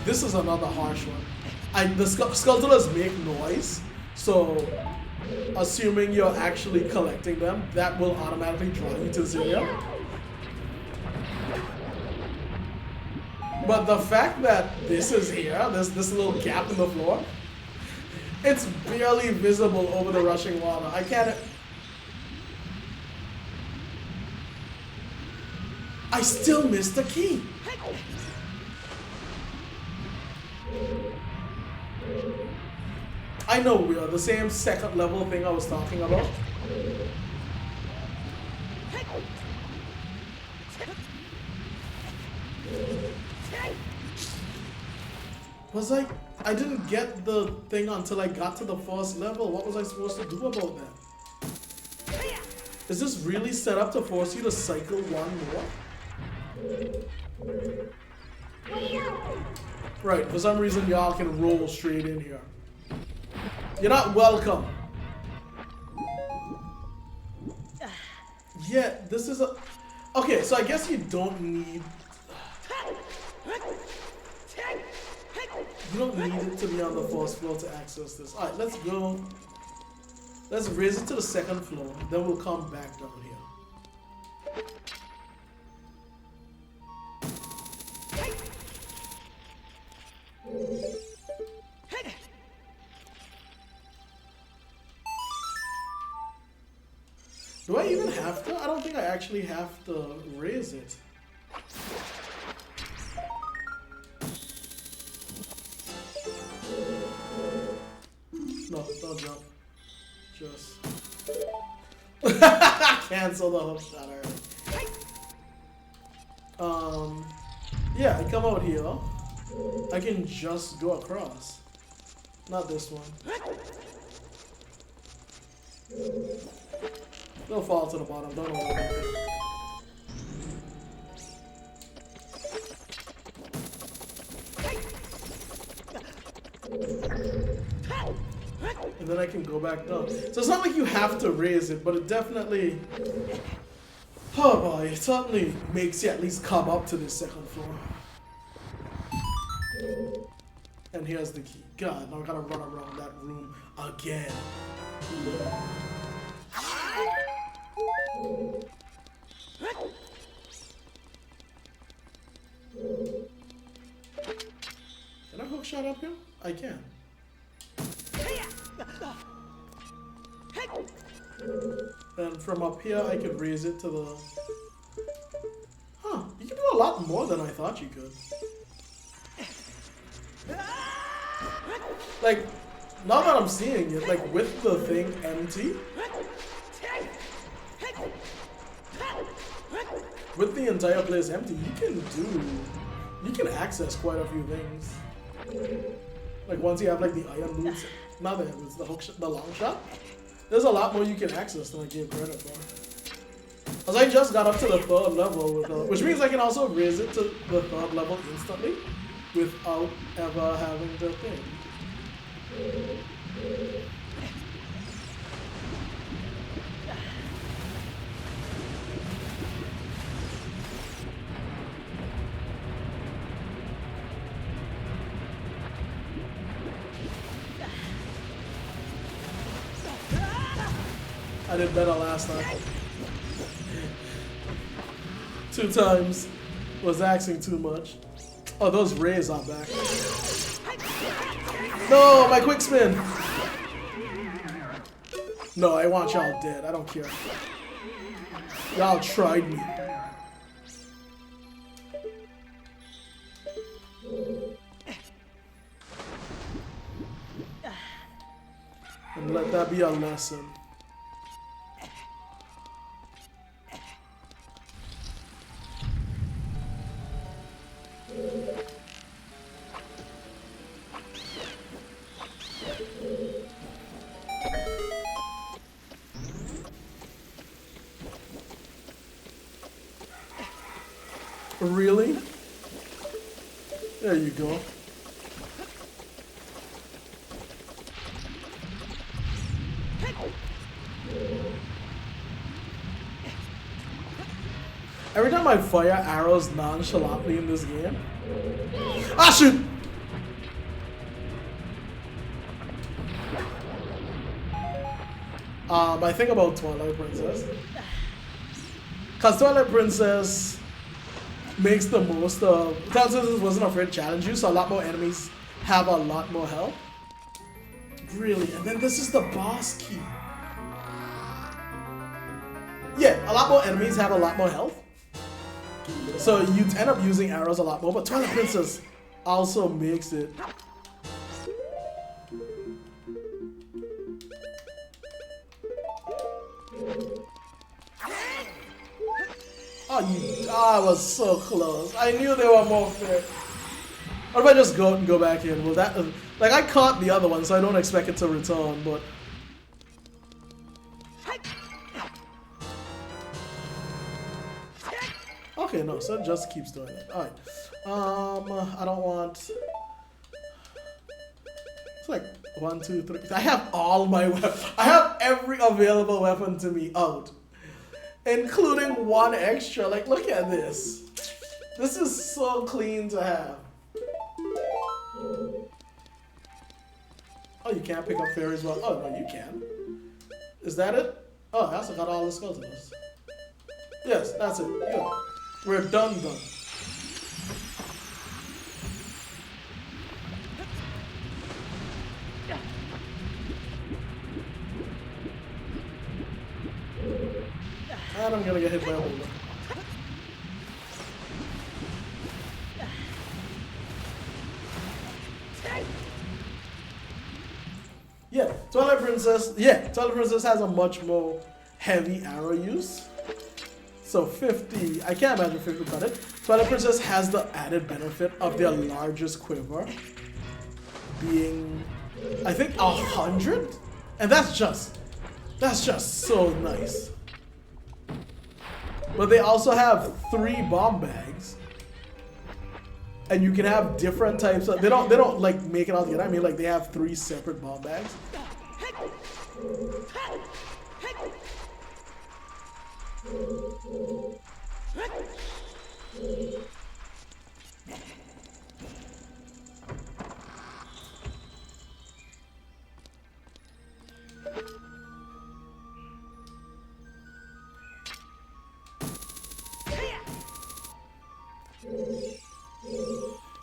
This is another harsh one. The sculptures make noise, so assuming you're actually collecting them, that will automatically draw you to zero. But the fact that this is here, this little gap in the floor, it's barely visible over the rushing water. I can't. I still missed the key. I know we are the same second level thing I was talking about. Was I didn't get the thing until I got to the first level. What was I supposed to do about that? Is this really set up to force you to cycle one more? Right, for some reason y'all can roll straight in here. You're not welcome. Yeah, this is a... Okay, so I guess you don't need... You don't need it to be on the first floor to access this. Alright, let's go. Let's raise it to the second floor, then we'll come back down here. Do I even have to? I don't think I actually have to raise it. No, don't jump. Just cancel the hook shot already. Yeah, I come out here. I can just go across. Not this one. They'll fall to the bottom, don't worry. And then I can go back down. So it's not like you have to raise it, but it definitely... Oh boy, it certainly makes you at least come up to the second floor. And here's the key. God, now I gotta run around that room again. Can I hook shot up here? I can. And from up here, I could raise it to the... Huh, you can do a lot more than I thought you could. Like, now that I'm seeing it, like with the thing empty, with the entire place empty, you can access quite a few things. Like once you have like the iron boots, not the boots, the long shot, there's a lot more you can access than I gave credit for. Cause I just got up to the third level with which means I can also raise it to the third level instantly without ever having to think. I did better last time. 2 times. Was axing too much. Oh, those rays are back. No, my quick spin. No, I want y'all dead. I don't care. Y'all tried me. And let that be a lesson. Really? There you go. Every time I fire arrows nonchalantly in this game. Ah, shoot! I think about Twilight Princess. Cause Twilight Princess makes the most of... Twilight Princess wasn't afraid to challenge you, so a lot more enemies have a lot more health. Really? And then this is the boss key. Yeah, a lot more enemies have a lot more health. So you end up using arrows a lot more, but Twilight Princess also makes it. Oh, I was so close. I knew there were more fair. What if I just go out and go back in? Well, that, like, I caught the other one, so I don't expect it to return, but... Okay, no, so it just keeps doing it. Alright. I don't want... It's like 1, 2, 3. I have all my weapons. I have every available weapon to me out. Including one extra. Like, look at this. This is so clean to have. Oh, you can't pick up fairies well. Oh, no, you can. Is that it? Oh, I also got all the skeletons. Yes, that's it. Good. We're done. And I'm gonna get hit by a boulder. Yeah, Twilight Princess has a much more heavy arrow use. So 50, I can't imagine 50 cut it. Twilight Princess has the added benefit of their largest quiver being, I think, 100? And that's just so nice. But they also have 3 bomb bags. And you can have different types of, they don't like make it all together. I mean, like, they have 3 separate bomb bags.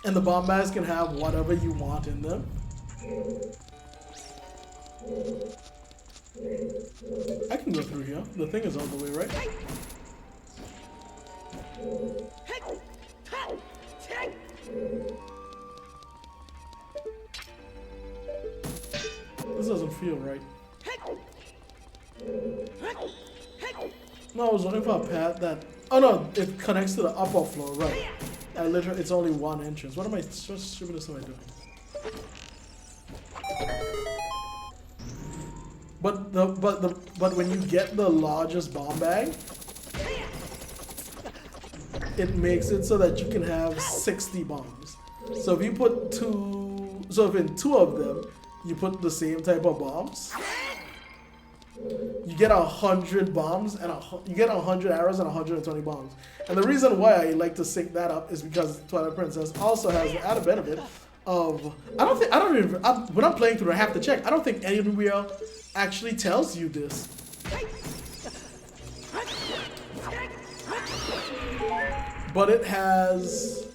And the bomb bags can have whatever you want in them. I can go through here. The thing is all the way, right? This doesn't feel right. No, I was looking for a path that... Oh no, it connects to the upper floor, right. I literally, it's only 1 entrance. What am I, so stupidness am I doing? But when you get the largest bomb bag, it makes it so that you can have 60 bombs. So if you put if in 2 of them, you put the same type of bombs, you get 100 bombs and you get 100 arrows and 120 bombs. And the reason why I like to sync that up is because Twilight Princess also has the added benefit of when I'm playing through, I have to check. I don't think anywhere actually tells you this. But it has...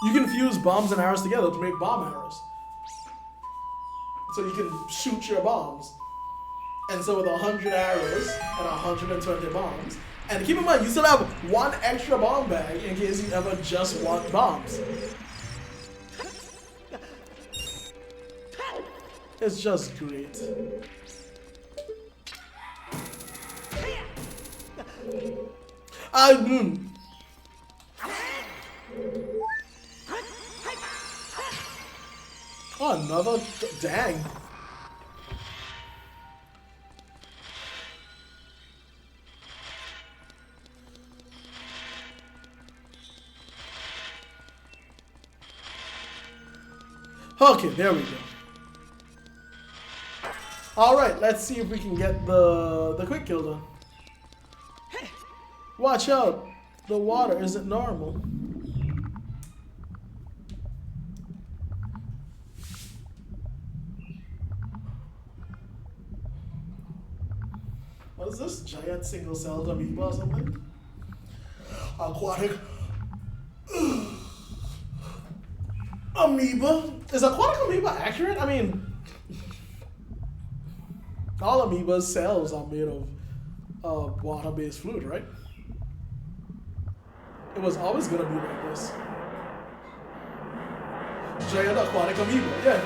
You can fuse bombs and arrows together to make bomb arrows. So you can shoot your bombs. And so with 100 arrows and 120 bombs, and keep in mind, you still have 1 extra bomb bag in case you ever just want bombs. It's just great. Oh, another, dang. Okay, there we go. All right, let's see if we can get the quick kill done. Watch out, the water isn't normal. What is this? Giant single-celled amoeba or something? Aquatic amoeba? Is aquatic amoeba accurate? I mean, all amoeba's cells are made of water-based fluid, right? It was always gonna be like this. Giant aquatic amoeba, yeah.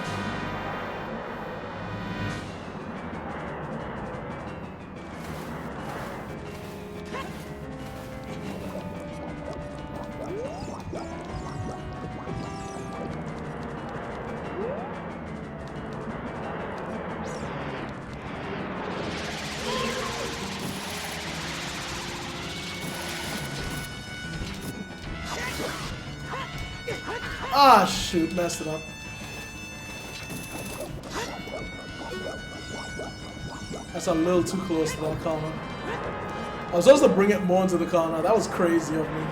Ah, shoot, messed it up. That's a little too close to that corner. I was supposed to bring it more into the corner. That was crazy of me.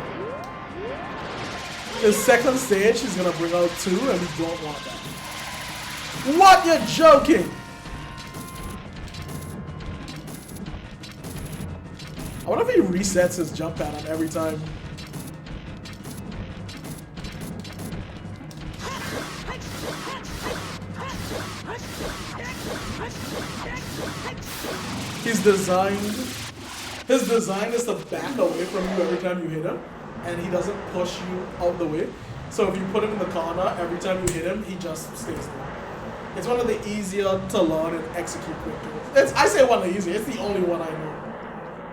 The second stage, he's gonna bring out 2, and we don't want that. What? You're joking? I wonder if he resets his jump pattern every time. His design is to back away from you every time you hit him, and he doesn't push you out the way. So if you put him in the corner, every time you hit him, he just stays there. It's one of the easier to learn and execute quick kills. I say one of the easier, it's the only one I know.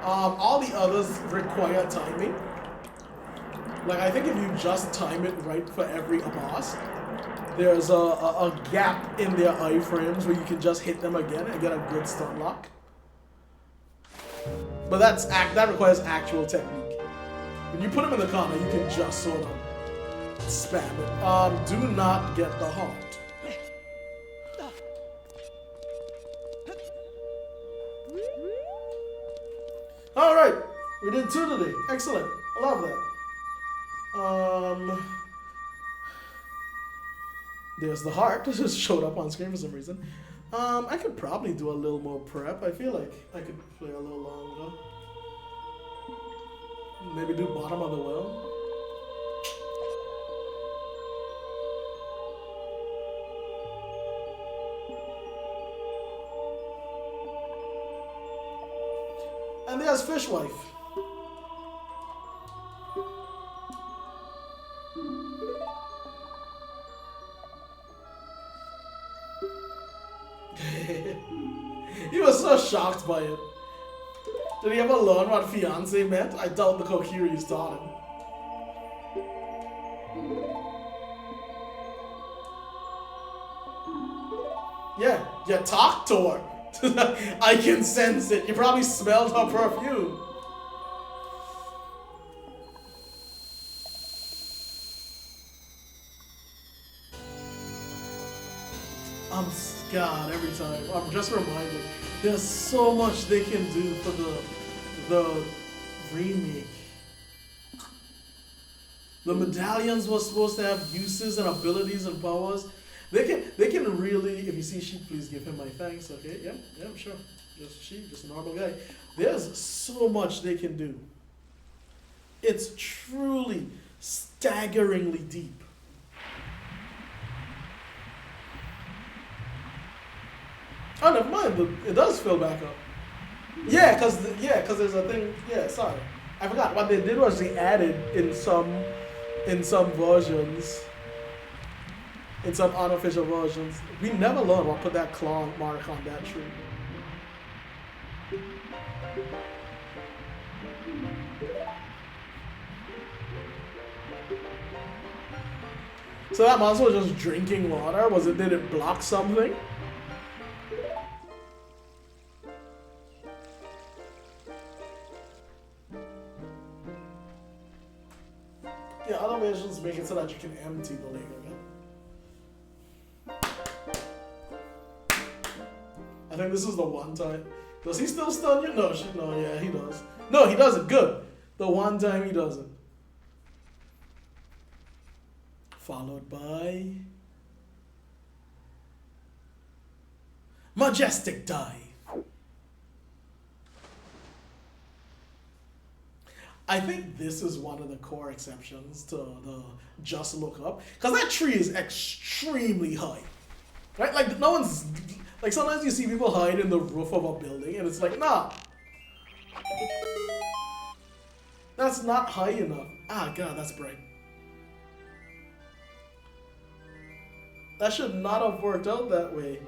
All the others require timing. Like, I think if you just time it right for every boss, there's a gap in their iframes where you can just hit them again and get a good stun lock. But that requires actual technique. When you put them in the corner, you can just sort of spam it. Do not get the heart. Alright, we did 2 today. Excellent. I love that. There's the heart. It just showed up on screen for some reason. I could probably do a little more prep. I feel like I could play a little longer. Maybe do bottom of the well. And there's Fishwife. He was so shocked by it. Did he ever learn what fiance meant? I doubt the Kokiris taught him. Yeah, you talk to her. I can sense it. You probably smelled her perfume. God, every time. I'm just reminded. There's so much they can do for the remake. The medallions were supposed to have uses and abilities and powers. They can really, if you see Sheep, please give him my thanks, okay? Yeah, sure. Just Sheep, just a normal guy. There's so much they can do. It's truly staggeringly deep. Oh, never mind. It does fill back up. Yeah, cause there's a thing. Yeah, sorry, I forgot. What they did was they added in some versions, in some unofficial versions. We never learned what put that claw mark on that tree. So that monster was just drinking water. Did it block something? Yeah, other versions make it so that you can empty the lake again. I think this is the one time. Does he still stun you? No, yeah, he does. No, he doesn't. Good. The one time he doesn't. Followed by Majestic Dive. I think this is one of the core exceptions to the just look up, because that tree is extremely high, right? Like no one's like, sometimes you see people hide in the roof of a building and it's like, nah, that's not high enough. Ah, God, that's bright. That should not have worked out that way.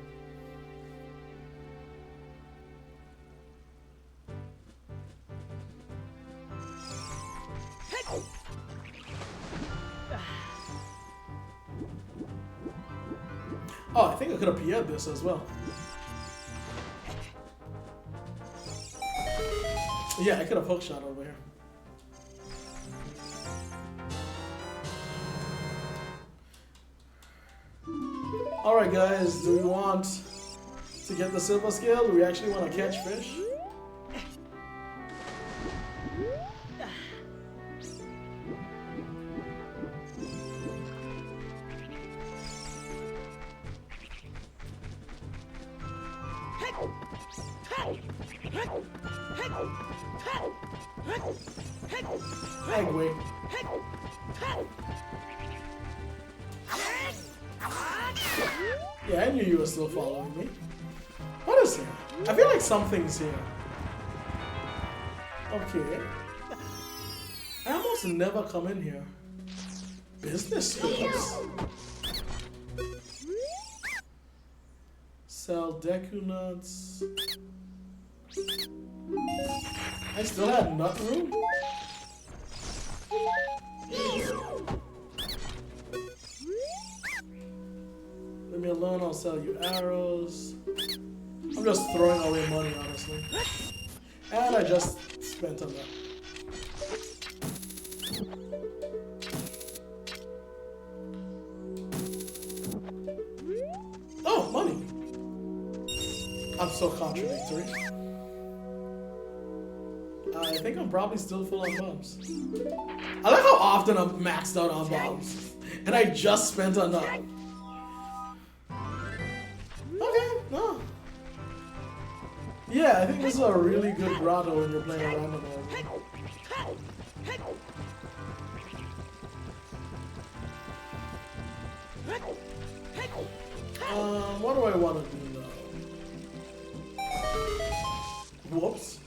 Oh, I think I could have PR'd this as well. Yeah, I could have hookshot over here. Alright guys, do we want to get the silver scale? Do we actually want to catch fish? Anyway. Yeah, I knew you were still following me. What is here? I feel like something's here. Okay. I almost never come in here. Business stores. Sell Deku nuts. I still had nut room? Leave me alone, I'll sell you arrows. I'm just throwing away money, honestly. And I just spent on that. Oh, money! I'm so contradictory. I think I'm probably still full on bombs. I like how often I'm maxed out on bombs. And I just spent on that. Okay, no. Yeah, I think this is a really good grotto when you're playing a random mode. What do I want to do now? Whoops.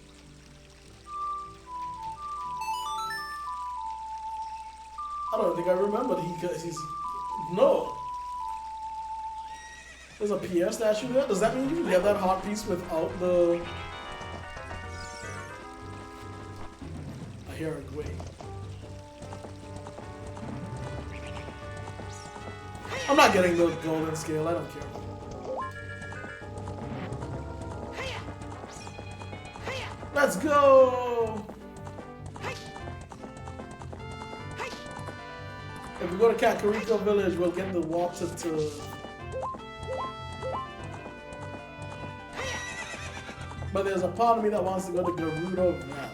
I don't think I remembered he's... No! There's a Pierre statue there? Does that mean you can get that heart piece without the... I hear a gway. I'm not getting the golden scale, I don't care. Let's go! If we go to Kakariko Village, we'll get the water to... But there's a part of me that wants to go to Gerudo Valley.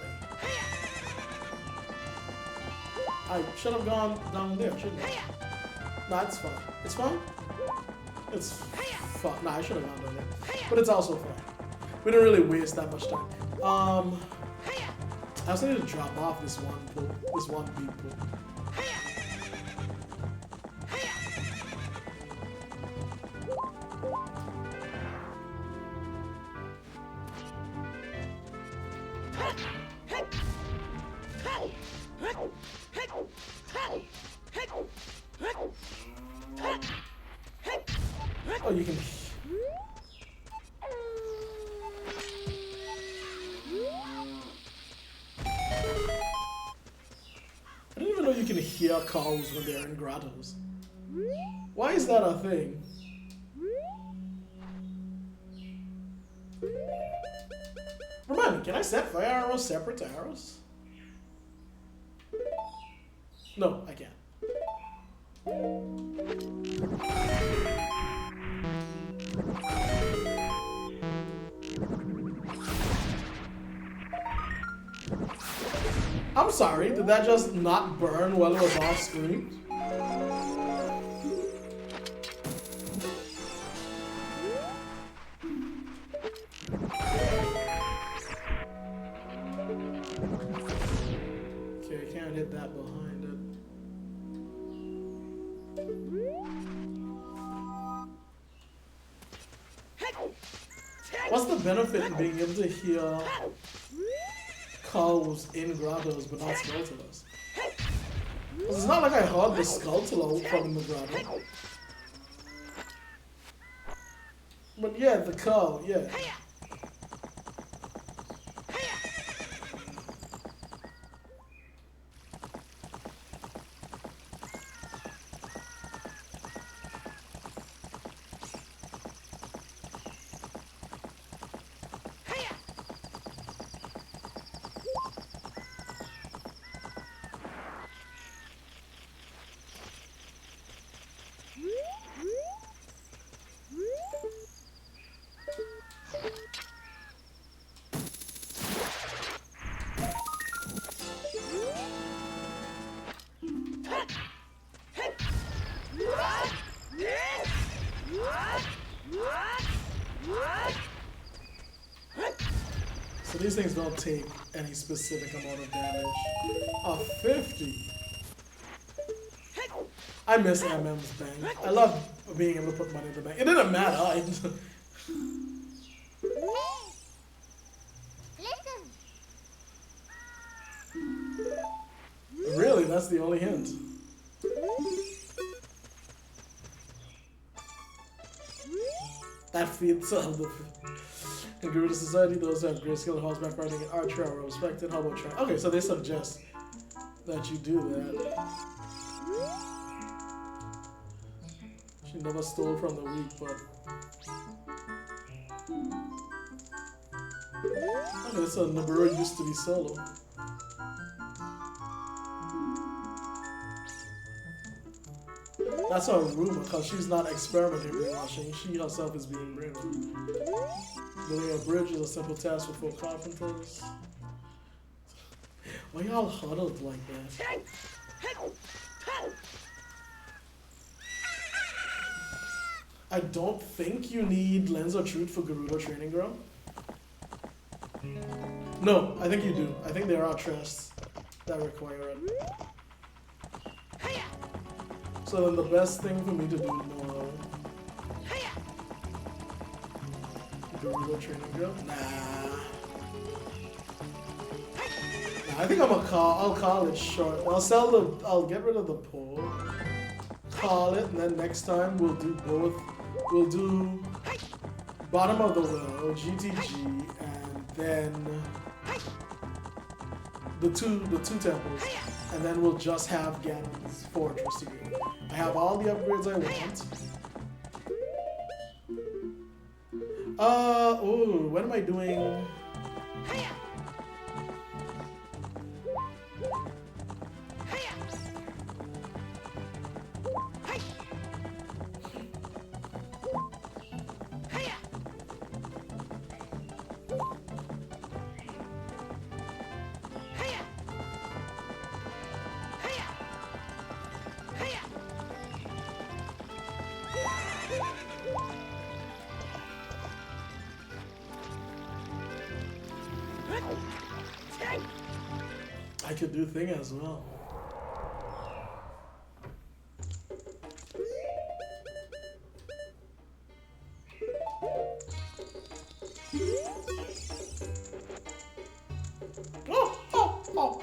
I should have gone down there, shouldn't I? Nah, it's fine. It's fine? It's fun. Nah, I should have gone down there. But it's also fine. We didn't really waste that much time. I also need to drop off this one pool. This one bead pool. Oh, you can... I didn't even know you can hear cows when they're in grottos. Why is that a thing? Remind me, can I set fire arrows separate to arrows? No, I can't. I'm sorry, did that just not burn while it was off screen? Okay, I can't hit that behind it. What's the benefit in being able to hear cows in grottos but not Skulltulas? It's not like I heard the Skulltula from the grotto. But yeah, the cow, yeah. these things don't take any specific amount of damage. A 50. I miss MM's bank. I love being able to put money in the bank. It didn't matter. Really, that's the only hint. That feeds the in Gerudo society, those who have great skill in horseback riding and archery are respected. How about trying? Okay, so they suggest that you do that. She never stole from the weak, but okay, so Naburo used to be solo. That's a rumor, because she's not experimenting brainwashing. She herself is being brainwashed. Building a bridge is a simple task for 4 carpenters. Why y'all huddled like that? I don't think you need Lens of Truth for Gerudo Training Ground. No, I think you do. I think there are chests that require it. So then the best thing for me to do now... Gerudo Training Ground? Nah. I think I'll call it short. I'll get rid of the pole. Call it, and then next time we'll do both. We'll do bottom of the well, GTG, and then the two temples, and then we'll just have Ganon's fortress to do. I have all the upgrades I want. Oh, what am I doing? I could do thing as well. Oh.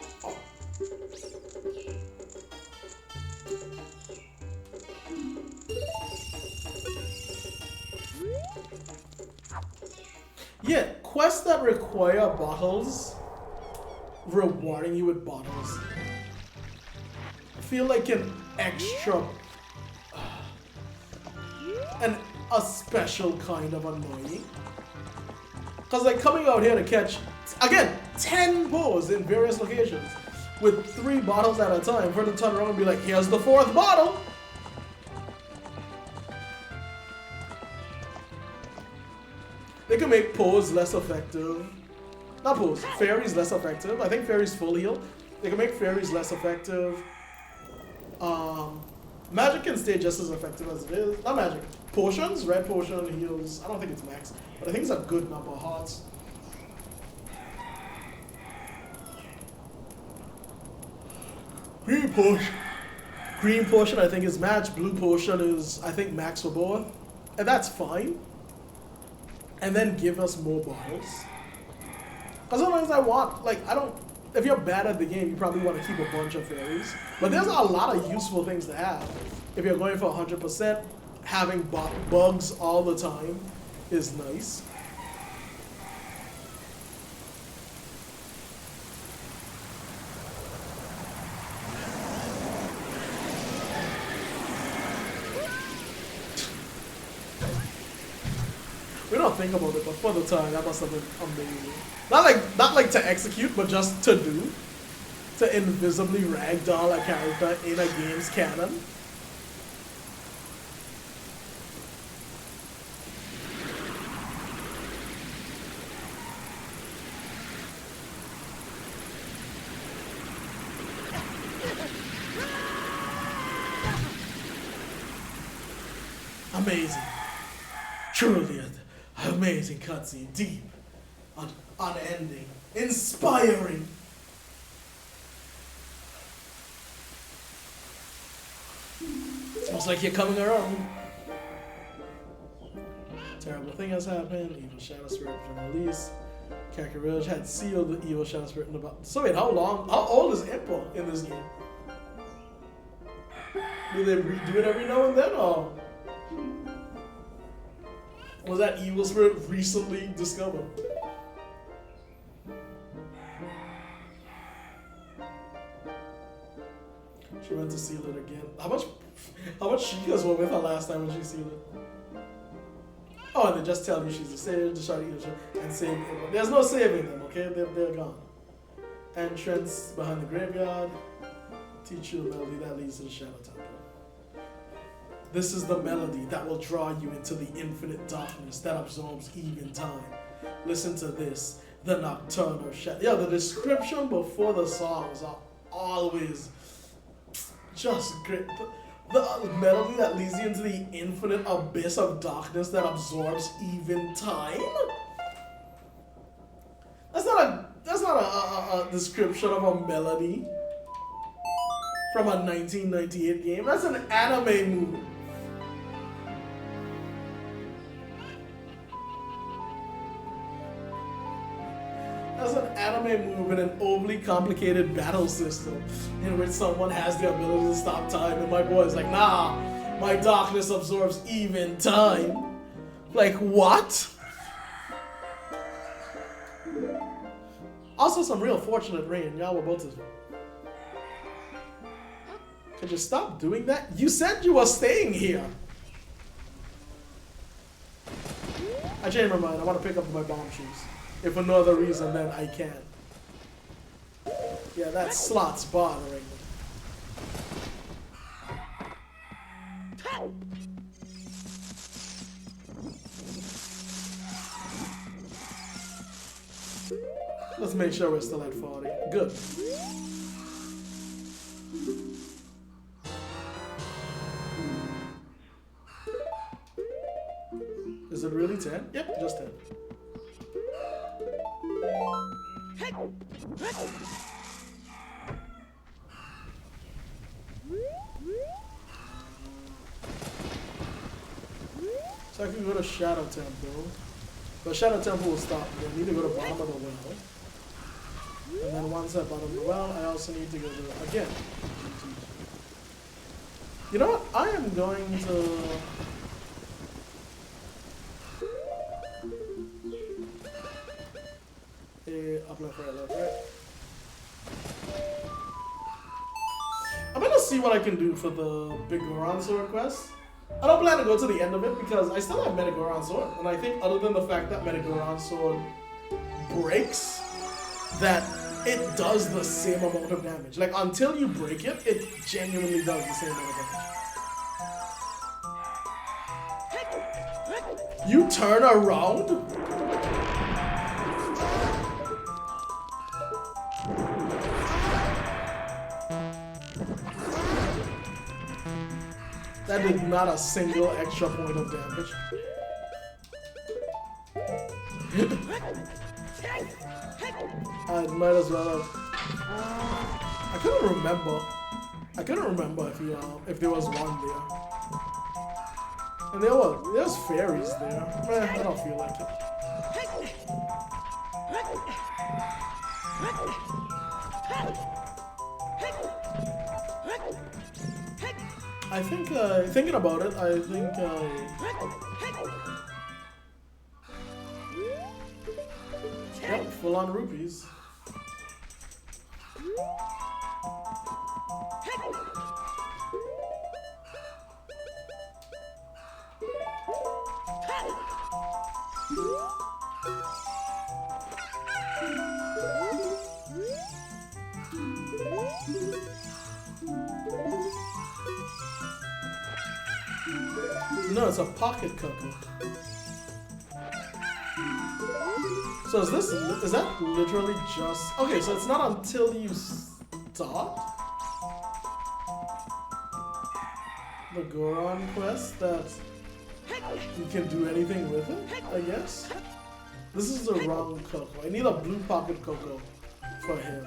Yeah, quests that require bottles, rewarding you with bottles, I feel like an extra, a special kind of annoying. Cause like coming out here to catch, again, 10 bows in various locations with 3 bottles at a time, for them to turn around and be like, here's the 4th bottle. They can make pose less effective. Not pose, fairies less effective. I think fairies full heal. They can make fairies less effective. Magic can stay just as effective as it is. Not magic. Potions, red potion heals. I don't think it's max, but I think it's a good number of hearts. Green potion I think is match. Blue potion is I think max for both, and that's fine. And then give us more bottles. Because sometimes I want, like, I don't, if you're bad at the game, you probably want to keep a bunch of fairies. But there's a lot of useful things to have. If you're going for 100%, having bugs all the time is nice. We don't think about it, but for the time, that must have been amazing. Not like to execute, but just to do. To invisibly ragdoll a character in a game's canon. Amazing. Truly an amazing cutscene. Deep. Unending. Inspiring. Looks like you're coming around. Terrible thing has happened. Evil Shadow Spirit been released. Character Village had sealed the Evil Shadow Spirit in the bottom. So wait, how old is Impa in this game? Do they redo it every now and then, or was that Evil Spirit recently discovered? She went to seal it again. How much Sheikahs were with her last time when she sealed it? Oh, and they just tell you she's a savior, just try to eat her and save them. There's no saving them, okay? They're gone. Entrance behind the graveyard. Teach you the melody that leads to the Shadow Temple. This is the melody that will draw you into the infinite darkness that absorbs even time. Listen to this, the nocturnal shadow. Yeah, the description before the songs are always just great. The melody that leads you into the infinite abyss of darkness that absorbs even time. That's not a description of a melody from a 1998 game. That's an anime movie. That's an anime move in an overly complicated battle system in which someone has the ability to stop time, and my boy's like, nah, my darkness absorbs even time. Like, what? Also, some real fortunate rain. Y'all were both to... Could you stop doing that? You said you were staying here. I changed my mind. I want to pick up my bomb shoes. If for no other reason, then I can. Yeah, that slot's bothering me. Let's make sure we're still at 40. Good. Is it really 10? Yep, just 10. So I can go to Shadow Temple. But Shadow Temple will stop me. I need to go to the bottom of the well. And then once I'm bottom of the well, I also need to go to, again. You know what? I am going to... Up, left, right, left, right. I'm gonna see what I can do for the Big Goron Sword quest. I don't plan to go to the end of it because I still have Medagoron Sword, and I think other than the fact that Medagoron Sword breaks, that it does the same amount of damage. Like, until you break it, it genuinely does the same amount of damage. You turn around? That did not a single extra point of damage. I might as well have... I couldn't remember if there was one there. And there's fairies there. I don't feel like it. I think, thinking about it, I think, yep, full on rupees. No, it's a pocket cuckoo. So is that literally just... Okay, so it's not until you start the Goron quest that you can do anything with it, I guess. This is the wrong cocoa. I need a blue pocket cocoa for him.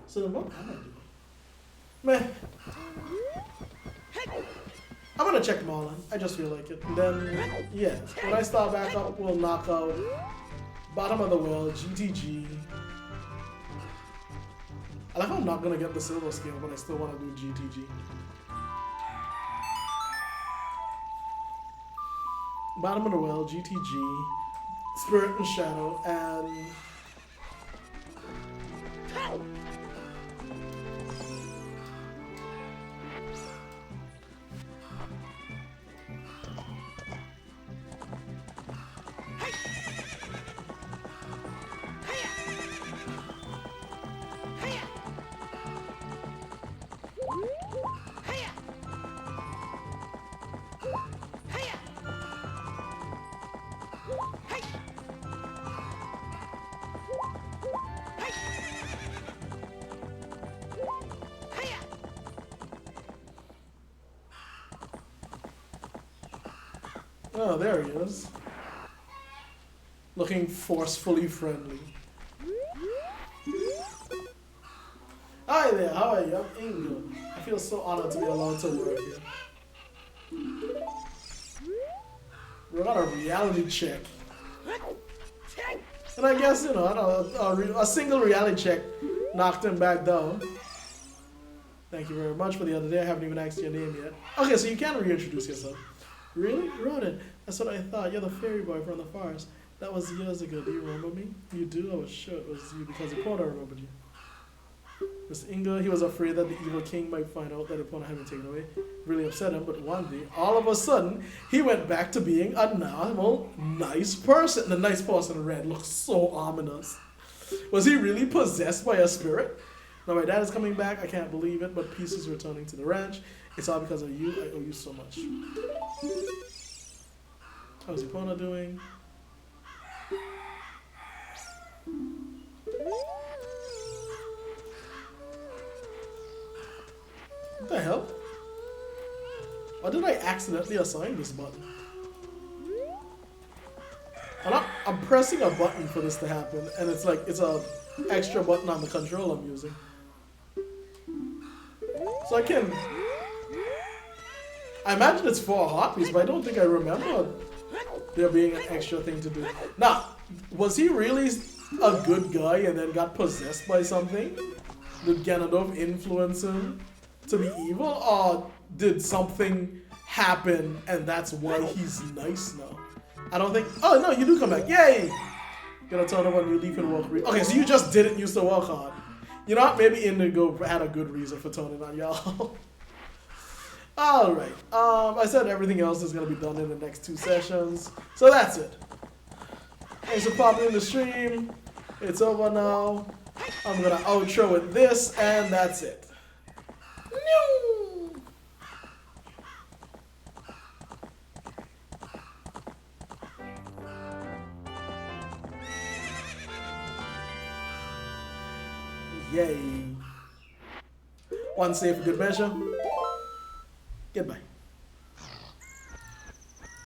So then what am I doing? Man. I'm gonna check Marlin. I just feel like it. And then, yeah. When I start back up, we'll knock out bottom of the well, GTG. I like how I'm not gonna get the silver scale, but I still wanna do GTG. Bottom of the well, GTG, Spirit and Shadow, and oh, there he is. Looking forcefully friendly. Hi there, how are you? I'm Ingo. I feel so honored to be allowed to work here. We got a reality check. And I guess, you know, a single reality check knocked him back down. Thank you very much for the other day. I haven't even asked your name yet. Okay, so you can reintroduce yourself. Really? Rodent. That's what I thought. You're the fairy boy from the forest. That was years ago. Do you remember me? You do? I was sure it was you because Epona remembered you. Mr. Inga, he was afraid that the evil king might find out that Epona had been taken away. Really upset him, but one day, all of a sudden, he went back to being a normal, nice person. The nice person in red looks so ominous. Was he really possessed by a spirit? Now my dad is coming back. I can't believe it, but peace is returning to the ranch. It's all because of you. I owe you so much. How's Epona doing? What the hell? Why did I accidentally assign this button? I'm pressing a button for this to happen, and it's like it's a extra button on the control I'm using. So I imagine it's 4 heartbeats, but I don't think I remember there being an extra thing to do. Now, was he really a good guy and then got possessed by something? Did Ganondorf influence him to be evil, or did something happen and that's why he's nice now? I don't think. Oh no, you do come back! Yay! Gonna turn over a new leaf and walk. Okay, so you just didn't use the walk hard. You know what? Maybe Indigo had a good reason for turning on y'all. Alright, I said everything else is going to be done in the next 2 sessions. So that's it. Thanks for popping in the stream. It's over now. I'm going to outro with this, and that's it. Yay. One safe, good measure. Goodbye.